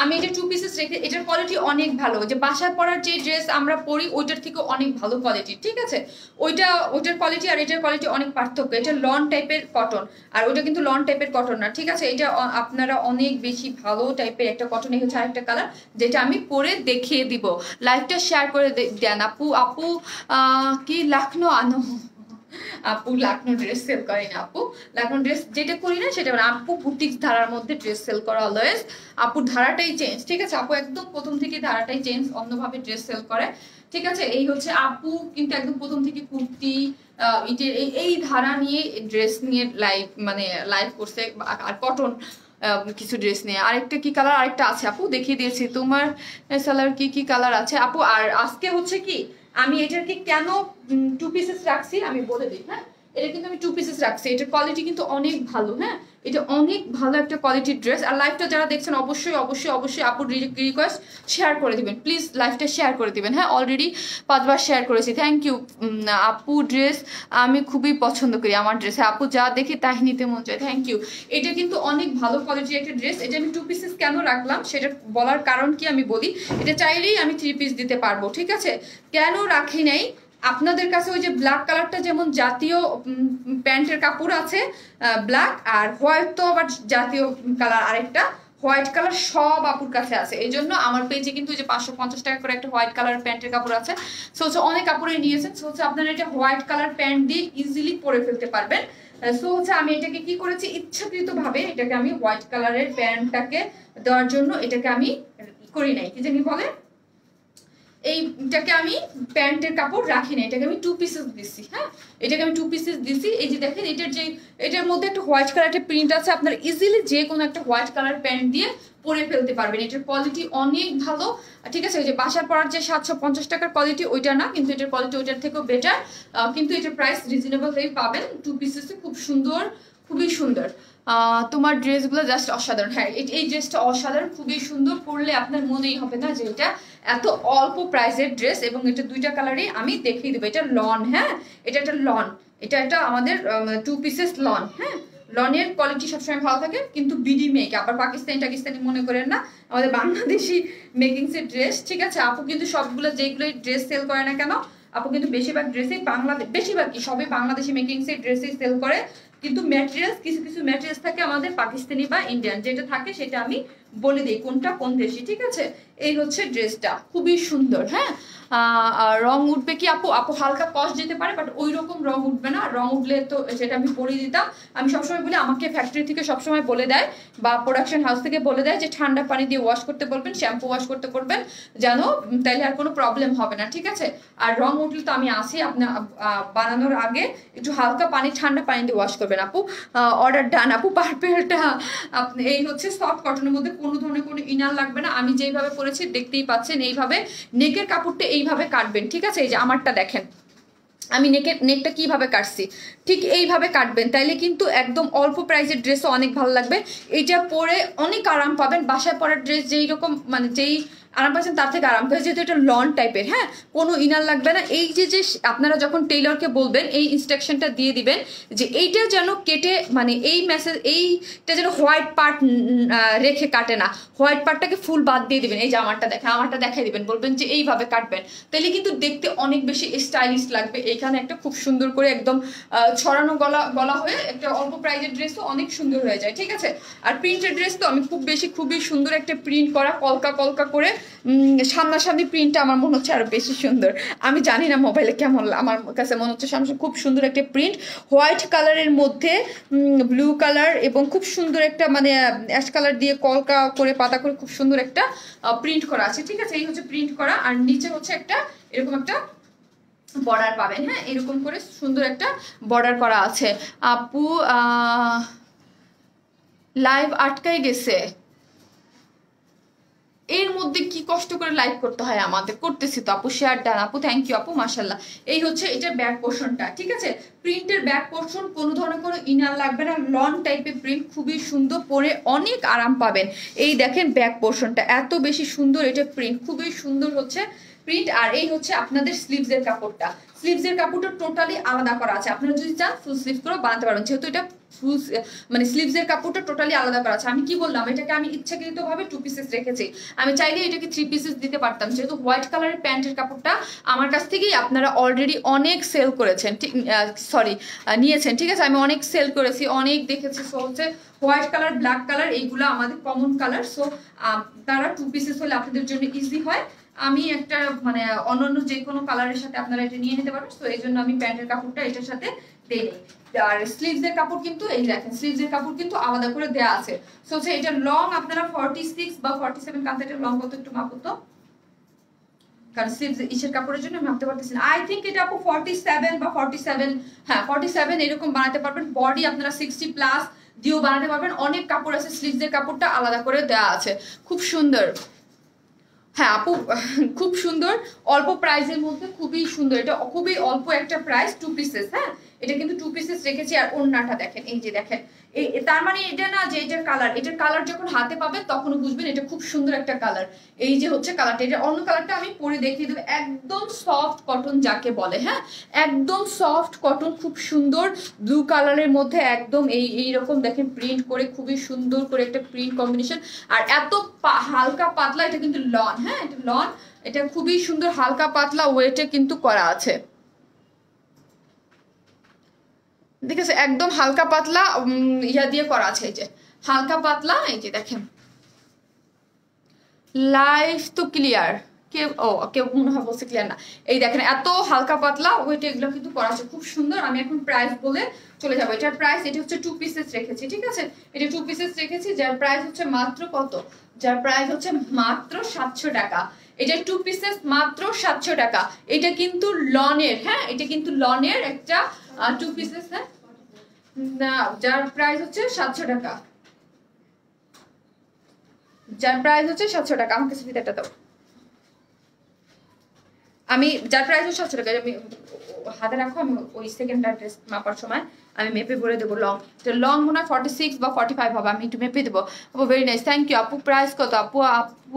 আমি এটা 2 পিসেস রেখে, এটার কোয়ালিটি অনেক ভালো। যে বাসায় পরার যে ড্রেস আমরা পরি ওইটার থেকে অনেক ভালো কোয়ালিটি, ঠিক আছে? ওইটার কোয়ালিটি আর এটার কোয়ালিটি অনেক পার্থক্য। এটা লন টাইপের কটন, আর ওইটা কিন্তু লন টাইপের কটন না, ঠিক আছে? এটা আপনারা অনেক বেশি ভালো টাইপের একটা কটন। এই হচ্ছে আরেকটা কালার, যেটা আমি পরে দেখিয়ে দিব। লাইভটা শেয়ার করে দেন আপু। আপু কি লাখনো আনো? আপু লাখনো ড্রেস সেল করে না আপু। লাখনো ড্রেস যেটা করি না সেটা মানে আপু বুটিক ধারার মধ্যে ড্রেস সেল করে অলওয়েজ। আপুর ধারাটাই চেঞ্জ, ঠিক আছে? আপু একদম প্রথম থেকে ধারাটাই চেঞ্জ, অন্যভাবে ড্রেস সেল করে, ঠিক আছে? এই হচ্ছে আপু কিন্তু একদম প্রথম থেকে কুর্তি এই ধারা নিয়ে ড্রেস নিয়ে লাইভ করছে। আর কটন কিছু ড্রেস নিয়ে। আরেকটা কি কালার আরেকটা আছে আপু, দেখিয়ে দিয়েছি। তোমার সালার কি কালার আছে আপু? আর আজকে হচ্ছে কি আমি এটাকে কেন 2 পিসেস রাখছি আমি বলে দিই। হ্যাঁ, এটা কিন্তু আমি 2 পিসেস রাখছি। এটার কোয়ালিটি কিন্তু অনেক ভালো। হ্যাঁ, এটা অনেক ভালো একটা কোয়ালিটির ড্রেস। আর লাইভটা যারা দেখছেন অবশ্যই অবশ্যই অবশ্যই আপুর রিকোয়েস্ট শেয়ার করে দিবেন প্লিজ। লাইভটা শেয়ার করে দিবেন। হ্যাঁ, অলরেডি 5 বার শেয়ার করেছি, থ্যাংক ইউ আপু। ড্রেস আমি খুবই পছন্দ করি, আমার ড্রেস। হ্যাঁ আপু, যা দেখি তাই নিতে মন চায়, থ্যাংক ইউ। এটা কিন্তু অনেক ভালো কোয়ালিটির একটা ড্রেস। এটা আমি 2 পিসেস কেন রাখলাম সেটা বলার কারণ কি আমি বলি। এটা চাইলেই আমি 3 পিস দিতে পারবো, ঠিক আছে? কেন রাখি নাই, আপনাদের কাছে ওই যে ব্ল্যাক কালারটা যেমন জাতীয় প্যান্টের কাপড় আছে ব্ল্যাক, আর হোয়াইট তো আবার জাতীয় কালার আরেকটা হোয়াইট কালার সব আপুর কাছে আছে, এই জন্য আমার পেজে কিন্তু যে 550 টাকা করে একটা হোয়াইট কালার প্যান্টের কাপড় আছে। সো হচ্ছে অনেক কাপড়ে নিয়েছেন। সো হচ্ছে আপনারা এটা হোয়াইট কালার প্যান্ট দিয়ে ইজিলি পরে ফেলতে পারবেন। সো হচ্ছে আমি এটাকে কি করেছি, ইচ্ছাকৃত ভাবে এটাকে আমি হোয়াইট কালারের প্যান্টটাকে দেওয়ার জন্য এটাকে আমি করি নাই, কি জানি বলে, এইটাকে আমি প্যান্টের কাপড় রাখি না, এটাকে আমি 2 পিসেস দিছি। হ্যাঁ, এটাকে আমি 2 পিসেস দিছি। এই যে দেখেন এটার মধ্যে একটা হোয়াইট কালারের প্রিন্ট আছে, আপনারা ইজিলি যে কোনো একটা হোয়াইট কালার প্যান্ট দিয়ে পরে ফেলতে পারবেন। এটার কোয়ালিটি অনেক ভালো, ঠিক আছে। ওই যে বাসার পরার যে 750 টাকার কোয়ালিটি ওইটা না, কিন্তু এটার কোয়ালিটি ওইটার থেকেও বেটার, কিন্তু এটার প্রাইস রিজনেবল রেট পাবেন। 2 পিসেসে খুব সুন্দর, খুবই সুন্দর। তোমার ড্রেসগুলো জাস্ট অসাধারণ। হ্যাঁ, এই ড্রেসটা অসাধারণ, খুবই সুন্দর, পরলে আপনার মনেই হবে না যে এটা এত অল্প প্রাইসের ড্রেস। এবং এটা দুইটা কালারই আমি দেখিয়ে দেবো। এটা লন, হ্যাঁ, এটা একটা লন, এটা একটা আমাদের 2 পিসেস লন। হ্যাঁ, লনের কোয়ালিটি সবসময় ভালো থাকে, কিন্তু বিডি মেক, আবার পাকিস্তানি মনে করেন না, আমাদের বাংলাদেশি মেকিংসের ড্রেস, ঠিক আছে। আপু কিন্তু সবগুলো যেগুলো ড্রেস সেল করে না কেন, আপু কিন্তু বেশিরভাগ ড্রেসেই বেশিরভাগ কি সবই বাংলাদেশি মেকিংসের ড্রেসেই সেল করে, কিন্তু ম্যাটেরিয়ালস কিছু কিছু ম্যাটেরিয়ালস থাকে আমাদের পাকিস্তানি বা ইন্ডিয়ান, যেটা থাকে সেটা আমি বলে দিই কোনটা কোন দেশি, ঠিক আছে। এই হচ্ছে ড্রেসটা, খুবই সুন্দর। হ্যাঁ, রং উঠবে কি আপু, হালকা কস্ট যেতে পারে, বাট ওই রকম রং উঠবে না। রং উঠলে তো সেটা আমি পরিয়ে দিতাম। আমি সবসময় বলি, আমাকে ফ্যাক্টরি থেকে সবসময় বলে দেয় বা প্রোডাকশন হাউস থেকে বলে দেয় যে ঠান্ডা পানি দিয়ে ওয়াশ করতে বলবেন, শ্যাম্পু ওয়াশ করতে বলবেন, যেন তাইলে আর কোনো প্রবলেম হবে না, ঠিক আছে। আর রং উঠলে তো আমি আসি আপনার বানানোর আগে একটু হালকা পানি, ঠান্ডা পানি দিয়ে ওয়াশ করবেন আপু। অর্ডার ডান আপু। পার্পেলটা আপনি এই হচ্ছে সফট কটনের মধ্যে, কোনো ধরনের কোনো ইনার লাগবে না। আমি যেইভাবে পরেছি দেখতেই পাচ্ছেন, এইভাবে নেকের কাপড়টা এইভাবে কাটবেন, ঠিক আছে। এই যে আমারটা দেখেন, আমি নেকটা কিভাবে কাটছি, ঠিক এইভাবে কাটবেন, তাইলে কিন্তু একদম অল্প প্রাইসের ড্রেসও অনেক ভালো লাগবে। এইটা পরে অনেক আরাম পাবেন। বাসায় পরার ড্রেস যেই রকম মানে যেই আরাম পাচ্ছেন তার থেকে আরাম পাচ্ছে, যেহেতু এটা লন টাইপের। হ্যাঁ, কোনো ইনার লাগবে না। এই যে আপনারা যখন টেইলরকে বলবেন, এই ইনস্ট্রাকশনটা দিয়ে দিবেন যে এইটা যেন কেটে, মানে এইটা যেন হোয়াইট পার্ট রেখে কাটে না, হোয়াইট পার্টটাকে ফুল বাদ দিয়ে দিবেন। এই যে আমারটা দেখাই দিবেন, বলবেন যে এইভাবে কাটবেন, তাহলে কিন্তু দেখতে অনেক বেশি স্টাইলিশ লাগবে। এইখানে একটা খুব সুন্দর করে একদম ছড়ানো গলা হয়ে একটা অল্প প্রাইজের ড্রেসও অনেক সুন্দর হয়ে যায়, ঠিক আছে। আর প্রিন্টের ড্রেস তো আমি খুবই সুন্দর একটা প্রিন্ট করা, কলকা করে সামনাসামনি প্রিন্টটা আমার মনে হচ্ছে আরো বেশি সুন্দর। আমি জানি না মোবাইলে কেমন, আমার কাছে মনে হচ্ছে সামনে খুব সুন্দর একটা প্রিন্ট, হোয়াইট কালারের মধ্যে ব্লু কালার এবং খুব সুন্দর একটা মানে অ্যাশ কালার দিয়ে কলকা করে পাতা করে খুব সুন্দর একটা প্রিন্ট করা আছে, ঠিক আছে। এই হচ্ছে প্রিন্ট করা, আর নিচে হচ্ছে একটা এরকম একটা বর্ডার পাবেন। হ্যাঁ, এরকম করে সুন্দর একটা বর্ডার করা আছে। আপু লাইভ আটকাই গেছে, এর মধ্যে কি কষ্ট করে লাইভ করতে হয় আমাদের, করতেছি তো আপু। শেয়ার ডান আপু, থ্যাংক ইউ আপু, মাশাল্লাহ। এই হচ্ছে এটার ব্যাক পোর্শনটা, ঠিক আছে। প্রিন্টের ব্যাক পোর্শন, কোনো ধরনের কোনো ইনার লাগবে না, লং টাইপের প্রিন্ট, খুবই সুন্দর, পরে অনেক আরাম পাবেন। এই দেখেন ব্যাক পোর্শনটা এত বেশি সুন্দর, এটা প্রিন্ট খুবই সুন্দর হচ্ছে প্রিন্ট। আর এই হচ্ছে আপনাদের স্লিভসের কাপড়টা, স্লিভসের কাপড়টা টোটালি আলাদা করা আছে। আপনারা যদি চান ফুল স্লিভ করে বানাতে পারবেন, যেহেতু এটা ফুল মানে স্লিভসের কাপড়টা টোটালি আলাদা করা আছে। আমি কি বললাম, এটাকে আমি ইচ্ছাকৃতভাবে 2 পিসেস রেখেছি। আমি চাইলে এটাকে 3 পিসেস দিতে পারতাম, যেহেতু হোয়াইট কালারের প্যান্টের কাপড়টা আমার কাছ থেকেই আপনারা অলরেডি অনেক সেল করেছেন, ঠিক নিয়েছেন, ঠিক আছে। আমি অনেক সেল করেছি, অনেক দেখেছি। সো হচ্ছে হোয়াইট কালার, ব্ল্যাক কালার এইগুলো আমাদের কমন কালার। সো তারা 2 পিসেস হলে আপনাদের জন্য ইজি হয়। আমি একটা মানে অন্যান্য যে কোনো কালারের সাথে আপনারা এটা নিয়ে নিতে পারবেন। তো এই জন্য আমি প্যান্টের কাপড়টা এটার সাথে দেই নি। আর স্লিভসের কাপড় কিন্তু এই দেখেন, স্লিভসের কাপড় কিন্তু আলাদা করে দেয়া আছে। সো হচ্ছে এটা লং আপনারা 46 বা 47 কাঁথাটার লং কত একটু মাপো তো, কারণ স্লিভস ইসের কাপড়ের জন্য মাপতে পারতেছি না। আই থিংক এটা আপু 47 বা 47, হ্যাঁ 47 এরকম বানাতে পারবেন। বডি আপনারা 60 প্লাস দিয়েও বানাতে পারবেন। অনেক কাপড় আছে, স্লিভসের কাপড়টা আলাদা করে দেয়া আছে, খুব সুন্দর। হ্যাঁ আপু, খুব সুন্দর, অল্প প্রাইসের মধ্যে খুবই সুন্দর। এটা খুবই অল্প একটা প্রাইস, 2 পিসেস। হ্যাঁ, এটা কিন্তু 2 পিসেস রেখেছি। আর ওড়নাটা দেখেন, এই যে দেখেন, তার মানে এটা না যে এটার কালার যখন হাতে পাবেন তখন বুঝবেন এটা খুব সুন্দর একটা কালার। এই যে হচ্ছে কালারটা, এটা অন্য কালারটা আমি পরে দেখিয়ে দেবো। একদম সফট কটন যাকে বলে, হ্যাঁ একদম সফট কটন, খুব সুন্দর ব্লু কালারের মধ্যে একদম এইরকম দেখেন প্রিন্ট করে, খুবই সুন্দর করে একটা প্রিন্ট কম্বিনেশন। আর এত হালকা পাতলা, এটা কিন্তু লন, হ্যাঁ এটা লন, এটা খুবই সুন্দর হালকা পাতলা ওয়েটে কিন্তু করা আছে, ঠিক আছে। একদম হালকা পাতলা ইয়া দিয়ে করা আছে, এই যে হালকা পাতলা, এই যে দেখেন লাইফ তো ক্লিয়ার, কেউ কেউ মনে হয় বলছে ক্লিয়ার না। এই দেখেন এত হালকা পাতলা ওইটা, এগুলো কিন্তু করা আছে খুব সুন্দর। আমি এখন প্রাইস বলে চলে যাবো। এটার প্রাইস, এটা হচ্ছে 2 পিসেস রেখেছি, ঠিক আছে, এটা 2 পিসেস রেখেছি, যার প্রাইস হচ্ছে মাত্র কত, যার প্রাইস হচ্ছে মাত্র 700 টাকা। এটা 2 পিসেস মাত্র 700 টাকা। এটা কিন্তু লনের, হ্যাঁ এটা কিন্তু লনের একটা 2 পিসেস, হ্যাঁ না, যার প্রাইস হচ্ছে 700 টাকা, যার প্রাইস হচ্ছে 700 টাকা। আমাকে সুবিধাটা দাও। আমি যার প্রাইস হচ্ছে 700 টাকা, আমি হাতে রাখো, আমি ওই সেকেন্ড অ্যাড্রেস মাপার সময় আমি মেপে বলে দেবো। লং, তো লং মনে হয় 46 বা 45 হবে, আমি একটু মেপে দেবো। আপু ভেরি নাইস, থ্যাংক ইউ আপু। প্রাইস কত আপু? আপু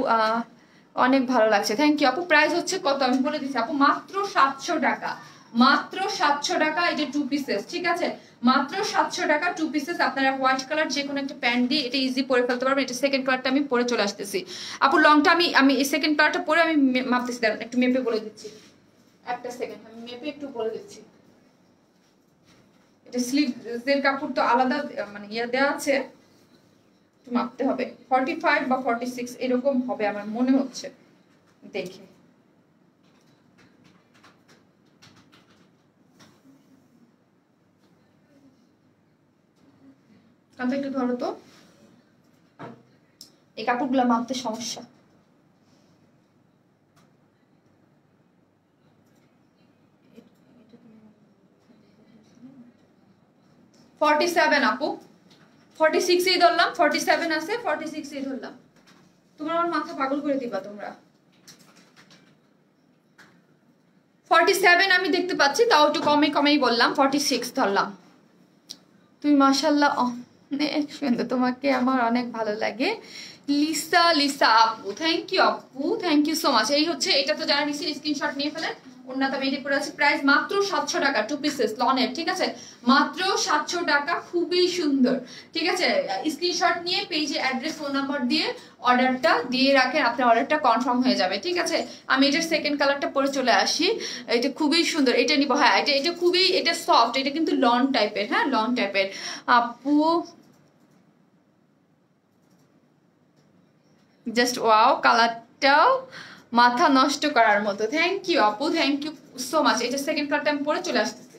অনেক ভালো লাগছে, থ্যাংক ইউ আপু। প্রাইস হচ্ছে কত আমি বলে দিচ্ছি আপু, মাত্র 700 টাকা, মাত্র 700 টাকা। এটা 2 পিসেস, ঠিক আছে, মাত্র 700 টাকা 2 পিসেস। আপনারা হোয়াইট কালার যে কোনো একটা প্যান্ট দিয়ে এটা ইজি পরে ফেলতে পারবেন। এটা সেকেন্ড কালারটা আমি পরে চলে আসতেছি আপু। লংটা আমি এই সেকেন্ড কালারটা পরে আমি মাপতেছি, দাঁড়ান একটু মেপে বলে দিচ্ছি, একটা সেকেন্ড আমি মেপে একটু বলে দিচ্ছি। এটা স্লিভসের কাপড় তো আলাদা মানে ইয়া দেওয়া আছে, একটু মাপতে হবে। 45 বা 46 এরকম হবে আমার মনে হচ্ছে দেখে। কাঁথা একটু ধরো তো, এই কাপড়গুলো মাপতে সমস্যা। 47 আপু, 46 এই ধরলাম, 47 আছে, 46 এই ধরলাম। তোমরা আমার মাথা পাগল করে দিবা তোমরা। 47 আমি দেখতে পাচ্ছি, তাও একটু কমেই বললাম, 46 ধরলাম। তুমি মাশাআল্লাহ অনেক সুন্দর, তোমাকে আমার অনেক ভালো লাগে। লিসা আপু, থ্যাংক ইউ আপু, থ্যাংক ইউ সো মাচ। এই হচ্ছে, এটা তো যারা নিচে স্ক্রিনশট নিয়ে ফেলেন, ওন্নাটা মেডি করে আছে। প্রাইস মাত্র 700 টাকা 2 পিসেস লনের, ঠিক আছে, মাত্র 700 টাকা, খুবই সুন্দর, ঠিক আছে। স্ক্রিনশট নিয়ে পেজে অ্যাড্রেস ফোন নাম্বার দিয়ে অর্ডারটা দিয়ে রাখেন, আপনার অর্ডারটা কনফার্ম হয়ে যাবে, ঠিক আছে। আমি এটার সেকেন্ড কালারটা পরে চলে আসি। এটা খুবই সুন্দর, এটা নিব, হ্যাঁ এটা খুবই, এটা সফট, এটা কিন্তু লন টাইপের, হ্যাঁ লন টাইপের আপু। জাস্ট ওয়াও, কালারটাও মাথা নষ্ট করার মতো। থ্যাংক ইউ আপু, থ্যাংক ইউ সো মাচ। এটা সেকেন্ড কালারটা আমি পরে চলে আসতেছি।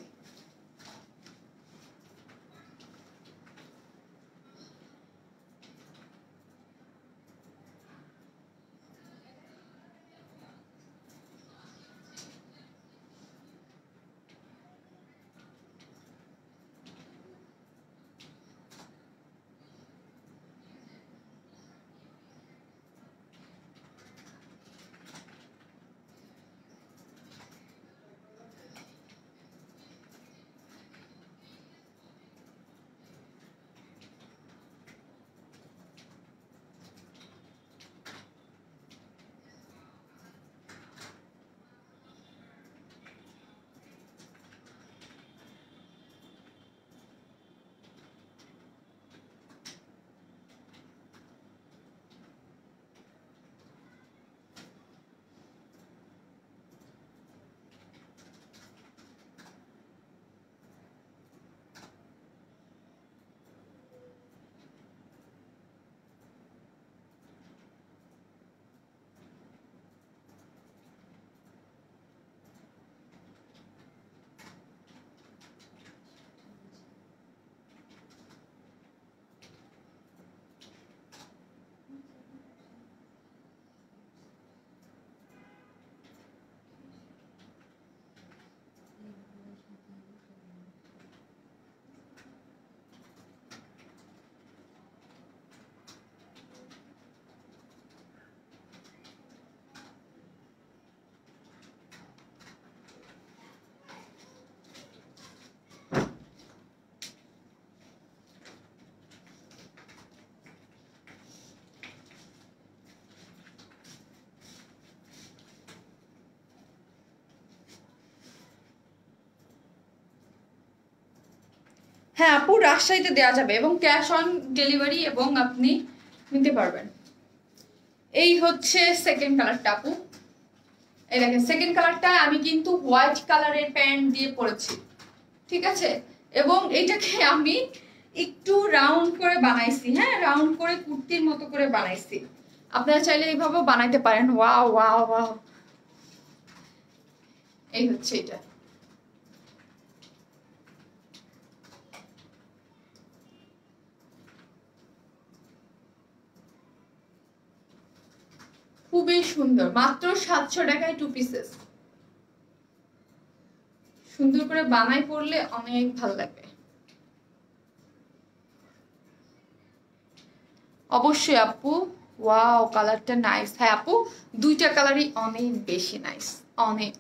হ্যাঁ আপু, রাজশাহীতে দেওয়া যাবে এবং ক্যাশ অন ডেলিভারি, এবং আপনি নিতে পারবেন। এই হচ্ছে সেকেন্ড কালারটা আপু, এই দেখেন সেকেন্ড কালারটা আমি কিন্তু হোয়াইট কালারের প্যান্ট দিয়ে পরেছি, ঠিক আছে, এবং এটাকে আমি একটু রাউন্ড করে বানাইছি, হ্যাঁ রাউন্ড করে কুর্তির মতো করে বানাইছি। আপনারা চাইলে এইভাবে বানাইতে পারেন। ওয়াও ওয়াও ওয়াও, এই হচ্ছে এটা। খুবই সুন্দর, মাত্র 700 টাকায় 2 পিসেস। সুন্দর করে বানাই পড়লে অনেক ভালো লাগবে। অবশ্যই আপু। ওয়াও, কালারটা নাইস। হ্যাঁ আপু, দুইটা কালারই অনেক বেশি নাইস, অনেক।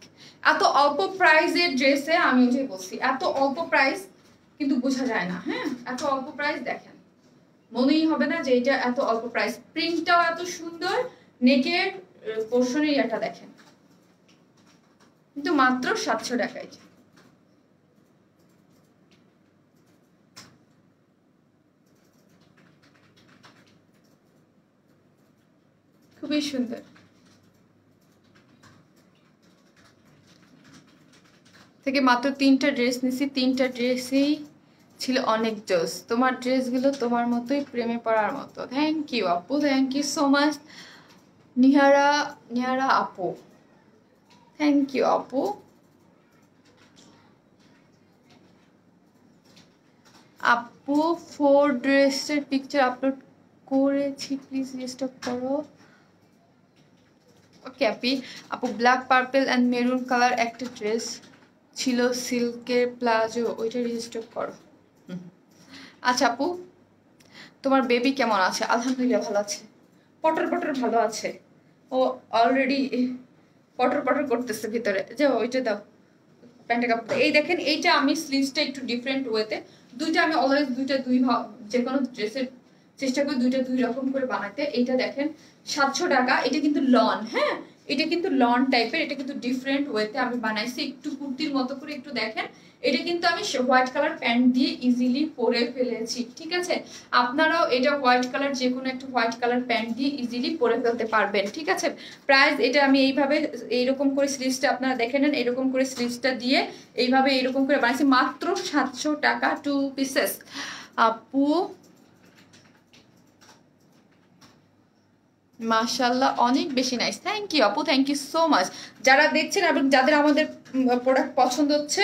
এত অল্প প্রাইসের ড্রেসে আমি ওটাই বলছি, এত অল্প প্রাইস কিন্তু বোঝা যায় না। হ্যাঁ, এত অল্প প্রাইস দেখেন মনেই হবে না যে এটা এত অল্প প্রাইস। প্রিন্টটাও এত সুন্দর, নেকের পোর্শনের এটা দেখেন, কিন্তু মাত্র 700 টাকায়। খুবই সুন্দর। থেকে মাত্র 3টা ড্রেস নিছি, 3টা ড্রেসই ছিল অনেক জোস। তোমার ড্রেসগুলো তোমার মতোই প্রেমে পড়ার মতো। থ্যাংক ইউ আপু, থ্যাংক ইউ সো মাচ নিহারা আপু, থ্যাংক ইউ আপু। আপু 4 ড্রেসের পিকচার আপলোড করেছি, প্লিজ রিস্টক করো। ওকে আপি। আপু black purple and maroon colour একটা ড্রেস ছিল সিল্কের প্লাজো, ওইটা রিস্টক করো। আচ্ছা আপু, তোমার বেবি কেমন আছে? আলহামদুলিল্লাহ ভালো আছে, পটর পটর ভালো আছে। ও অলরেডি পটর পটর করতেছে ভিতরে। যে ওইটা দাও, প্যান্টের কাপড়। এই দেখেন, এইটা আমি স্লিভসটা একটু ডিফারেন্ট ওয়েতে, দুইটা আমি অলওয়েজ দুইটা যে কোনো ড্রেসের চেষ্টা করি দুইটা দুই রকম করে বানাতে। এইটা দেখেন 700 টাকা, এটা কিন্তু লন। হ্যাঁ, এটা কিন্তু লন টাইপের, এটা কিন্তু ডিফারেন্ট ওয়েতে আমি বানাইছি, একটু কুর্তির মতো করে। একটু দেখেন, এটা কিন্তু আমি হোয়াইট কালার প্যান্ট দিয়ে ইজিলি পরে ফেলেছি, ঠিক আছে? আপনারাও এটা হোয়াইট কালার, যে কোনো একটা হোয়াইট কালার প্যান্ট দিয়ে ইজিলি পরে ফেলতে পারবেন, ঠিক আছে? প্রাইস এটা আমি এইভাবে এইরকম করে স্লিভসটা আপনারা দেখে নেন, এরকম করে স্লিভসটা দিয়ে এইভাবে এরকম করে বানাইছি, মাত্র 700 টাকা 2 পিসেস। আপু মাশাআল্লাহ, অনেক বেশি নাইস। থ্যাংক ইউ আপু, থ্যাংক ইউ সো মাচ। যারা দেখছেন এবং যাদের আমাদের প্রোডাক্ট পছন্দ হচ্ছে,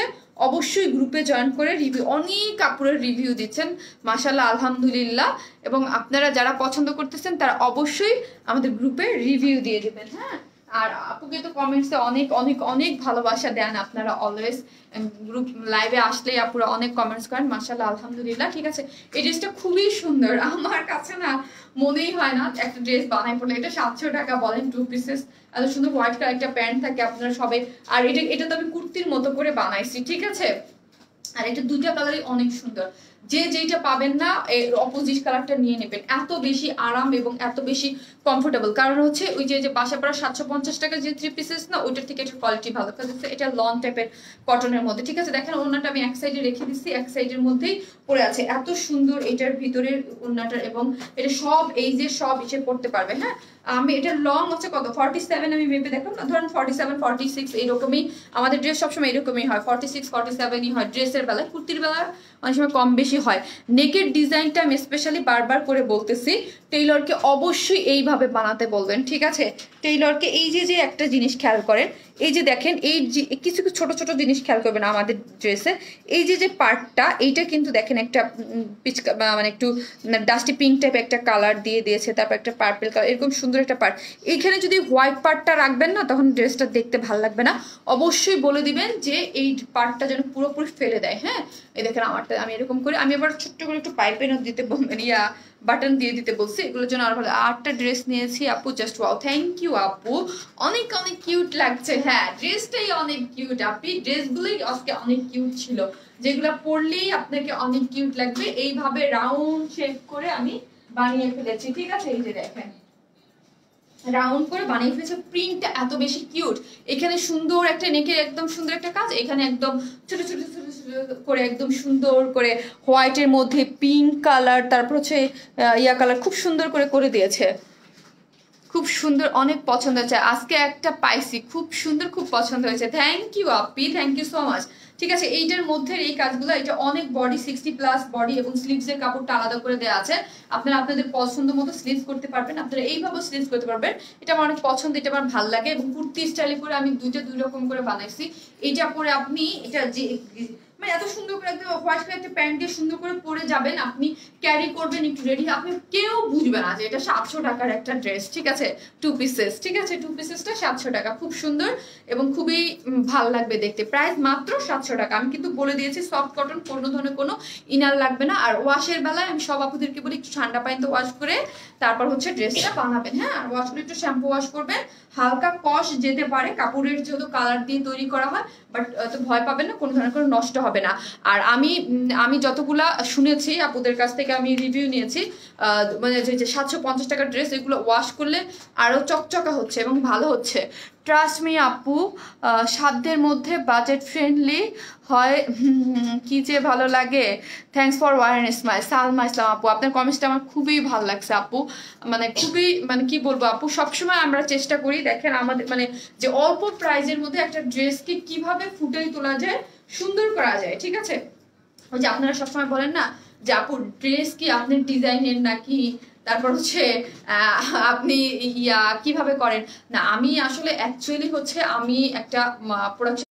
অবশ্যই গ্রুপে জয়েন করে রিভিউ, অনেক কাপড়ের রিভিউ দিচ্ছেন মাশাআল্লাহ, আলহামদুলিল্লাহ। এবং আপনারা যারা পছন্দ করতেছেন তারা অবশ্যই আমাদের গ্রুপে রিভিউ দিয়ে দেবেন। হ্যাঁ, আর আপুকে তো কমেন্টসে অনেক অনেক অনেক ভালোবাসা দেন আপনারা অলওয়েজ। গ্রুপ লাইভে আসলেই আপুরা অনেক কমেন্টস করেন, মাশাআল্লাহ আলহামদুলিল্লাহ। ঠিক আছে, এই ড্রেসটা খুবই সুন্দর, আমার কাছে না মনেই হয় না একটা ড্রেস বানাই পড়লে এটা 700 টাকা বলেন 2 পিসেস। এত সুন্দর হোয়াইট কালার একটা প্যান্ট থাকে আপনারা সবাই। আর এটা তো আমি কুর্তির মতো করে বানাইছি, ঠিক আছে? আর এটা দুইটা কালারই অনেক সুন্দর। যে যেটা পাবেন না এর অপোজিট কালারটা নিয়ে নেবেন, এত বেশি আরাম এবং এত বেশি কমফোর্টেবল। কারণ হচ্ছে ওই যে বাসাপাড়া 750 টাকা যে 3 পিসেস না, ওইটার থেকে এটার কোয়ালিটি ভালো, কারণ এটা লং টাইপের কটনের মধ্যে, ঠিক আছে? দেখেন ওড়নাটা আমি এক সাইডে রেখে দিচ্ছি, এক সাইডের মধ্যেই পরে আছে, এত সুন্দর এটার ভিতরের ওড়নাটা। এবং এটা সব এই যে সব এসে পড়তে পারবে। হ্যাঁ, আমি এটার লং হচ্ছে কত 47, আমি মেপে দেখলাম না, ধরেন 47 46 এইরকমই আমাদের ড্রেস সবসময় এরকমই হয়, 46 47ই হয় ড্রেসের বেলায়। কুর্তির বেলা অনেক সময় কম বেশি হয়। নেকের ডিজাইনটা আমি স্পেশালি বারবার করে বলতেছি, টেইলরকে অবশ্যই এইভাবে বানাতে বলবেন, ঠিক আছে? টেইলরকে এই যে একটা জিনিস খেয়াল করেন, এই যে দেখেন এই কিছু ছোট ছোট জিনিস খেয়াল করবেন আমাদের ড্রেসে। এই যে পার্টটা, এইটা কিন্তু দেখেন একটা মানে একটু ডাস্টি পিঙ্ক টাইপ একটা কালার দিয়ে দিয়েছে, তারপর একটা পার্পল কালার, এরকম সুন্দর একটা পার্ট। এইখানে যদি হোয়াইট পার্টটা রাখবেন না, তখন ড্রেসটা দেখতে ভালো লাগবে না। অবশ্যই বলে দিবেন যে এই পার্টটা যেন পুরোপুরি ফেলে দেয়। হ্যাঁ, এই দেখেন আমারটা আমি এরকম করে, আমি আবার ছোট্ট করে একটু পাইপেনও দিতে বাটন দিয়ে দিতে বলছি, এগুলোর জন্য আর ভালো। 8টা ড্রেস নিয়েছি আপু, জাস্ট ওয়াও, থ্যাংক ইউ আপু, অনেক অনেক কিউট লাগছে। হ্যাঁ, ড্রেসটাই অনেক কিউট আপনি, ড্রেসগুলোই আজকে অনেক কিউট ছিল, যেগুলো পরলেই আপনাকে অনেক কিউট লাগবে। এইভাবে রাউন্ড শেপ করে আমি বানিয়ে ফেলেছি, ঠিক আছে? এই যে দেখেন রাউন্ড করে বানিয়ে ফেলেছে, প্রিন্টটা এত বেশি কিউট। এখানে সুন্দর একটা নেকের একদম সুন্দর একটা কাজ, এখানে একদম ছোট ছোট ছোট ছোট করে একদম সুন্দর করে হোয়াইটের মধ্যে পিঙ্ক কালার, তারপর হচ্ছে ইয়া কালার, খুব সুন্দর করে করে দিয়েছে, খুব সুন্দর, অনেক পছন্দ হয়েছে। আজকে একটা পাইছি, খুব সুন্দর, খুব পছন্দ হয়েছে। Thank you Api, thank you so much. ঠিক আছে। এইটার মধ্যে এই কাজগুলো, এটা অনেক বডি 60+ বডি এবং স্লিভসের কাপড়টা আলাদা করে দেওয়া আছে, আপনারা আপনাদের পছন্দ মতো স্লিভস করতে পারবেন, আপনারা এইভাবে স্লিভস করতে পারবেন। এটা আমার অনেক পছন্দ, এটা আমার ভালো লাগে এবং কুর্তি স্টাইলে করে আমি দুই রকম করে বানাইছি। এইটা পরে আপনি এটা যে মানে এত সুন্দর করে একদম হোয়াইট কালার একটা প্যান্ট দিয়ে সুন্দর করে পরে যাবেন, আপনি ক্যারি করবেন একটু রেডি, আপনি কেউ বুঝবে না যে এটা 700 টাকার একটা ড্রেস। ঠিক আছে, 2 পিসেস। ঠিক আছে, 2 পিসেসটা 700 টাকা, খুব সুন্দর এবং খুবই ভাল লাগবে দেখতে। প্রাইস মাত্র 700 টাকা। আমি কিন্তু বলে দিয়েছি সফট কটন, কোনো ধরনের কোনো ইনার লাগবে না। আর ওয়াশের বেলায় আমি সব আপুদেরকে বলি একটু ঠান্ডা পানিতে ওয়াশ করে তারপর হচ্ছে ড্রেসটা বানাবেন। হ্যাঁ, আর ওয়াশ করে একটু শ্যাম্পু ওয়াশ করবেন, হালকা কষ যেতে পারে, কাপড়ের যেহেতু কালার দিয়ে তৈরি করা হয়, বাট তো ভয় পাবেন না, কোনো ধরনের কোনো নষ্ট হবে না। আর আমি যতগুলা শুনেছি আপুদের কাছ থেকে, আমি রিভিউ নিয়েছি, মানে যে 750 টাকার ড্রেস, এগুলো ওয়াশ করলে আরো চকচকা হচ্ছে এবং ভালো হচ্ছে। ট্রাস্ট মি আপু, সাধ্যের মধ্যে বাজেট ফ্রেন্ডলি হয়, কি যে ভালো লাগে। Thanks for your smile. Salma Islam আপু, আপনার কমেন্টসটা আমার খুবই ভালো লাগছে আপু, মানে খুবই, মানে কি বলবো আপু, সবসময় আমরা চেষ্টা করি, দেখেন আমাদের মানে যে অল্প প্রাইজের মধ্যে একটা ড্রেসকে কিভাবে ফুটিয়ে তোলা যায়, সুন্দর করা যায়। ঠিক আছে, ওই যে আপনারা সবসময় বলেন না যে আপু ড্রেস কি আপনার ডিজাইনের নাকি, তারপর হচ্ছে আপনি কিভাবে করেন। না, আমি আসলে অ্যাকচুয়ালি হচ্ছে আমি একটা প্রোডাকশন,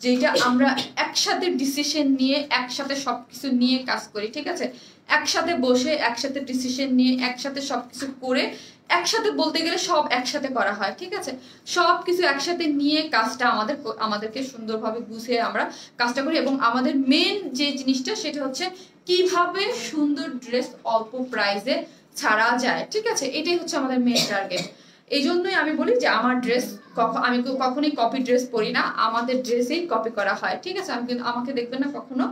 যেটা আমরা একসাথে ডিসিশন নিয়ে একসাথে সবকিছু নিয়ে কাজ করি। ঠিক আছে, একসাথে বসে একসাথে ডিসিশন নিয়ে একসাথে সবকিছু করে, একসাথে বলতে গেলে সব একসাথে করা হয়। ঠিক আছে, সবকিছু একসাথে নিয়ে কাজটা আমাদেরকে সুন্দরভাবে বুঝে আমরা কাজটা করি। এবং আমাদের মেন যে জিনিসটা সেটা হচ্ছে কিভাবে সুন্দর ড্রেস অল্প প্রাইসে ছাড়া যায়। ঠিক আছে, এটাই হচ্ছে আমাদের মেন টার্গেট। এই জন্যই আমি বলি যে আমার ড্রেস আমি কখনোই কপি ড্রেস পরি না, আমাদের ড্রেসেই কপি করা হয়। ঠিক আছে, আমাকে দেখবেন না কখনো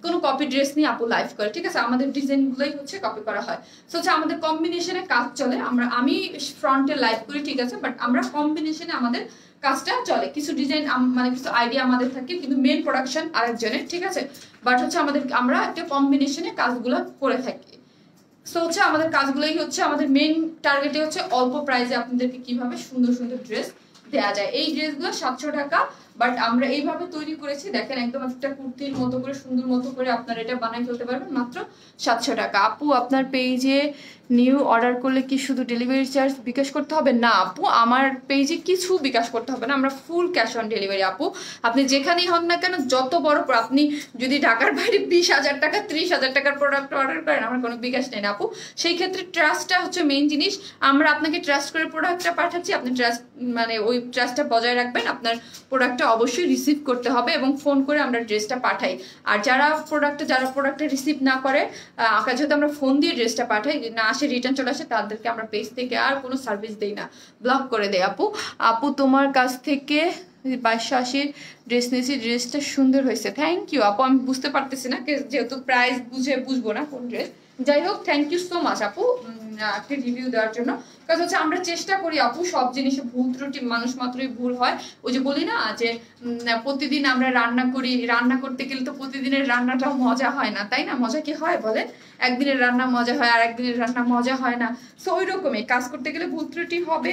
কোনো কপি ড্রেস নিয়ে আপু লাইভ করে। ঠিক আছে, আমাদের ডিজাইনগুলোই হচ্ছে কপি করা হয়। সো হচ্ছে আমাদের কম্বিনেশনে কাজ চলে, আমি ফ্রন্টে লাইভ করি, ঠিক আছে, বাট আমরা কম্বিনেশনে আমাদের কাজটা চলে। কিছু ডিজাইন মানে কিছু আইডিয়া আমাদের থাকে, কিন্তু মেন প্রোডাকশন আরেকজনের। ঠিক আছে, বাট হচ্ছে আমরা একটা কম্বিনেশনে কাজগুলো করে থাকি। সো হচ্ছে আমাদের কাজগুলোই হচ্ছে আমাদের মেন টার্গেটে হচ্ছে অল্প প্রাইসে আপনাদেরকে কিভাবে সুন্দর সুন্দর ড্রেস দেওয়া যায়। এই ড্রেসগুলো 700 টাকা, বাট আমরা এইভাবে তৈরি করেছি, দেখেন একদম একটা কুর্তির মতো করে সুন্দর মতো করে আপনারা এটা বানাই ফেলতে পারবেন মাত্র 700 টাকা। আপু আপনার পেজে নিউ অর্ডার করলে কি শুধু ডেলিভারি চার্জ বিকাশ করতে হবে? না আপু, আমার পেজে কিছু বিকাশ করতে হবে না, আমরা ফুল ক্যাশ অন ডেলিভারি। আপু আপনি যেখানেই হন না কেন, যত বড়, আপনি যদি ঢাকার বাইরে 20,000 টাকা 30,000 টাকার প্রোডাক্ট অর্ডার করেন, আমার কোনো বিকাশ নেই না আপু। সেই ক্ষেত্রে ট্রাস্টটা হচ্ছে মেইন জিনিস। আমরা আপনাকে ট্রাস্ট করে প্রোডাক্টটা পাঠাচ্ছি, আপনি ট্রাস্ট মানে ওই ট্রাস্টটা বজায় রাখবেন। আপনার প্রোডাক্টটা অবশ্যই রিসিভ করতে হবে এবং ফোন করে আমরা ড্রেসটা পাঠাই। আর যারা প্রোডাক্টটা রিসিভ না করে, যেহেতু আমরা ফোন দিয়ে ড্রেসটা পাঠাই, না আসে রিটার্ন চলে আসে, তাদেরকে আমরা পেজ থেকে আর কোনো সার্ভিস দেই না, ব্লক করে দেয়। আপু তোমার কাছ থেকে 2280 ড্রেস নিয়েছি, ড্রেসটা সুন্দর হয়েছে। থ্যাংক ইউ আপু। আমি বুঝতে পারতেছি না, যেহেতু প্রাইস বুঝবো না কোন ড্রেস। যাই হোক, থ্যাংক ইউ সো মাচ আপু একটা রিভিউ দেওয়ার জন্য। কারণ হচ্ছে আমরা চেষ্টা করি আপু, সব জিনিসে ভুল ত্রুটি মানুষ মাত্রই ভুল হয়। ওই যে বলি না যে প্রতিদিন আমরা রান্না করি, রান্না করতে গেলে তো প্রতিদিনের রান্নাটাও মজা হয় না, তাই না? মজা কি হয় বলেন? একদিনের রান্না মজা হয় আর একদিনের রান্না মজা হয় না। সো ওই রকমই কাজ করতে গেলে ভুল ত্রুটি হবে,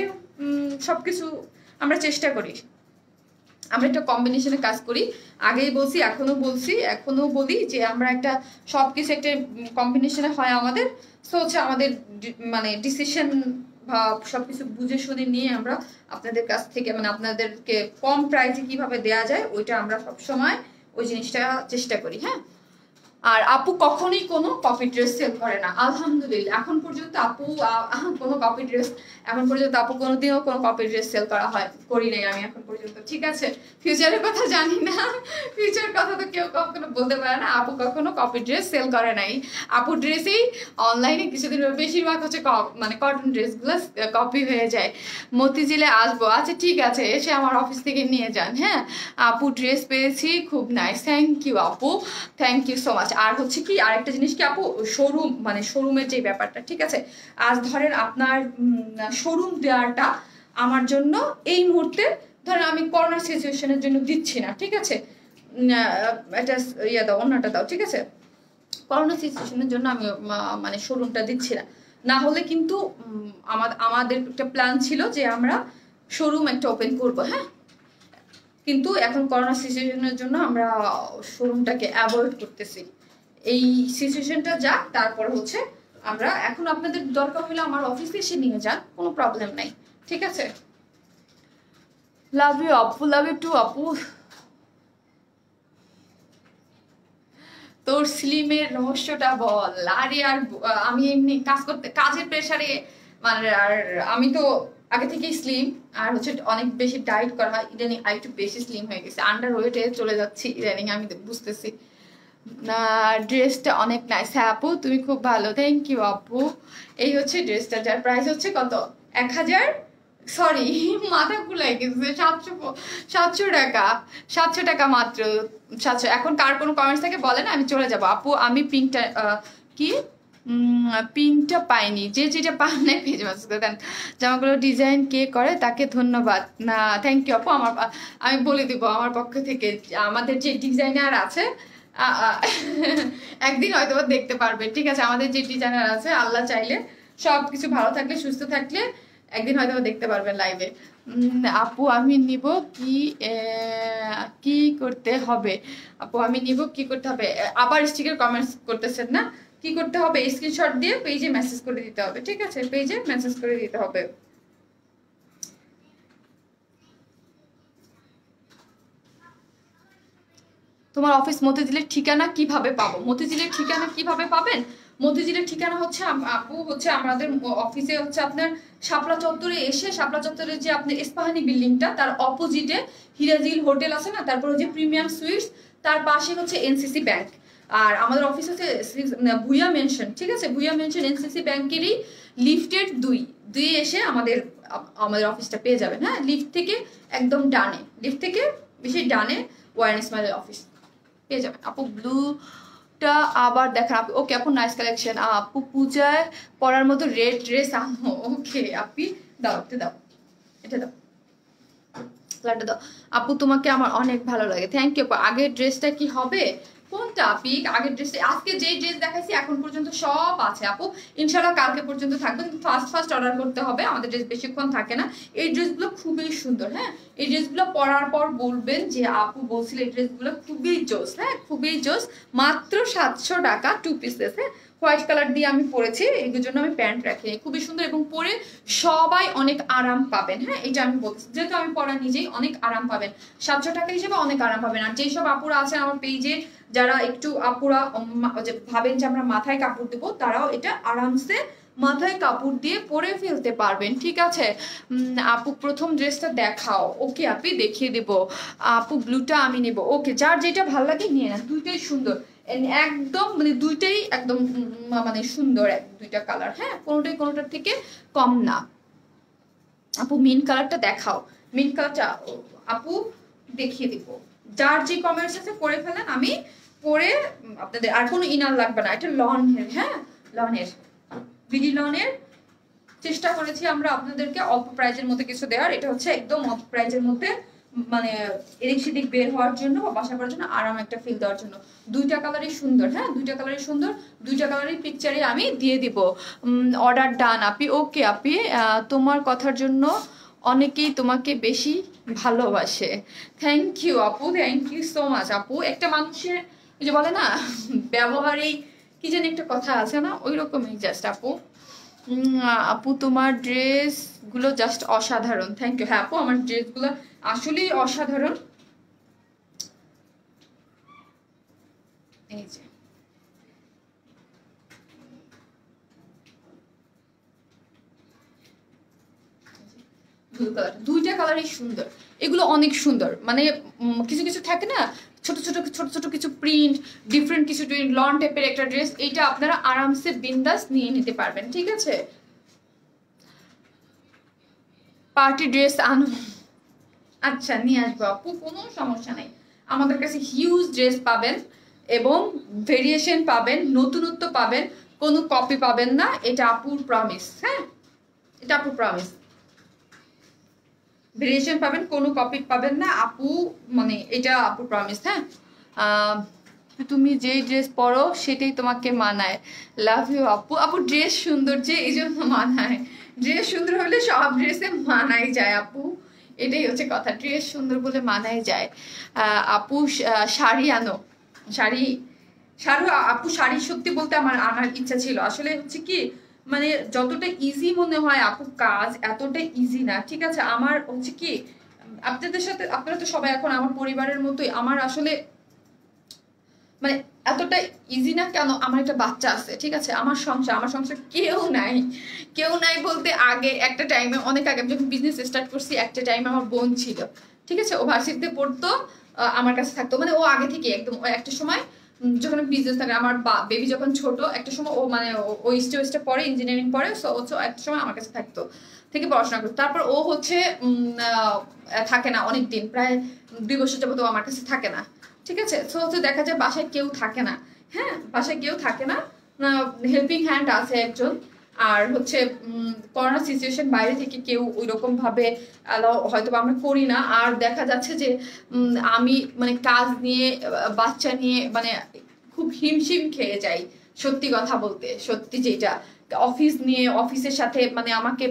সবকিছু আমরা চেষ্টা করি। আমরা একটা কম্বিনেশনে কাজ করি, আগেই বলছি, এখনো বলি যে আমরা একটা সবকিছু একটা কম্বিনেশনে হয় আমাদের। সো হচ্ছে আমাদের মানে ডিসিশন বা সবকিছু বুঝে শুনে নিয়ে আমরা আপনাদের কাছ থেকে মানে আপনাদেরকে কম প্রাইসে কিভাবে দেয়া যায়, ওইটা আমরা সবসময় ওই জিনিসটা চেষ্টা করি। হ্যাঁ, আর আপু কখনোই কোনো কপি ড্রেস সেল করে না, আলহামদুলিল্লাহ। এখন পর্যন্ত আপু কোনো কপি ড্রেস, এখন পর্যন্ত আপু কোনোদিনও কোনো কপি ড্রেস সেল করি নাই আমি এখন পর্যন্ত। ঠিক আছে, ফিউচারের কথা জানি না, ফিউচার কথা তো কেউ কখনো বলতে পারে না। আপু কখনো কপি ড্রেস সেল করে নাই। আপু ড্রেসেই অনলাইনে কিছুদিন বেশিরভাগ হচ্ছে মানে কটন ড্রেসগুলো কপি হয়ে যায়। মতিঝিলে আসবো, আচ্ছা ঠিক আছে, এসে আমার অফিস থেকে নিয়ে যান। হ্যাঁ আপু, ড্রেস পেয়েছি, খুব নাইস। থ্যাংক ইউ আপু, থ্যাংক ইউ সো মাচ। আর হচ্ছে কি আরেকটা জিনিস কি আপু, শোরুমের যে ব্যাপারটা, ঠিক আছে, আজ ধরেন আপনার শোরুম দেওয়াটা আমার জন্য এই মুহূর্তে, ধরেন আমি করোনা সিচুয়েশনের জন্য দিচ্ছি না, ঠিক আছে, এটা দাও, অন্যটা দাও, ঠিক আছে, করোনা সিচুয়েশনের জন্য আমি মানে শোরুমটা দিচ্ছি না। না হলে কিন্তু আমাদের একটা প্ল্যান ছিল যে আমরা শোরুম একটা ওপেন করবো। হ্যাঁ, কিন্তু এখন করোনা সিচুয়েশনের জন্য আমরা শোরুমটাকে অ্যাভয়েড করতেছি। এই সিচুয়েশনটা যাক, তারপর হচ্ছে আমরা এখন আপনাদের দরকার হলে আমার অফিসে এসে নিয়ে যান, কোনো প্রবলেম নাই, ঠিক আছে? লাভ ইউ আপু, লাভ ইউ টু আপু। তোর স্লিমের রহস্যটা বল। আরে আর আমি এমনি কাজের প্রেসারে মানে, আর আমি তো আগে থেকেই স্লিম, আর হচ্ছে অনেক বেশি ডায়েট করা হয়, ইদানিং আর একটু বেশি স্লিম হয়ে গেছে, আন্ডার ওয়েটে চলে যাচ্ছি ইদানিং, আমি বুঝতেছি না। ড্রেসটা অনেক নাইস। হ্যাঁ আপু তুমি খুব ভালো, থ্যাংক ইউ আপু। এই হচ্ছে ড্রেসটা, যার প্রাইস হচ্ছে কত, 1000, সরি মাথা গুলাই গেছে, 700 টাকা, 700 টাকা মাত্র, 700। এখন কার কোনো কমেন্টস থাকে বলেন, আমি চলে যাবো। আপু আমি পিঙ্কটা কি পিঙ্কটা পাইনি, যে যেটা পান নাই পেজ মেসেজ করে দেন। জামাগুলো ডিজাইন কে করে তাকে ধন্যবাদ। না থ্যাংক ইউ আপু, আমি বলে দিব আমার পক্ষ থেকে, আমাদের যে ডিজাইনার আছে একদিন হয়তো দেখতে পারবে, ঠিক আছে? আমাদের যে ডিজাইনার আছে, আল্লাহ চাইলে সব কিছু ভালো থাকলে সুস্থ থাকলে একদিন হয়তো দেখতে পারবেন লাইভে। আপু আমি নিব কি কি করতে হবে? আপু আমি নিব কি করতে হবে? আবার স্টিকার কমেন্টস করতেছেন না, কি করতে হবে? স্ক্রিনশট দিয়ে পেজে মেসেজ করে দিতে হবে, ঠিক আছে? পেজে মেসেজ করে দিতে হবে। তোমার অফিস মতিঝিলের ঠিকানা কিভাবে পাবো? মতিঝিলের ঠিকানা কিভাবে পাবেন? মতিঝিলের ঠিকানা হচ্ছে আপু হচ্ছে আমাদের অফিসে হচ্ছে আপনার শাপলা চত্বরে এসে, শাপলা চত্বরে যে আপনার ইস্পাহানি বিল্ডিংটা, তার অপোজিটে হিরাজিল হোটেল আছে না, তারপরে যে প্রিমিয়াম সুইটস, তার পাশে হচ্ছে এনসিসি ব্যাংক। আর আমাদের অফিস হচ্ছে ভুইয়া মেনশন, ঠিক আছে? ভুইয়া মেনশন এনসিসি ব্যাংকেরই লিফটের দুই এসে আমাদের অফিসটা পেয়ে যাবেন। হ্যাঁ, লিফট থেকে একদম ডানে, লিফট থেকে বেশি ডানে ওয়ান ইসমাইলের অফিস পেয়ে যাবেন। আপু ব্লুটা আবার দেখান আপু। ওকে আপু, নাইস কালেকশন। আপু পূজায় পরার মতো রেড ড্রেস আনো। ওকে আপি, দাও এটা দাও, এটা দাও, কালারটা দাও। আপু তোমাকে আমার অনেক ভালো লাগে, থ্যাংক ইউ আপু। আগের ড্রেসটা কি হবে? কোনটা আপি? আগের ড্রেসটা, আজকে যে ড্রেস দেখাইছি এখন পর্যন্ত সব আছে আপু, ইনশাল্লাহ কালকে পর্যন্ত থাকবে, কিন্তু ফার্স্ট অর্ডার করতে হবে, আমাদের ড্রেস বেশিক্ষণ থাকে না। এই ড্রেসগুলো খুবই সুন্দর। হ্যাঁ, এই ড্রেসগুলো পরার পর বলবেন যে আপু বলছিল এই ড্রেসগুলো খুবই জোস। হ্যাঁ, খুবই জোস, মাত্র 700 টাকা 2 পিসেস। হ্যাঁ, হোয়াইট কালার দিয়ে আমি পরেছি, এই জন্য আমি প্যান্ট রাখি, খুবই সুন্দর এবং পরে সবাই অনেক আরাম পাবেন। হ্যাঁ, এটা আমি বলছি, যেহেতু আমি পরা নিজেই, অনেক আরাম পাবেন 700 টাকা হিসেবে, অনেক আরাম পাবেন। আর যেসব আপুরা আছেন আমার পেজে, যারা একটু আপুরা ভাবেন যে আমরা মাথায় কাপড় দেবো, তারাও এটা আরামসে মাথায় কাপড় দিয়ে পরে ফেলতে পারবেন, ঠিক আছে? আপু প্রথম ড্রেসটা দেখাও। ওকে আপনি দেখিয়ে দেব। আপু ব্লুটা আমি নেব। ওকে, যার যেটা ভালো লাগে নিয়ে নেন, দুইটাই সুন্দর একদম, মানে দুইটাই একদম মানে সুন্দর, দুইটা কালার। হ্যাঁ, কোনোটার থেকে কম না। আপু মিন কালারটা দেখাও। মিন কালারটা আপু দেখিয়ে দিব, যার যে কমেন্টস আছে করে ফেলেন, আমি পরে আপনাদের, আর কোনো ইনার লাগবে না। এটা লনের, হ্যাঁ লনের, বিডি লনের। চেষ্টা করেছি আমরা আপনাদেরকে অল্প প্রাইজের মধ্যে কিছু দেওয়ার, এটা হচ্ছে একদম অল্প প্রাইজের মধ্যে, মানে এদিক সেদিক বের হওয়ার জন্য বা বাসা করার জন্য আরাম একটা ফিল দেওয়ার জন্য। দুইটা কালারই সুন্দর। হ্যাঁ, দুইটা কালারই সুন্দর, দুইটা কালারই পিকচারে আমি দিয়ে দিব। অর্ডার ডান আপি। ওকে আপি, তোমার কথার জন্য অনেকেই তোমাকে বেশি ভালোবাসে। থ্যাংক ইউ আপু, থ্যাংক ইউ সো মাচ আপু। একটা মানুষের ওই যে বলে না ব্যবহারেই কি জানি একটা কথা আছে না, ওই রকমই জাস্ট আপু। আপু তোমার ড্রেসগুলো জাস্ট অসাধারণ, থ্যাংক ইউ। হ্যাঁ আপু, আমার ড্রেসগুলো আসলেই অসাধারণ। এই যে দুইটা কালারই সুন্দর, এগুলো অনেক সুন্দর। মানে কিছু কিছু থাকে না ছোট ছোট কিছু প্রিন্ট, ডিফারেন্ট কিছু লন টাইপের একটা ড্রেস, এইটা আপনারা আরামসে বিন্দাস নিয়ে নিতে পারবেন, ঠিক আছে? পার্টি ড্রেস আনো। আচ্ছা নিয়ে আসবো আপু, কোনো সমস্যা নেই। আমাদের কাছে হিউজ ড্রেস পাবেন এবং ভেরিয়েশন পাবেন, নতুনত্ব পাবেন, কোনো কপি পাবেন না, এটা আপুর প্রমিস। হ্যাঁ, এটা আপুর প্রমিস। ভেরিয়েশন পাবেন, কোনো কপি পাবেন না আপু, মানে এটা আপুর প্রমিস। হ্যাঁ, তুমি যেই ড্রেস পরো সেটাই তোমাকে মানায়, লাভ ইউ আপু। আপু ড্রেস সুন্দর যে এই জন্য মানায়, ড্রেস সুন্দর হলে সব ড্রেসে মানাই যায় আপু, এটাই হচ্ছে কথা, ড্রেস সুন্দর বলে মানায় যায়। আপু শাড়ি আনো, শাড়ি আপু শাড়ি সত্যি বলতে আমার আনার ইচ্ছা ছিল। আসলে হচ্ছে কি মানে যতটা ইজি মনে হয় আপু কাজ এতটা ইজি না, ঠিক আছে। আমার হচ্ছে কি আপনাদের সাথে, আপনারা তো সবাই এখন আমার পরিবারের মতোই, আমার আসলে মানে এতটা ইজি না কেন, আমার একটা বাচ্চা আছে, ঠিক আছে। আমার সংসার কেউ নাই বলতে আগে একটা টাইমে, অনেক আগে যখন বিজনেস স্টার্ট করছি একটা টাইমে আমার বোন ছিল, ঠিক আছে। ও ভার্সিটিতে পড়তো, আমার কাছে থাকতো, মানে ও আগে থেকে একদম একটা সময় যখন বিজনেস থাকে, আমার বেবি যখন ছোট একটা সময় ও মানে ওই স্টেজটা পরে ইঞ্জিনিয়ারিং পড়ে, সো একটা সময় আমার কাছে থাকতো, থেকে পড়াশোনা করতো। তারপর ও হচ্ছে থাকে না অনেক দিন, প্রায় 2 বছর যাবত ও আমার কাছে থাকে না, ঠিক আছে। সো হচ্ছে দেখা যায় বাসায় কেউ থাকে না, হ্যাঁ বাসায় কেউ থাকে না, হেল্পিং হ্যান্ড আছে একজন। আর হচ্ছে করোনা সিচুয়েশন, বাইরে থেকে কেউ ওই রকম ভাবে হয়তো আমরা করি না। আর দেখা যাচ্ছে যে আমি মানে কাজ নিয়ে বাচ্চা নিয়ে মানে খুব হিমশিম খেয়ে যাই, সত্যি কথা বলতে, সত্যি যেটা অফিস নিয়ে, অফিসের সাথে মানে আমাকে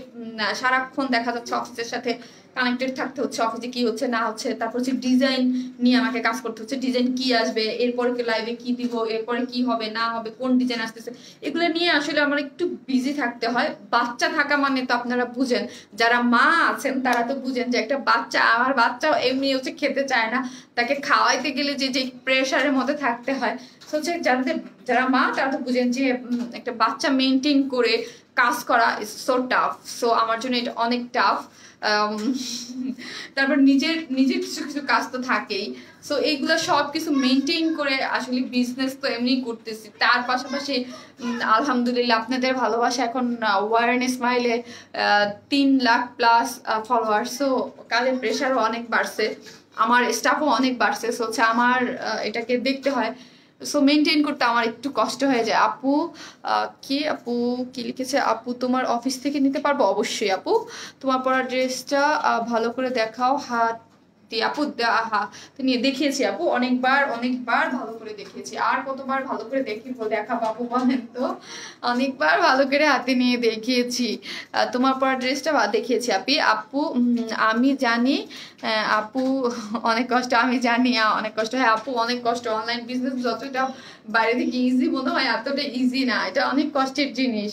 সারাক্ষণ দেখা যাচ্ছে অফিসের সাথে কানেক্টেড থাকতে হচ্ছে, অফিসে কি হচ্ছে না হচ্ছে। তারপর হচ্ছে ডিজাইন নিয়ে আমাকে কাজ করতে হচ্ছে, ডিজাইন কি আসবে, এরপরে কি লাইভে কি দিব, এরপরে কি হবে না হবে, কোন ডিজাইন আসতেছে, এগুলো নিয়ে আসলে আমার একটু বিজি থাকতে হয়। বাচ্চা থাকা মানে তো আপনারা বুঝেন, যারা মা আছেন তারা তো বুঝেন যে একটা বাচ্চা, আমার বাচ্চা এমনি হচ্ছে খেতে চায় না, তাকে খাওয়াইতে গেলে যে প্রেশারের মধ্যে থাকতে হয়, হচ্ছে যারা মা তারা তো বুঝেন যে একটা বাচ্চা মেনটেন করে কাজ করা ইজ সো টাফ। সো আমার জন্য এটা অনেক টাফ। তারপর নিজের কিছু কাজ তো থাকেই। সো এইগুলো সব কিছু মেনটেন করে আসলে বিজনেস তো এমনি করতেছি, তার পাশাপাশি আলহামদুলিল্লাহ আপনাদের ভালোবাসা এখন ওয়ারেন স্মাইলে 3 লাখ প্লাস ফলোয়ার। সো কাজের প্রেশারও অনেক বাড়ছে, আমার স্টাফও অনেক বাড়ছে। সো হচ্ছে আমার এটাকে দেখতে হয়, সো মেনটেন করতে আমার একটু কষ্ট হয়ে যায়। আপু কি লিখেছে, আপু তোমার অফিস থেকে নিতে পারবো? অবশ্যই আপু, তোমার পরা ড্রেসটা ভালো করে দেখাও হাত দিয়ে। আপু নিয়ে দেখিয়েছি আপু, অনেকবার ভালো করে দেখিয়েছি, আর কতবার ভালো করে দেখাবো আপু বলেন তো, অনেকবার ভালো করে হাতে নিয়ে দেখিয়েছি। তোমার পরা ড্রেসটা দেখিয়েছি আপু আমি জানি আপু অনেক কষ্ট, আমি জানি অনেক কষ্ট। হ্যাঁ আপু অনেক কষ্ট, অনলাইন বিজনেস যতটা বাইরে থেকে ইজি মনে হয় এতটা ইজি না, এটা অনেক কষ্টের জিনিস,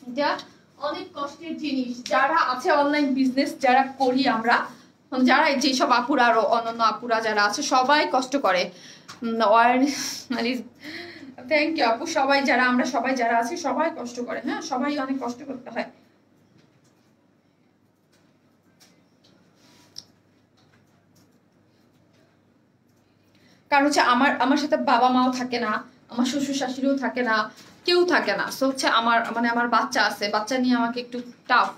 এটা অনেক কষ্টের জিনিস। যারা আছে অনলাইন বিজনেস যারা করি আমরা, যারা যেসব আপুরা আরো অন্যান্য আপুরা যারা আছে সবাই কষ্ট করে। থ্যাংক ইউ আপু, আমরা সবাই যারা আছি সবাই কষ্ট করে, হ্যাঁ সবাই অনেক কষ্ট করতে হয়। কারণ হচ্ছে আমার সাথে বাবা মাও থাকে না, আমার শ্বশুর শাশুড়িও থাকে না, কেউ থাকে না। সো হচ্ছে আমার বাচ্চা আছে, বাচ্চা নিয়ে আমাকে একটু টাফ।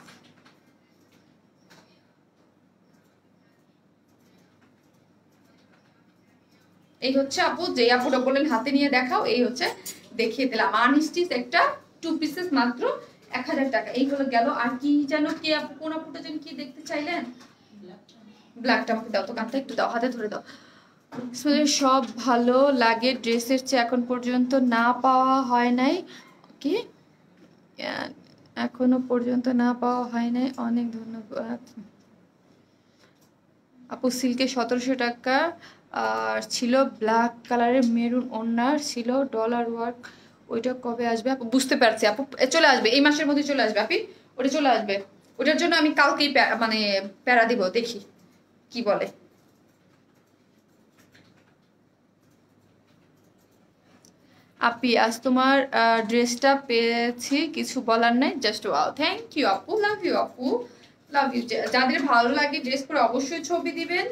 এই হচ্ছে আপু, যে আপুটা বললেন হাতে নিয়ে দেখাও, এই হচ্ছে দেখিয়ে দিলাম। আনস্টিচ একটা 2 পিসেস মাত্র 1000 টাকা। এইগুলো গেল। আর কি যেন কি আপু, কোন আপুটা যেন কি দেখতে চাইলেন? ব্ল্যাকটা আমাকে দাও তো, কানটা একটু দাও, হাতে ধরে দাও। সব ভালো লাগে, ড্রেসের চেয়ে এখন পর্যন্ত না পাওয়া হয় নাই, কি এখনো পর্যন্ত না পাওয়া হয় নাই, অনেক ধন্যবাদ আপু। সিল্কে 1700 টাকা আর ছিল, ব্ল্যাক কালারের মেরুন ওড়নার ছিল, ডলার ওয়ার্ক। ওইটা কবে আসবে আপু? বুঝতে পারছি আপু, চলে আসবে এই মাসের মধ্যে চলে আসবে আপনি, ওটা চলে আসবে। ওটার জন্য আমি কালকেই মানে প্যারা দিব, দেখি কি বলে। আপি আজ তোমার ড্রেসটা পেয়েছি, কিছু বলার নাই, জাস্ট ওয়াও। থ্যাংক ইউ আপু, লাভ ইউ আপু, লাভ ইউ। যাদের ভালো লাগে ড্রেস পরে অবশ্যই ছবি দিবেন,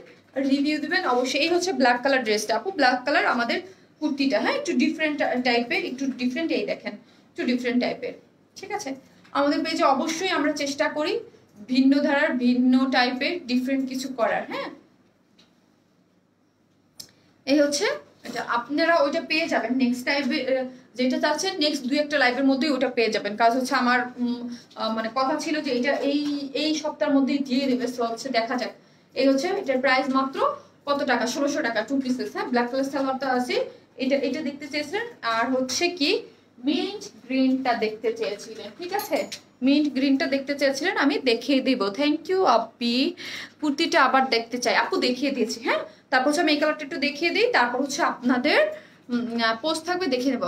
রিভিউ দিবেন অবশ্যই। এই হচ্ছে ব্ল্যাক কালার ড্রেসটা আপু, ব্ল্যাক কালার আমাদের কুর্তিটা, হ্যাঁ একটু ডিফারেন্ট টাইপের, একটু ডিফারেন্ট, এই দেখেন একটু ডিফারেন্ট টাইপের, ঠিক আছে। আমাদের পেজে অবশ্যই আমরা চেষ্টা করি ভিন্ন ধারার, ভিন্ন টাইপের, ডিফারেন্ট কিছু করার, হ্যাঁ। এই হচ্ছে আপনারা ওইটা পেয়ে যাবেন নেক্সট লাইভে, যেটা চাচ্ছেন নেক্সট 2-1টা লাইভের মধ্যেই ওটা পেয়ে যাবেন। কাজ হচ্ছে আমার মানে কথা ছিল যে এটা এই সপ্তাহের মধ্যেই দিয়ে দেবে। সো হচ্ছে দেখা যাক। এই হচ্ছে এটার প্রাইস মাত্র কত টাকা? 1600 টাকা 2 পিসেস, হ্যাঁ ব্ল্যাক কালার সালোয়ারটা আছে, এটা দেখতে চেয়েছেন। আর হচ্ছে কি মিন্ট গ্রিনটা দেখতে চেয়েছিলেন, ঠিক আছে, মিন্ট গ্রিনটা দেখতে চেয়েছিলেন, আমি দেখিয়ে দিব। থ্যাংক ইউ আপি। কুর্তিটা আবার দেখতে চাই আপু, দেখিয়ে দিয়েছি। হ্যাঁ, তারপর হচ্ছে আমি এই কালারটা একটু দেখিয়ে দিই, তারপর হচ্ছে আপনাদের পোস্ট থাকবে, দেখিয়ে নেব।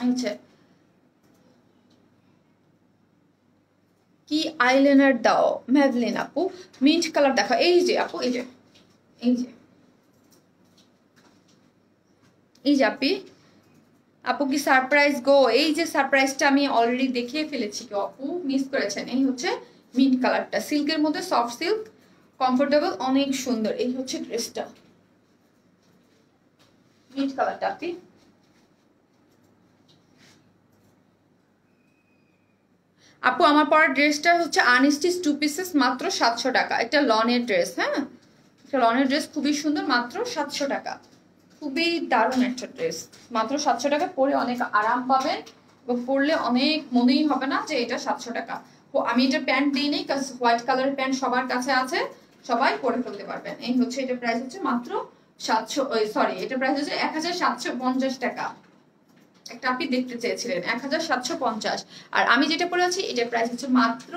আচ্ছা, কি আইলাইনার দাও ম্যাভলিন আপু? মিন্ট কালার দেখো, এই যে আপু, এই যে এই যে এই যে আপি, আপু কি সারপ্রাইজ গো? এই যে সারপ্রাইজটা আমি অলরেডি দেখিয়ে ফেলেছি, কেউ আপু মিস করেছেন। এই হচ্ছে মিন্ট কালারটা, সিল্কের মধ্যে, সফট সিল্ক, কমফোর্টেবল, অনেক সুন্দর। এই হচ্ছে ড্রেসটা, মিন্ট কালারটা আপনি। আপু আমার পরা ড্রেসটা হচ্ছে আনস্টিচ 2 পিসেস, মাত্র 700 টাকা। একটা লনের ড্রেস, হ্যাঁ, একটা লনের ড্রেস, খুবই সুন্দর, মাত্র 700 টাকা। খুবই দারুণ একটা ড্রেস, মাত্র 700 টাকা। পরে অনেক আরাম পাবেন এবং পরলে অনেক মনেই হবে না যে এটা 700 টাকা। আমি এটা প্যান্ট দিই নেই, কারণ হোয়াইট কালারের প্যান্ট সবার কাছে আছে, সবাই পরে ফেলতে পারবেন। এই হচ্ছে এটা প্রাইস হচ্ছে মাত্র 700, সরি, এটা প্রাইস হচ্ছে 1750 টাকা। একটা আপনি দেখতে চেয়েছিলেন 1750, আর আমি যেটা পরে আছি এটার প্রাইস হচ্ছে মাত্র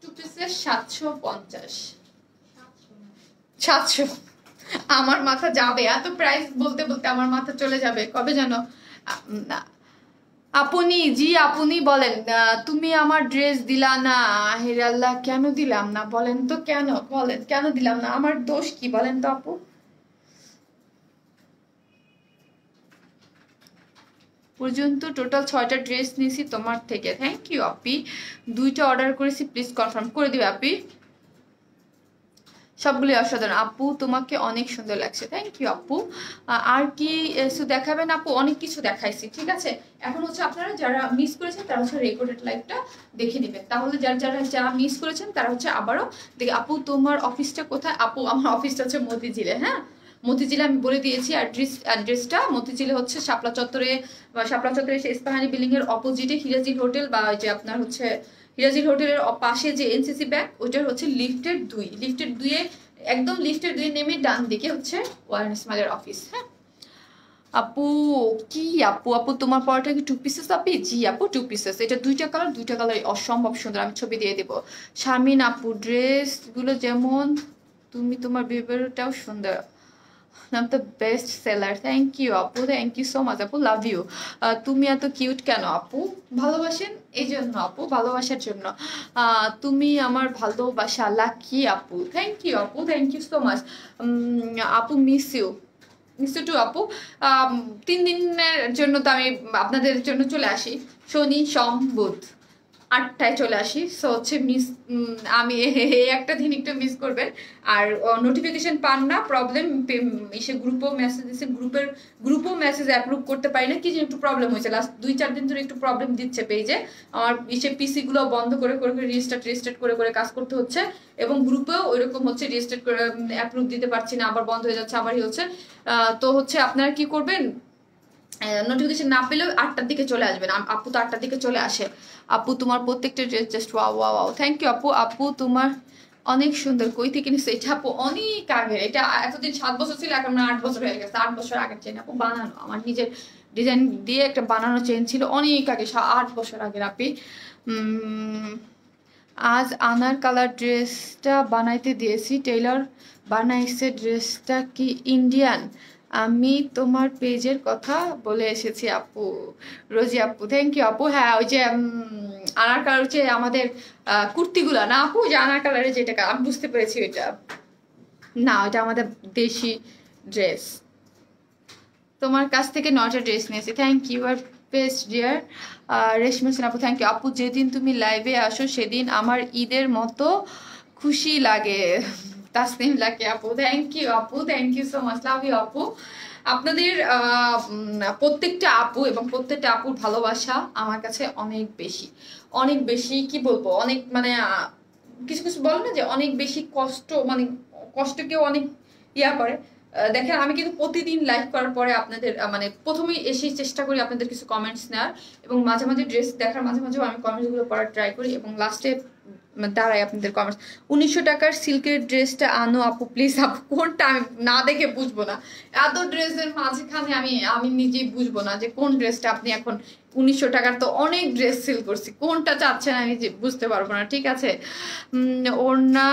2 পিসের 750। 700, আমার মাথা যাবে, এত প্রাইস বলতে বলতে আমার মাথা চলে যাবে কবে জানো। আপনি, জি আপনি বলেন, তুমি আমার ড্রেস দিলা না। হেরাল্লাহ, কেন দিলাম না বলেন তো, কেন বলেন, কেন দিলাম না, আমার দোষ কি বলেন তো আপু? পর্যন্ত টোটাল 6টা ড্রেস নিয়েছি তোমার থেকে। থ্যাংক ইউ আপি। 2টা অর্ডার করেছি, প্লিজ কনফার্ম করে দিবে আপি। সবগুলি অসাধারণ আপু, তোমাকে অনেক সুন্দর লাগছে। থ্যাংক ইউ আপু। আর কি দেখাবেন আপু? অনেক কিছু দেখাইছি, ঠিক আছে। এখন হচ্ছে আপনারা যারা মিস করেছেন তারা হচ্ছে রেকর্ডেড লাইভটা দেখে নেবেন, তাহলে যারা মিস করেছেন তারা হচ্ছে আবারও দেখে। আপু তোমার অফিসটা কোথায়? আপু আমার অফিসটা হচ্ছে মতিঝিলে, হ্যাঁ, মতিঝিলে আমি বলে দিয়েছি অ্যাড্রেসটা। মতিঝিলে হচ্ছে শাপলা চত্বরে, সেই ইস্পাহানি বিল্ডিং এর অপোজিটে হিরাজি হোটেল, বা যে আপনার হচ্ছে হিরাজির হোটেলের পাশে যে এনসিসি ব্যাংক, ওইটার হচ্ছে লিফটের 2 একদম লিফটের 2 নেমে ডান দিকে হচ্ছে ওয়ারেন ইসমাইলের অফিস। হ্যাঁ আপু, কি আপু, আপু তোমার পরাটা কি 2 পিসেস আপি? জি আপু 2 পিসেস, এটা 2টা কালার অসম্ভব সুন্দর, আমি ছবি দিয়ে দেবো। শারমিন আপু, ড্রেস গুলো যেমন তুমি, তোমার বিহেভিয়ারটাও সুন্দর, নাম তো বেস্ট সেলার। থ্যাংক ইউ আপু, থ্যাংক ইউ সো মাচ আপু, লাভ ইউ। তুমি এত কিউট কেন আপু? ভালোবাসেন এই জন্য আপু, ভালোবাসার জন্য। তুমি আমার ভালোবাসা, লাকি আপু। থ্যাংক ইউ আপু, থ্যাংক ইউ সো মাচ আপু, মিস ইউ টু আপু। 3 দিনের জন্য তো আমি আপনাদের জন্য চলে আসি, শনি সোম বুধ 8টায় চলে আসি। সো হচ্ছে আমি এই একটা দিন একটু মিস করবেন। আর নোটিফিকেশন পান না, প্রবলেম, এসে গ্রুপও মেসেজ দিচ্ছে, গ্রুপও মেসেজ অ্যাপ্রুভ করতে পারি না, কি যেন একটু প্রবলেম হয়েছে লাস্ট 2-4 দিন ধরে, একটু প্রবলেম দিচ্ছে পেজে। আমার পিসি গুলো বন্ধ করে রিস্টার্ট করে কাজ করতে হচ্ছে, এবং গ্রুপেও ওইরকম হচ্ছে রিস্টার্ট করে অ্যাপ্রুভ দিতে পারছি না, আবার বন্ধ হয়ে যাচ্ছে, আবারই হচ্ছে। তো হচ্ছে আপনারা কি করবেন, নোটিফিকেশন না পেলেও 8টার দিকে চলে আসবেন। আপু তো 8টার দিকে চলে আসে। আপু তোমার প্রত্যেকটা dress just wow wow wow. Thank you আপু। আপু তোমার অনেক সুন্দর, কই থেকে নিচ্ছে এটা আপু? অনেক আগে, এটা এতদিন 7 বছর ছিল, এখন 8 বছর হয়ে গেছে। 8 বছর আগের চেন আপু, বানানো, আমার নিজের ডিজাইন দিয়ে একটা বানানো চেন ছিল, অনেক আগে, 8 বছর আগের আপি। আজ আনার কালার ড্রেসটা বানাইতে দিয়েছি, টেইলর বানাইছে। ড্রেসটা কি ইন্ডিয়ান? আমি তোমার পেজের কথা বলে এসেছি আপু। রোজি আপু, থ্যাংক ইউ আপু। হ্যাঁ, ওই যে আনার কালার হচ্ছে আমাদের কুর্তিগুলা না আপু, যে আনার কালারে যেটা, আমি বুঝতে পেরেছি ওইটা না, ওইটা আমাদের দেশি ড্রেস। তোমার কাছ থেকে 9টা ড্রেস নিয়েছি। থ্যাংক ইউ, আর বেস্ট ডিয়ার। রেশমি হোসেন আপু, থ্যাংক ইউ আপু। যেদিন তুমি লাইভে আসো সেদিন আমার ঈদের মতো খুশি লাগে। তাসনিম লাকি আপু, থ্যাংক ইউ আপু, thank you so much, love you আপু। আপনাদের প্রত্যেকটা আপু এবং প্রত্যেকটা আপুর ভালোবাসা আমার কাছে অনেক বেশি, অনেক বেশি, কি বলবো, অনেক মানে কিছু কিছু বলে না যে অনেক বেশি কষ্ট, মানে কষ্টকেও অনেক ইয়া করে। দেখেন, আমি কিন্তু প্রতিদিন লাইভ করার পরে আপনাদের মানে প্রথমেই এসেই চেষ্টা করি আপনাদের কিছু কমেন্টস নেওয়ার, এবং মাঝে মাঝে ড্রেস দেখার মাঝে মাঝেও আমি কমেন্টসগুলো পড়ার ট্রাই করি, এবং লাস্টে দাঁড়ায় আপনাদের কমার্স। 1900 টাকার সিল্কের ড্রেসটা আনো আপু প্লিজ। আপু কোনটা আমি না দেখে বুঝবো না, এত ড্রেসের মাঝখানে আমি নিজেই বুঝবো না যে কোন ড্রেসটা আপনি এখন 1900 টাকার তো অনেক ড্রেস সেল করছি, কোনটা চাচ্ছেন আমি যে বুঝতে পারবো না। ঠিক আছে, ওড়না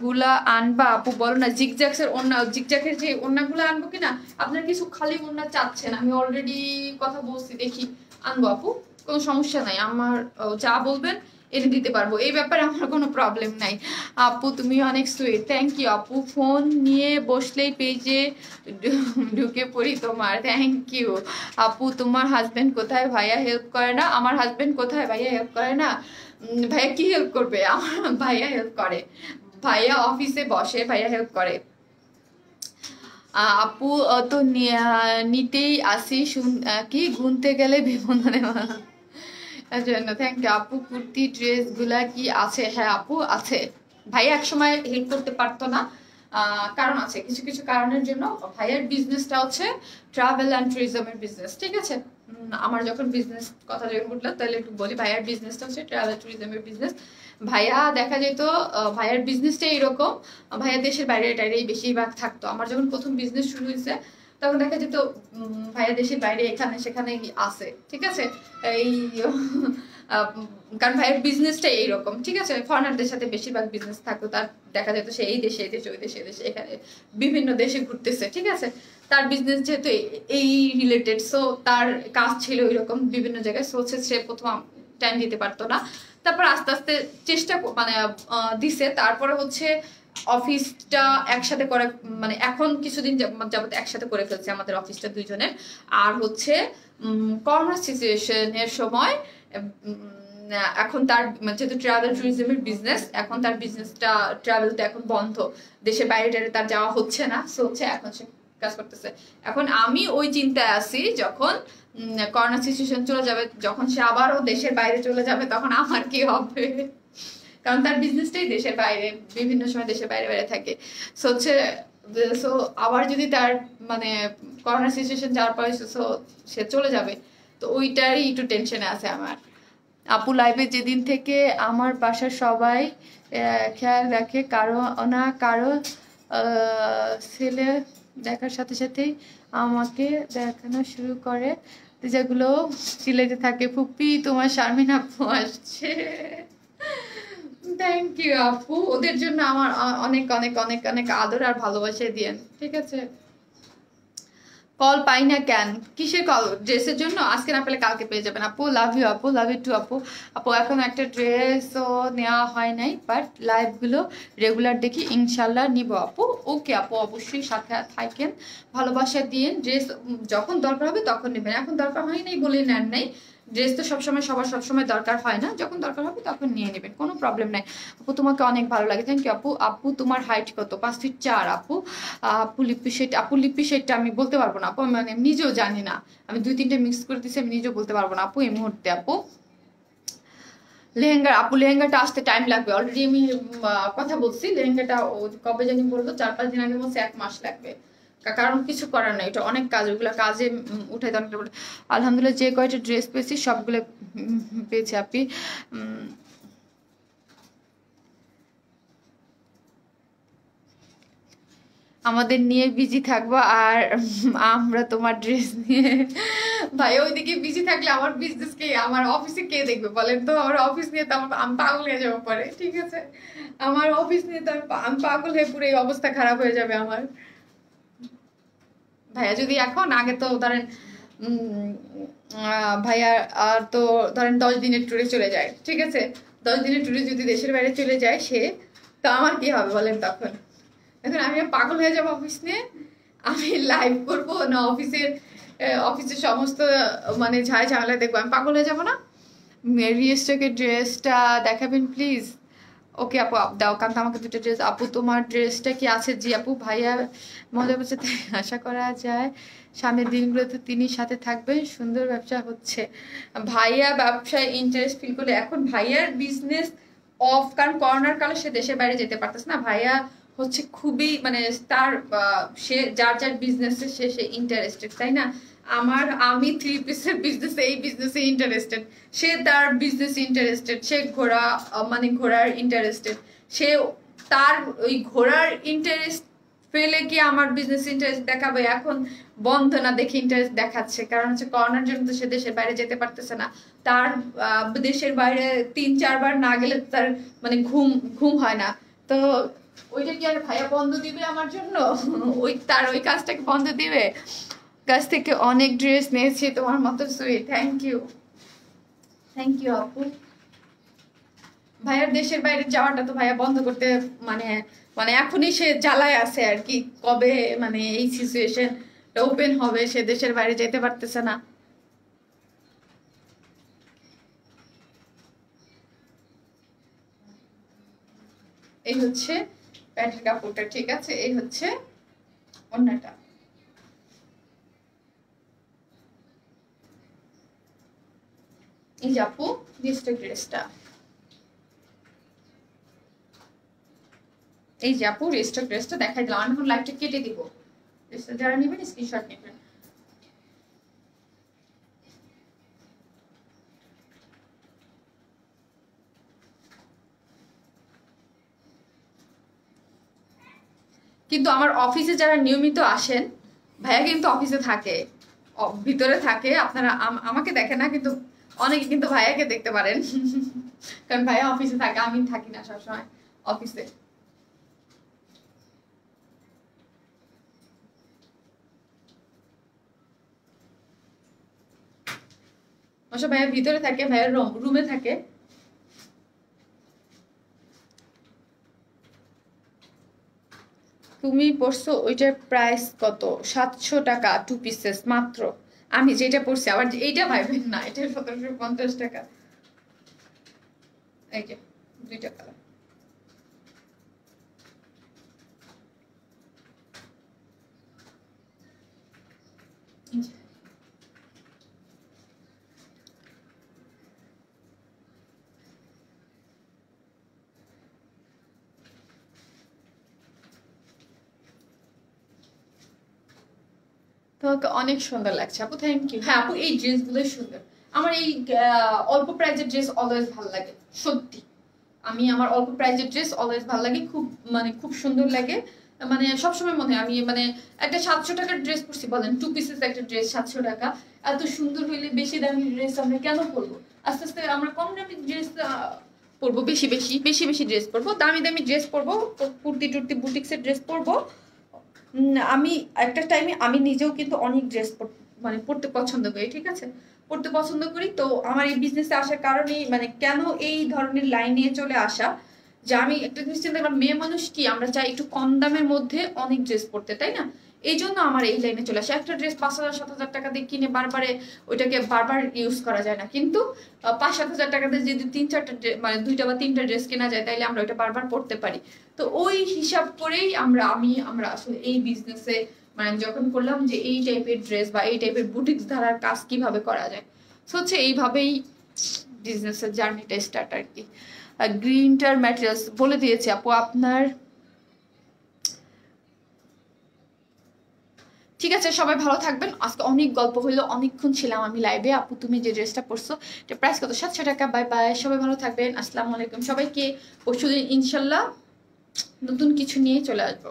গুলা আনবা আপু বলো না, জিগজ্যাক্সের ওড়না, জিগজ্যাকের যে ওড়নাগুলো আনবো কিনা, আপনার কিছু খালি ওড়না চাচ্ছেন, আমি অলরেডি কথা বলছি, দেখি আনবো আপু, কোনো সমস্যা নাই, আমার যা বলবেন এনে দিতে পারবো, এই ব্যাপারে আমার কোনো প্রবলেম নাই। আপু তুমি অনেক সুইট, থ্যাংক ইউ আপু। ফোন নিয়ে বসলেই পেজে ঢুকে পড়ি তোমার, থ্যাংক ইউ আপু। তোমার হাজবেন্ড কোথায়, ভাইয়া হেল্প করে না? আমার হাজবেন্ড কোথায়, ভাইয়া হেল্প করে না? ভাইয়া কি হেল্প করবে, আমার ভাইয়া হেল্প করে, ভাইয়া অফিসে বসে, ভাইয়া হেল্প করে। আপু তো নিতেই আসি, কি গুনতে গেলে বিবন্ধনে জন্য, থ্যাংক ইউ আপু। কুর্তি ড্রেস গুলা কি আছে? হ্যাঁ আপু আছে, ভাইয়া একসময় হেল্প করতে পারতো না, কারণ আছে, কিছু কিছু কারণের জন্য। ভাইয়ার বিজনেসটা হচ্ছে ট্রাভেল অ্যান্ড ট্যুরিজমের বিজনেস, ঠিক আছে। আমার যখন বিজনেস কথা যখন উঠলো তাহলে একটু বলি, ভাইয়ার বিজনেসটা হচ্ছে ট্রাভেল ট্যুরিজমের বিজনেস। ভাইয়া দেখা যেত ভাইয়ার বিজনেসটা এইরকম, ভাইয়া দেশের বাইরে টাইরেই বেশিরভাগ থাকতো। আমার যখন প্রথম বিজনেস শুরু হয়েছে তখন দেখা যেত ভাইয়া দেশের বাইরে এখানে সেখানে আছে, ঠিক আছে। এই কারণ ভাইয়ের বিজনেসটা এইরকম, ঠিক আছে, ফরেনারদের সাথে বেশিরভাগ বিজনেস থাকতো, তার দেখা যেত সে এই দেশে এই দেশে ওই দেশে দেশে এখানে বিভিন্ন দেশে ঘুরতেছে, ঠিক আছে। তার বিজনেস যেহেতু এই রিলেটেড, সো তার কাজ ছিল এরকম বিভিন্ন জায়গায়, সো সে প্রথম টাইম দিতে পারতো না, তারপর আস্তে আস্তে চেষ্টা মানে দিছে, তারপরে হচ্ছে অফিসটা একসাথে করে, মানে এখন কিছুদিন যাবত একসাথে করে ফেলছে আমাদের অফিসটা দুইজনের। আর হচ্ছে করোনা সিচুয়েশনের সময় এখন তার যেহেতু ট্রাভেল ট্যুরিজমের বিজনেস, এখন তার বিজনেসটা ট্রাভেলটা এখন বন্ধ, দেশের বাইরে টাইরে তার যাওয়া হচ্ছে না, সো হচ্ছে এখন সে কাজ করতেছে। এখন আমি ওই চিন্তায় আছি, যখন করোনা সিচুয়েশন চলে যাবে, যখন সে আবারও দেশের বাইরে চলে যাবে, তখন আমার কি হবে, কারণ তার বিজনেসটাই দেশের বাইরে, বিভিন্ন সময় দেশের বাইরে বাইরে থাকে। সো হচ্ছে সো আবার যদি তার মানে করোনা সিচুয়েশন যাওয়ার পরে সে চলে যাবে, তো ওইটারই একটু টেনশনে আছে আমার। আপু লাইভে যেদিন থেকে আমার বাসার সবাই খেয়াল রাখে, কারো না কারো ছেলে দেখার সাথে সাথেই আমাকে দেখানো শুরু করে, যেগুলো সিলেটে থাকে। ফুপি তোমার শারমিন আপু আসছে, থ্যাংক ইউ আপু, ওদের জন্য আমার অনেক অনেক অনেক অনেক আদর আর ভালোবাসা দিয়েন, ঠিক আছে। কল পাই না কেন, কিসের কল? ড্রেসের জন্য? আজকে না পেলে কালকে পেয়ে যাবেন আপু। লাভ ইউ আপু, লাভ ইউ টু আপু। আপু এখন একটা ড্রেসও নেওয়া হয় নাই, বাট লাইভগুলো রেগুলার দেখি, ইনশাল্লাহ নিব আপু। ওকে আপু, অবশ্যই সাথে থাকেন, ভালোবাসা দিয়েন। ড্রেস যখন দরকার হবে তখন নেবেন, এখন দরকার হয় নাই বলে নেন নাই। ড্রেস তো সবসময় সবার সবসময় দরকার হয় না, যখন দরকার হবে তখন নিয়ে নেবেন, কোনো প্রবলেম নাই আপু। তোমাকে অনেক ভালো লাগে, থ্যাংক ইউ আপু। আপু তোমার হাইট কত? 5 ফিট 4 আপু। আপু লিপি শেড, আপু লিপি শেডটা আমি বলতে পারবো না আপু, মানে নিজেও জানি না, আমি 2-3টে মিক্স করে দিচ্ছি, আমি নিজেও বলতে পারবো না আপু এই মুহূর্তে আপু। লেহেঙ্গা আপু, লেহেঙ্গাটা আসতে টাইম লাগবে, অলরেডি আমি কথা বলছি, লেহেঙ্গাটা কবে জানি বললো, 4-5 দিন আগে বলছে 1 মাস লাগবে, কারণ কিছু করার নাই, এটা অনেক কাজ, ওগুলো কাজে উঠাইতে অনেকটা বলে। আলহামদুলিল্লাহ যে কয়টা ড্রেস পেয়েছি সবগুলো পেয়েছি আপনি। আমাদের নিয়ে বিজি থাকবো আর আমরা তোমার ড্রেস নিয়ে, ভাই ওইদিকে বিজি থাকলে আমার বিজনেস কে, আমার অফিসে কে দেখবে বলেন তো? আমার অফিস নিয়ে তো আমি পাগল হয়ে যাবো পরে, ঠিক আছে, আমার অফিস নিয়ে তো আমি পাগল হয়ে পুরো এই অবস্থা খারাপ হয়ে যাবে আমার। ভাইয়া যদি এখন, আগে তো ধরেন ভাইয়া আর তো ধরেন 10 দিনের ট্যুরে চলে যায়, ঠিক আছে, 10 দিনের ট্যুরে যদি দেশের বাইরে চলে যায় সে, তো আমার কি হবে বলেন তখন? এখন আমি পাগল হয়ে যাবো অফিস নিয়ে, আমি লাইভ করবো না অফিসের সমস্ত মানে ঝামেলা দেখবো, আমি পাগল হয়ে যাবো না? রিস্টকের ড্রেসটা দেখাবেন প্লিজ। ওকে আপু দাও, কারণ আমাকে 2টা ড্রেস। আপু তোমার ড্রেসটা কি আছে? জি আপু। ভাইয়া মজা বলছে, আশা করা যায় সামনের দিনগুলোতে তিনি সাথে থাকবেন, সুন্দর ব্যবসা হচ্ছে। ভাইয়া ব্যবসায় ইন্টারেস্ট ফিল করলে, এখন ভাইয়ার বিজনেস অফ, কারণ করোনার কালে সে দেশের বাইরে যেতে পারতেছে না, ভাইয়া হচ্ছে খুবই মানে তার সে যার যার বিজনেসে সে ইন্টারেস্টেড, তাই না? আমি 3 পিসের বিজনেসে এই বিজনেসে ইন্টারেস্টেড, সে তার বিজনেসে ইন্টারেস্টেড, সে মানে ঘোড়ার ইন্টারেস্টেড, সে তার ওই ঘোড়ার ইন্টারেস্ট ফেলে কি আমার বিজনেস ইন্টারেস্ট দেখাবে? এখন বন্ধ না দেখে ইন্টারেস্ট দেখাচ্ছে, কারণ হচ্ছে করোনার জন্য তো সে দেশের বাইরে যেতে পারতেছে না। তার দেশের বাইরে 3-4 বার না গেলে তার মানে ঘুম হয় না। তো ওইটা কি আর ভাইয়া বন্ধ দিবে আমার জন্য? তার ওই কাজটাকে বন্ধ দিবে? কাছ থেকে অনেক ড্রেস নিয়েছি তোমার মতো সুইট। থ্যাংক ইউ আপু। ভাইয়ার দেশের বাইরে যাওয়াটা তো ভাইয়া বন্ধ করতে মানে মানে এখনই সে জ্বালায় আছে আর কি, কবে মানে এই সিচুয়েশন ওপেন হবে, সে দেশের বাইরে যেতে পারতেছে না। এই হচ্ছে প্যান্টের কাপড়টা, ঠিক আছে? এই হচ্ছে ওড়নাটা। এই যে আপু ড্রেসটা, এই যে আপু রেস্টার ড্রেসটা দেখাই দিলাম। আমি এখন লাইভটা কেটে দিব, যারা নেবেন স্ক্রিনশট নেবেন। কিন্তু আমার অফিসে যারা নিয়মিত আসেন, ভাইয়া কিন্তু অফিসে থাকে, ভিতরে থাকে, আপনারা আমাকে দেখেন না, কিন্তু অনেকে কিন্তু ভাইয়াকে দেখতে পারেন কারণ ভাইয়া অফিসে থাকে, আমি থাকি না সবসময় অফিসে। ভাইয়া ভিতরে থাকে, ভাইয়ার রুমে থাকে। তুমি পড়ছো ওইটার প্রাইস কত? 700 টাকা 2 পিসেস মাত্র। আমি যেটা পড়ছি, আবার এইটা ভাইবেন না, এটা 1750 টাকা। এই যে 2টা কালার। তোমাকে অনেক সুন্দর লাগছে আপু, থ্যাংক ইউ। হ্যাঁ আপু এই ড্রেসগুলোই সুন্দর। আমার এই অল্প প্রাইজের ড্রেস অলওয়েজ ভালো লাগে, সত্যি। আমার অল্প প্রাইজের ড্রেস অলওয়েজ ভালো লাগে, খুব মানে খুব সুন্দর লাগে। মানে সবসময় মনে হয় আমি মানে একটা 700 টাকার ড্রেস পরছি, বলেন 2 পিসেস একটা ড্রেস 700 টাকা, এত সুন্দর হইলে বেশি দামি ড্রেস আমরা কেন পরবো? আস্তে আস্তে আমরা কম দামি ড্রেস পরবো, বেশি বেশি ড্রেস পরবো, দামি দামি ড্রেস পরবো, কুর্তি টুর্তি বুটিক্সের ড্রেস পরবো। আমি একটা টাইমে আমি নিজেও কিন্তু অনেক ড্রেস মানে পড়তে পছন্দ করি, ঠিক আছে? পড়তে পছন্দ করি। তো আমার এই বিজনেসে আসার কারণেই মানে কেন এই ধরনের লাইন নিয়ে চলে আসা, যে আমি একটা জিনিস চিন্তা করলাম, মেয়ে মানুষ কি আমরা চাই একটু কম দামের মধ্যে অনেক ড্রেস পরতে, তাই না? এই জন্য আমার এই লাইনে চলে আসে। একটা ড্রেস 5,000-7,000 টাকা দিয়ে কিনে বারবারে ওইটাকে বারবার ইউজ করা যায় না, কিন্তু 5-7 হাজার টাকা দিয়ে যদি 3-4টা মানে 2টা বা 3টা ড্রেস কেনা যায়, তাইলে আমরা ওইটা বারবার পরতে পারি। তো ওই হিসাব করেই আমরা আসলে এই বিজনেসে মানে যখন করলাম যে এই টাইপের ড্রেস বা এই টাইপের বুটিক্স ধারার কাজ কিভাবে করা যায়, সো হচ্ছে এইভাবেই বিজনেসের জার্নিটা স্টার্ট আর কি। গ্রিনটার ম্যাটেরিয়ালস বলে দিয়েছে আপু আপনার। ঠিক আছে, সবাই ভালো থাকবেন। আজকে অনেক গল্প হইলো, অনেকক্ষণ ছিলাম আমি লাইভে। আপু তুমি যে ড্রেসটা পরছো এটা প্রাইস কত? 700 টাকা। বাই বাই, সবাই ভালো থাকবেন। আসসালামু আলাইকুম সবাইকে। পরশুদিন ইনশাল্লাহ নতুন কিছু নিয়ে চলে আসবো।